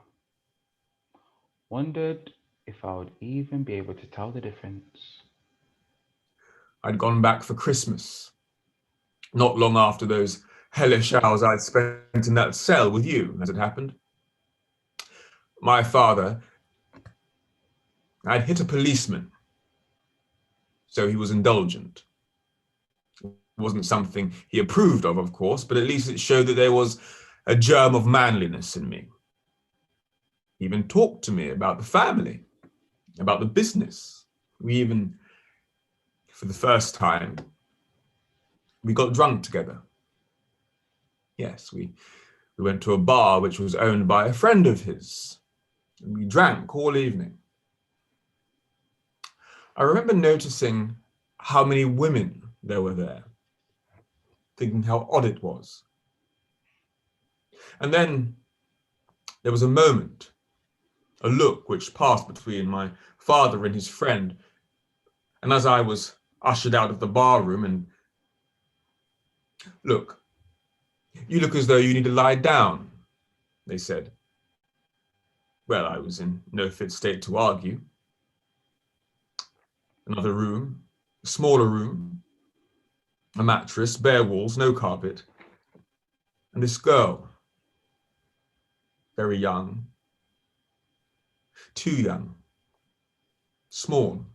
Wondered if I would even be able to tell the difference. I'd gone back for Christmas, not long after those hellish hours I'd spent in that cell with you, as it happened. My father, I'd hit a policeman, so he was indulgent. It wasn't something he approved of course, but at least it showed that there was a germ of manliness in me. He even talked to me about the family, about the business. We even, for the first time, we got drunk together. Yes, we went to a bar which was owned by a friend of his. And we drank all evening. I remember noticing how many women there were there, thinking how odd it was. And then there was a moment, a look which passed between my father and his friend. And as I was ushered out of the bar room and, "Look, you look as though you need to lie down," they said. Well, I was in no fit state to argue. Another room, a smaller room, a mattress, bare walls, no carpet. And this girl, very young, too young, small,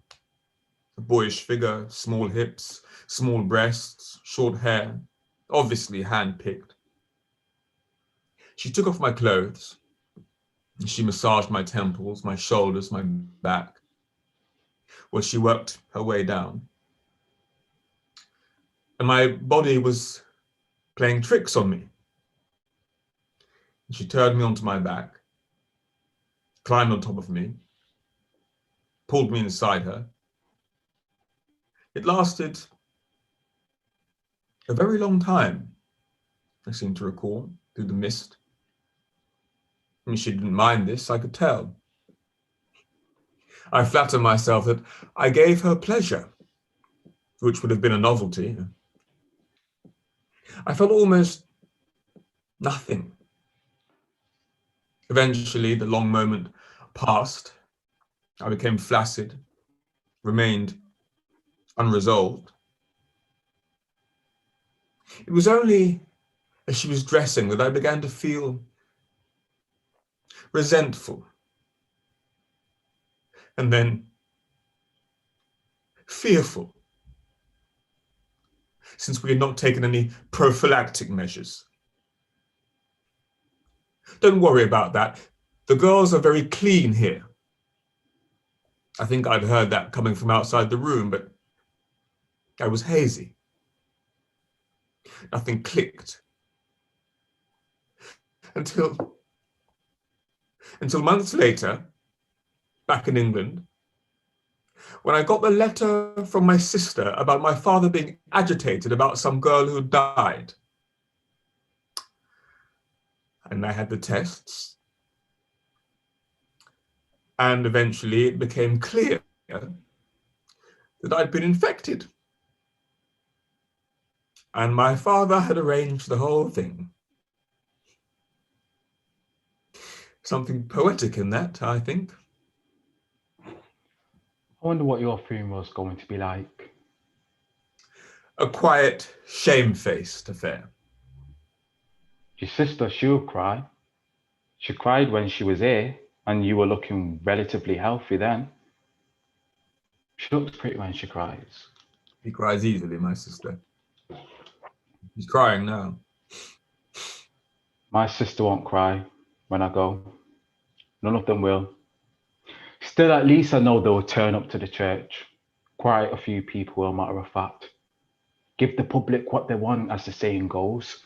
a boyish figure, small hips, small breasts, short hair, obviously hand-picked. She took off my clothes. She massaged my temples, my shoulders, my back, while she worked her way down. And my body was playing tricks on me. She turned me onto my back, climbed on top of me, pulled me inside her. It lasted a very long time, I seem to recall, through the mist. I mean, she didn't mind this, I could tell. I flatter myself that I gave her pleasure, which would have been a novelty. I felt almost nothing. Eventually, the long moment passed. I became flaccid, remained unresolved. It was only as she was dressing that I began to feel resentful, and then fearful, since we had not taken any prophylactic measures. Don't worry about that. The girls are very clean here. I think I'd heard that coming from outside the room, but I was hazy. Nothing clicked. Until months later, back in England, when I got the letter from my sister about my father being agitated about some girl who died. And I had the tests. And eventually it became clear that I'd been infected. And my father had arranged the whole thing. Something poetic in that, I think. I wonder what your funeral's going to be like. A quiet, shamefaced affair. Your sister, she'll cry. She cried when she was here, and you were looking relatively healthy then. She looks pretty when she cries. She cries easily, my sister. She's crying now. My sister won't cry when I go. None of them will. Still, at least I know they'll turn up to the church. Quite a few people will, matter of fact. Give the public what they want, as the saying goes.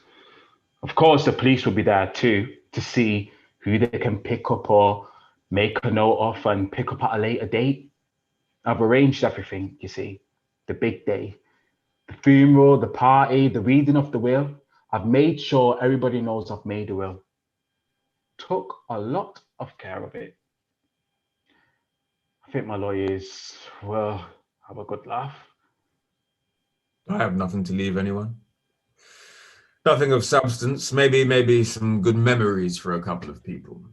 Of course, the police will be there too, to see who they can pick up or make a note of and pick up at a later date. I've arranged everything, you see. The big day. The funeral, the party, the reading of the will. I've made sure everybody knows I've made a will. Took a lot of care of it. I think my lawyers will have a good laugh. I have nothing to leave anyone. Nothing of substance. Maybe some good memories for a couple of people.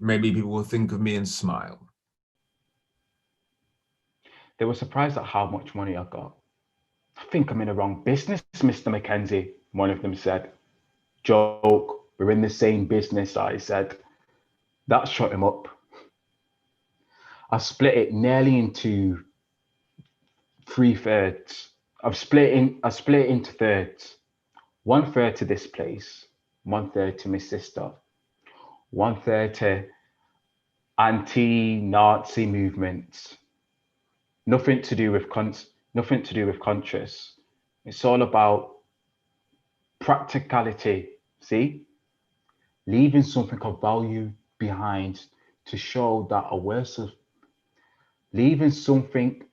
Maybe people will think of me and smile. They were surprised at how much money I got. I think I'm in the wrong business, Mr. Mackenzie, one of them said. Joke, we're in the same business, I said. That shut him up. I split it nearly into 3/3. I've split it into thirds. 1/3 to this place, 1/3 to my sister, 1/3 to anti-Nazi movements. Nothing to do with conscious. It's all about practicality. See, leaving something of value behind to show that leaving something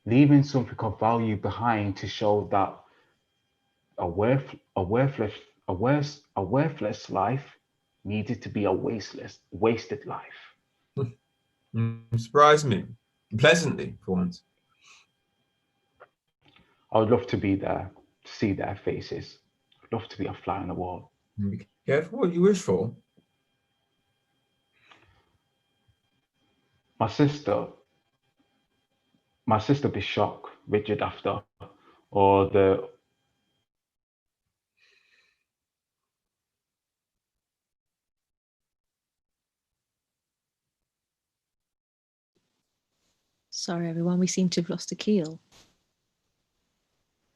of value behind to show that a worthless life needed to be a wasted life. Surprised me, pleasantly for once. I would love to be there, to see their faces. I'd love to be a fly on the wall. Be careful what you wish for. My sister, my sister be shocked, rigid after, or the Sorry, everyone, we seem to have lost Akil.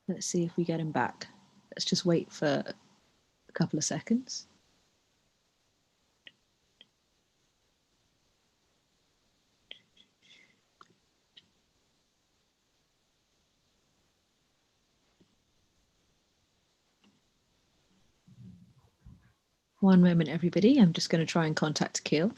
Let's see if we get him back. Let's just wait for a couple of seconds. One moment, everybody. I'm just going to try and contact Akil.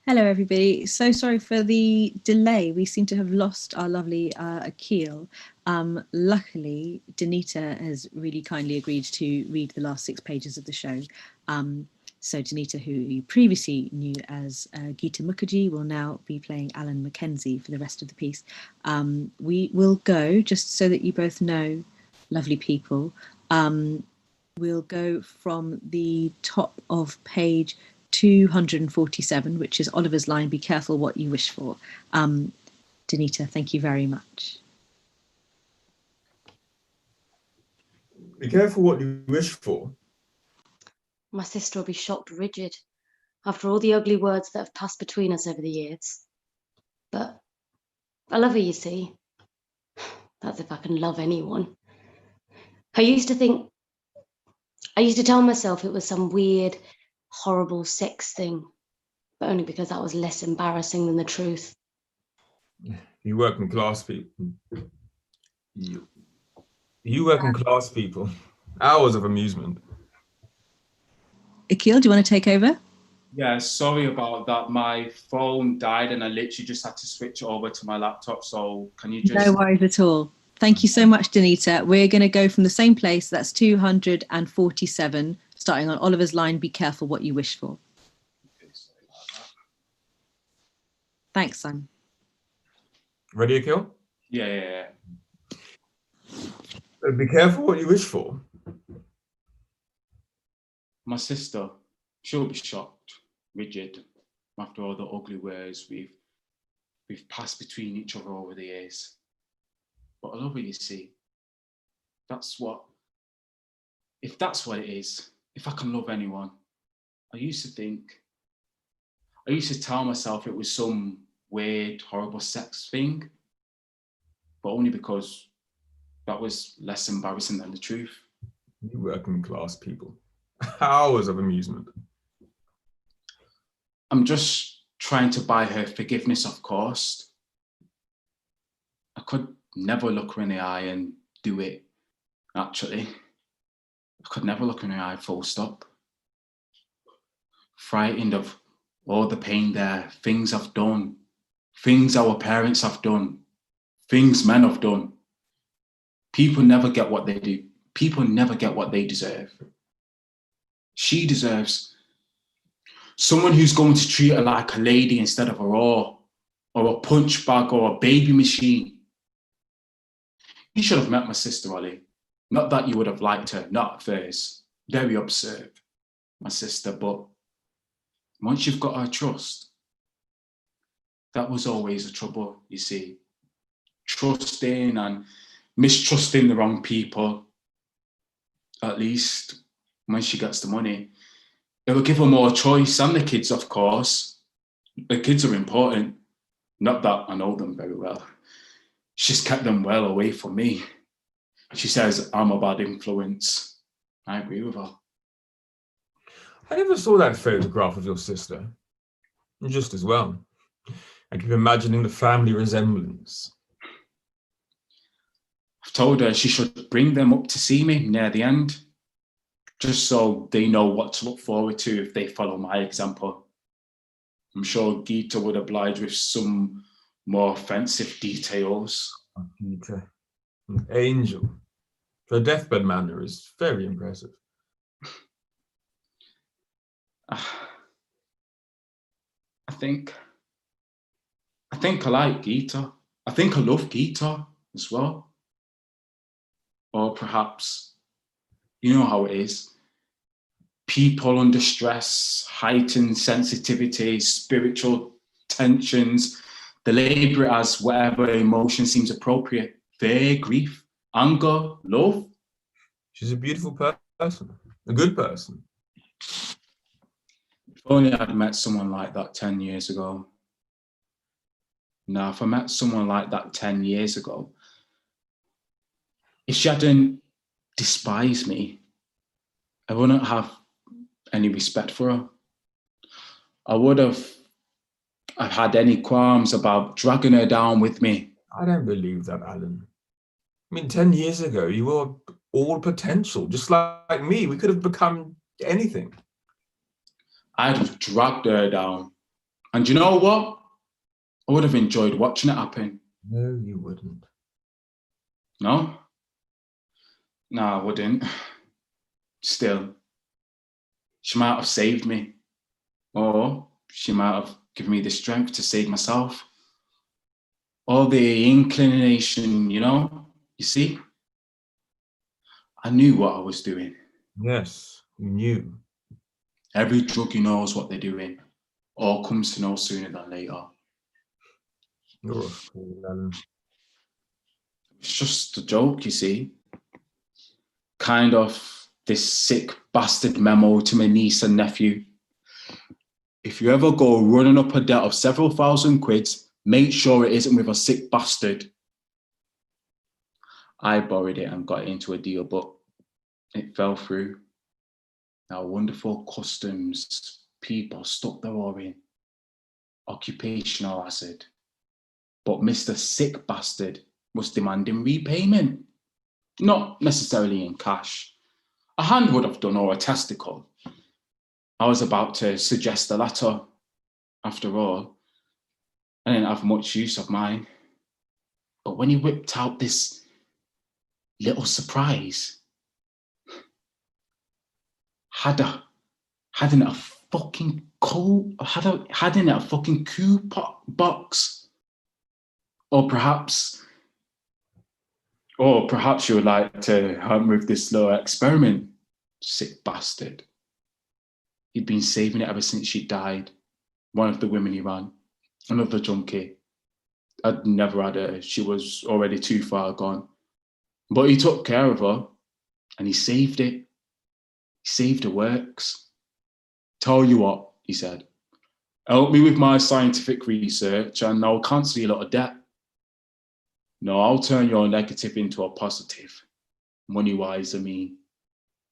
Hello, everybody. So sorry for the delay. We seem to have lost our lovely Akil. Luckily, Danita has really kindly agreed to read the last 6 pages of the show. So Danita, who you previously knew as Geeta Mukherjee, will now be playing Alan Mackenzie for the rest of the piece. We will go, just so that you both know, lovely people, we'll go from the top of page 247, which is Oliver's line, "Be careful what you wish for." Danita, thank you very much. Be careful what you wish for. My sister will be shocked rigid after all the ugly words that have passed between us over the years. But I love her, you see. That's if I can love anyone. I used to tell myself it was some weird, horrible sex thing, but only because that was less embarrassing than the truth. You working class people. You working class people. Hours of amusement. Akil, do you want to take over? Yeah, sorry about that. My phone died and I literally just had to switch over to my laptop. So can you just... No worries at all. Thank you so much, Danita. We're going to go from the same place. That's 247, starting on Oliver's line, "Be careful what you wish for." Thanks, Simon. Ready, Akil? Yeah. Be careful what you wish for. My sister, she'll be shocked, rigid, after all the ugly words we've passed between each other over the years. But I love it, you see. If that's what it is, if I can love anyone, I used to tell myself it was some weird, horrible sex thing, but only because that was less embarrassing than the truth. You working class people. Hours of amusement. I'm just trying to buy her forgiveness, of course. I could never look her in the eye and do it, actually. I could never look in her eye, full stop. Frightened of all the pain there, things I've done, things our parents have done, things men have done. People never get what they do. People never get what they deserve. She deserves someone who's going to treat her like a lady instead of a raw, or a punch bag, or a baby machine. You should have met my sister, Ollie. Not that you would have liked her, not at first. Very absurd, my sister, but once you've got her trust, that was always a trouble, you see. Trusting and mistrusting the wrong people, at least when she gets the money. It will give her more choice, and the kids, of course. The kids are important. Not that I know them very well. She's kept them well away from me. She says I'm a bad influence. I agree with her. I never saw that photograph of your sister. Just as well. I keep imagining the family resemblance. I've told her she should bring them up to see me near the end, just so they know what to look forward to if they follow my example. I'm sure Gita would oblige with some more offensive details. Oh, Gita, an angel. Her deathbed manner is very impressive. I think I like Gita. I think I love Gita as well. Or perhaps, you know how it is. People under stress, heightened sensitivity, spiritual tensions, they label it as whatever emotion seems appropriate. Fear, grief, anger, love. She's a beautiful person, a good person. If only I'd met someone like that 10 years ago. Now, if I met someone like that 10 years ago, if she hadn't despised me, I wouldn't have any respect for her. I would have had any qualms about dragging her down with me. I don't believe that, Alan. I mean, 10 years ago, you were all potential, just like me. We could have become anything. I'd have dragged her down. And you know what? I would have enjoyed watching it happen. No, you wouldn't. No? No, I wouldn't. Still, she might have saved me. Or she might have given me the strength to save myself. Or the inclination, you see? I knew what I was doing. Yes, you knew. Every druggie knows what they're doing, or comes to know sooner than later. You're a fool, Alan. It's just a joke, you see. Kind of this sick bastard memo to my niece and nephew. If you ever go running up a debt of several £1,000, make sure it isn't with a sick bastard. I borrowed it and got it into a deal, but it fell through. Now, wonderful customs people stuck their oar in. Occupational hazard. But Mr. Sick Bastard was demanding repayment. Not necessarily in cash. A hand would have done, or a testicle. I was about to suggest the latter. After all, I didn't have much use of mine. But when he whipped out this little surprise, had in a fucking coupon box, or perhaps you would like to help with this little experiment, sick bastard. He'd been saving it ever since she died. One of the women he ran, another junkie. I'd never had her. She was already too far gone. But he took care of her and he saved it. He saved her works. Tell you what, he said, help me with my scientific research and I'll cancel you a lot of debt. No, I'll turn your negative into a positive. Money-wise, I mean.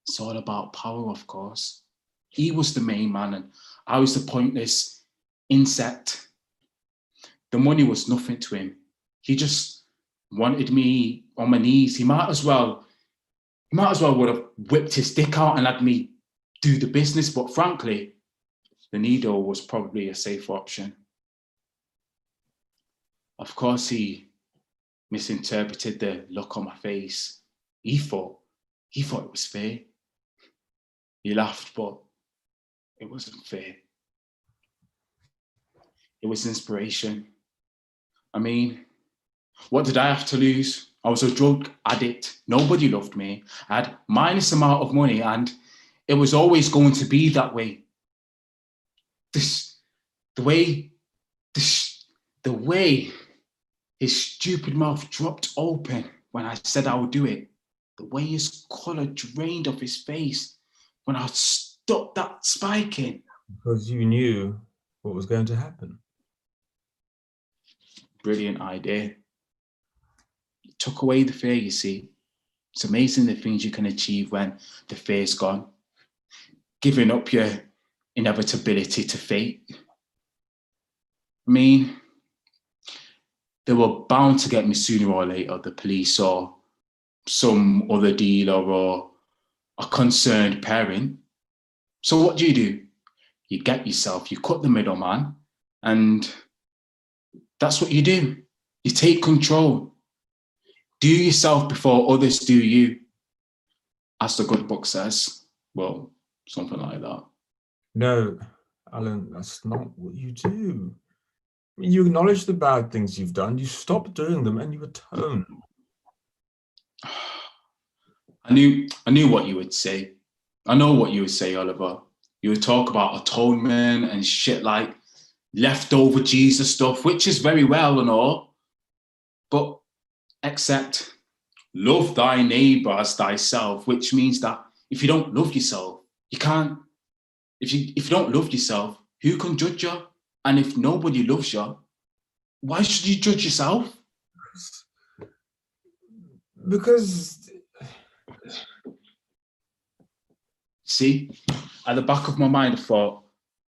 It's all about power, of course. He was the main man and I was the pointless insect. The money was nothing to him. He just wanted me on my knees. He might as well would have whipped his dick out and had me do the business, but frankly, the needle was probably a safer option. Of course, he misinterpreted the look on my face. He thought it was fair. He laughed, but it wasn't fair. It was inspiration. I mean, what did I have to lose? I was a drug addict. Nobody loved me. I had minus amount of money and it was always going to be that way. The way his stupid mouth dropped open when I said I would do it, the way his colour drained off his face when I stuck that spike in. Because you knew what was going to happen. Brilliant idea. It took away the fear, you see. It's amazing the things you can achieve when the fear's gone. Giving up your inevitability to fate. I mean, they were bound to get me sooner or later, the police or some other dealer or a concerned parent. So what do? You get yourself, you cut the middleman, and that's what you do. You take control. Do yourself before others do you. As the good book says. Well, something like that. No, Alan, that's not what you do. I mean, you acknowledge the bad things you've done, you stop doing them, and you atone. I knew what you would say. I know what you would say, Oliver. You would talk about atonement and shit like leftover Jesus stuff, which is very well and all, but except love thy neighbor as thyself, which means that if you don't love yourself, you can't. If you don't love yourself, who can judge you? And if nobody loves you, why should you judge yourself? Because... See, at the back of my mind, I thought,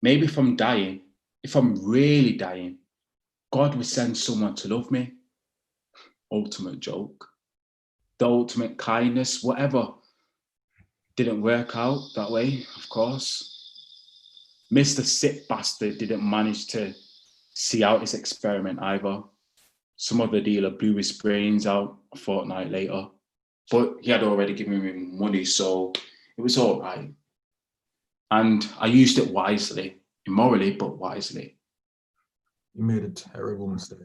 maybe if I'm dying, if I'm really dying, God would send someone to love me. Ultimate joke. The ultimate kindness, whatever. Didn't work out that way, of course. Mr. Sick Bastard didn't manage to see out his experiment either. Some other dealer blew his brains out a fortnight later, but he had already given me money, so it was all right. And I used it wisely, immorally, but wisely. You made a terrible mistake.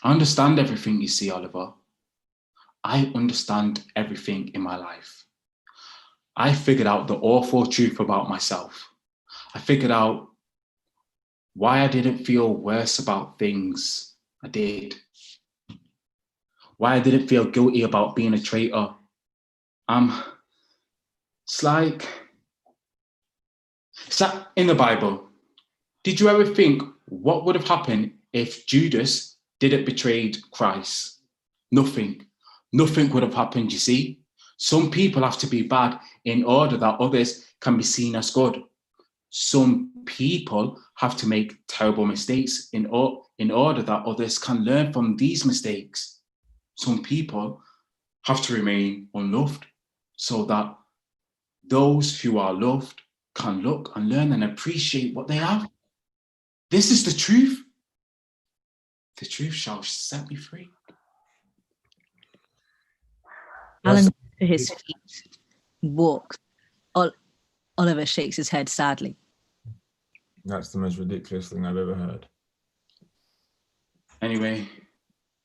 I understand everything you see, Oliver. I understand everything in my life. I figured out the awful truth about myself. I figured out why I didn't feel worse about things I did. Why I didn't feel guilty about being a traitor. It's like in the Bible. Did you ever think what would have happened if Judas didn't betray Christ? Nothing. Nothing would have happened, you see. Some people have to be bad in order that others can be seen as good. Some people have to make terrible mistakes in order that others can learn from these mistakes. Some people have to remain unloved so that those who are loved can look and learn and appreciate what they have. This is the truth. The truth shall set me free. Alan to his feet, walks. Oliver shakes his head sadly. That's the most ridiculous thing I've ever heard. Anyway,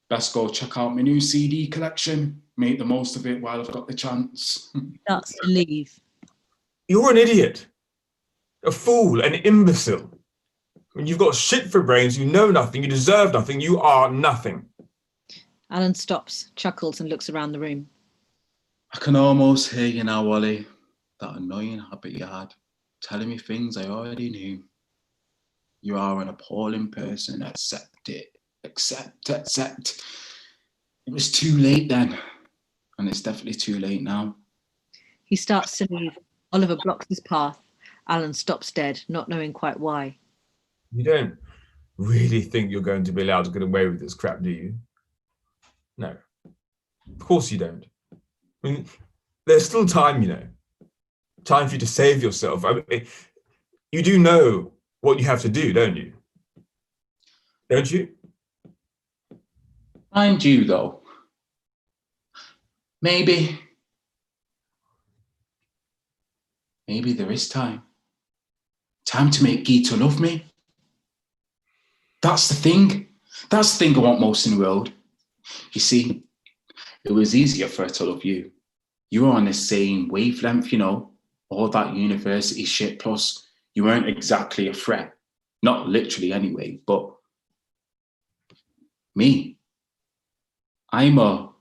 let's go check out my new CD collection. Make the most of it while I've got the chance. Starts to leave. You're an idiot. A fool, an imbecile. When you've got shit for brains, you know nothing, you deserve nothing, you are nothing. Alan stops, chuckles, and looks around the room. I can almost hear you now, Ollie. That annoying habit you had, telling me things I already knew. You are an appalling person. Accept it. Accept. It was too late then, and it's definitely too late now. He starts to leave. Oliver blocks his path. Alan stops dead, not knowing quite why. You don't really think you're going to be allowed to get away with this crap, do you? No. Of course you don't. I mean, there's still time, you know. Time for you to save yourself. I mean, you do know what you have to do, don't you? Don't you? Mind you, though, maybe there is time. Time to make Gita love me. That's the thing. That's the thing I want most in the world. You see, it was easier for her to love you. You were on the same wavelength, you know, all that university shit, plus you weren't exactly a threat. Not literally anyway, but me, I'm a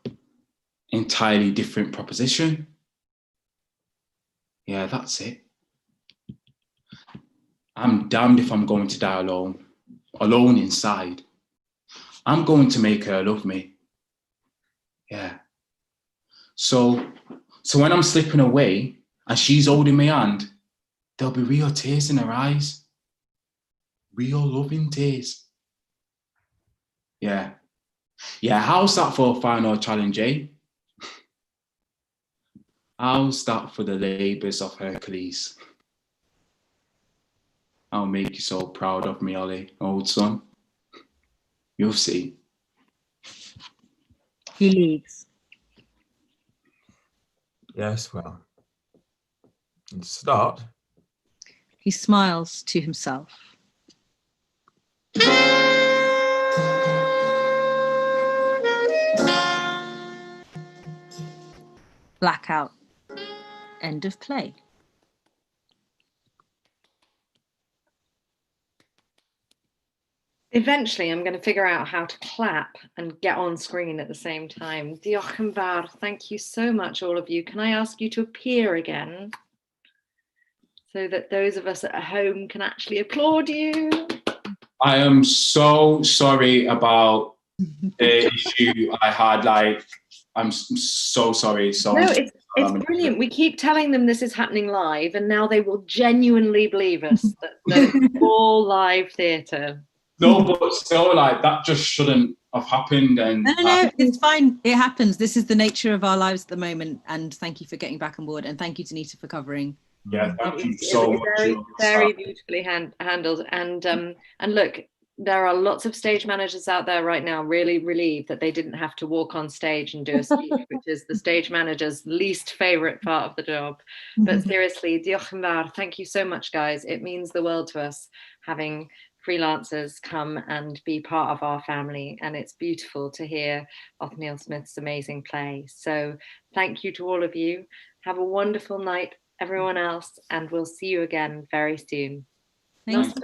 entirely different proposition. Yeah, that's it. I'm damned if I'm going to die alone inside. I'm going to make her love me. Yeah. So when I'm slipping away and she's holding my hand, there'll be real tears in her eyes. Real loving tears. Yeah. Yeah, how's that for a final challenge, eh? How's that for the labours of Hercules? I'll make you so proud of me, Ollie, old son. You'll see. He leaves. Yes, well. Let's start. He smiles to himself. Blackout. End of play. Eventually, I'm going to figure out how to clap and get on screen at the same time. Diolch yn fawr. Thank you so much, all of you. Can I ask you to appear again so that those of us at home can actually applaud you? I am so sorry about the issue I had. I'm so sorry. No, it's brilliant. We keep telling them this is happening live, and now they will genuinely believe us that it's all live theatre. No, but still, that just shouldn't have happened. And No, it's fine. It happens. This is the nature of our lives at the moment. And thank you for getting back on board. And thank you, Tanita, for covering. Yeah, thank you so much. Very beautifully handled. And look, there are lots of stage managers out there right now really relieved that they didn't have to walk on stage and do a speech, which is the stage manager's least favorite part of the job. But seriously, diolch yn fawr. Thank you so much, guys. It means the world to us having freelancers come and be part of our family, and it's beautiful to hear Othniel Smith's amazing play. So thank you to all of you. Have a wonderful night, everyone else, and we'll see you again very soon. Thanks.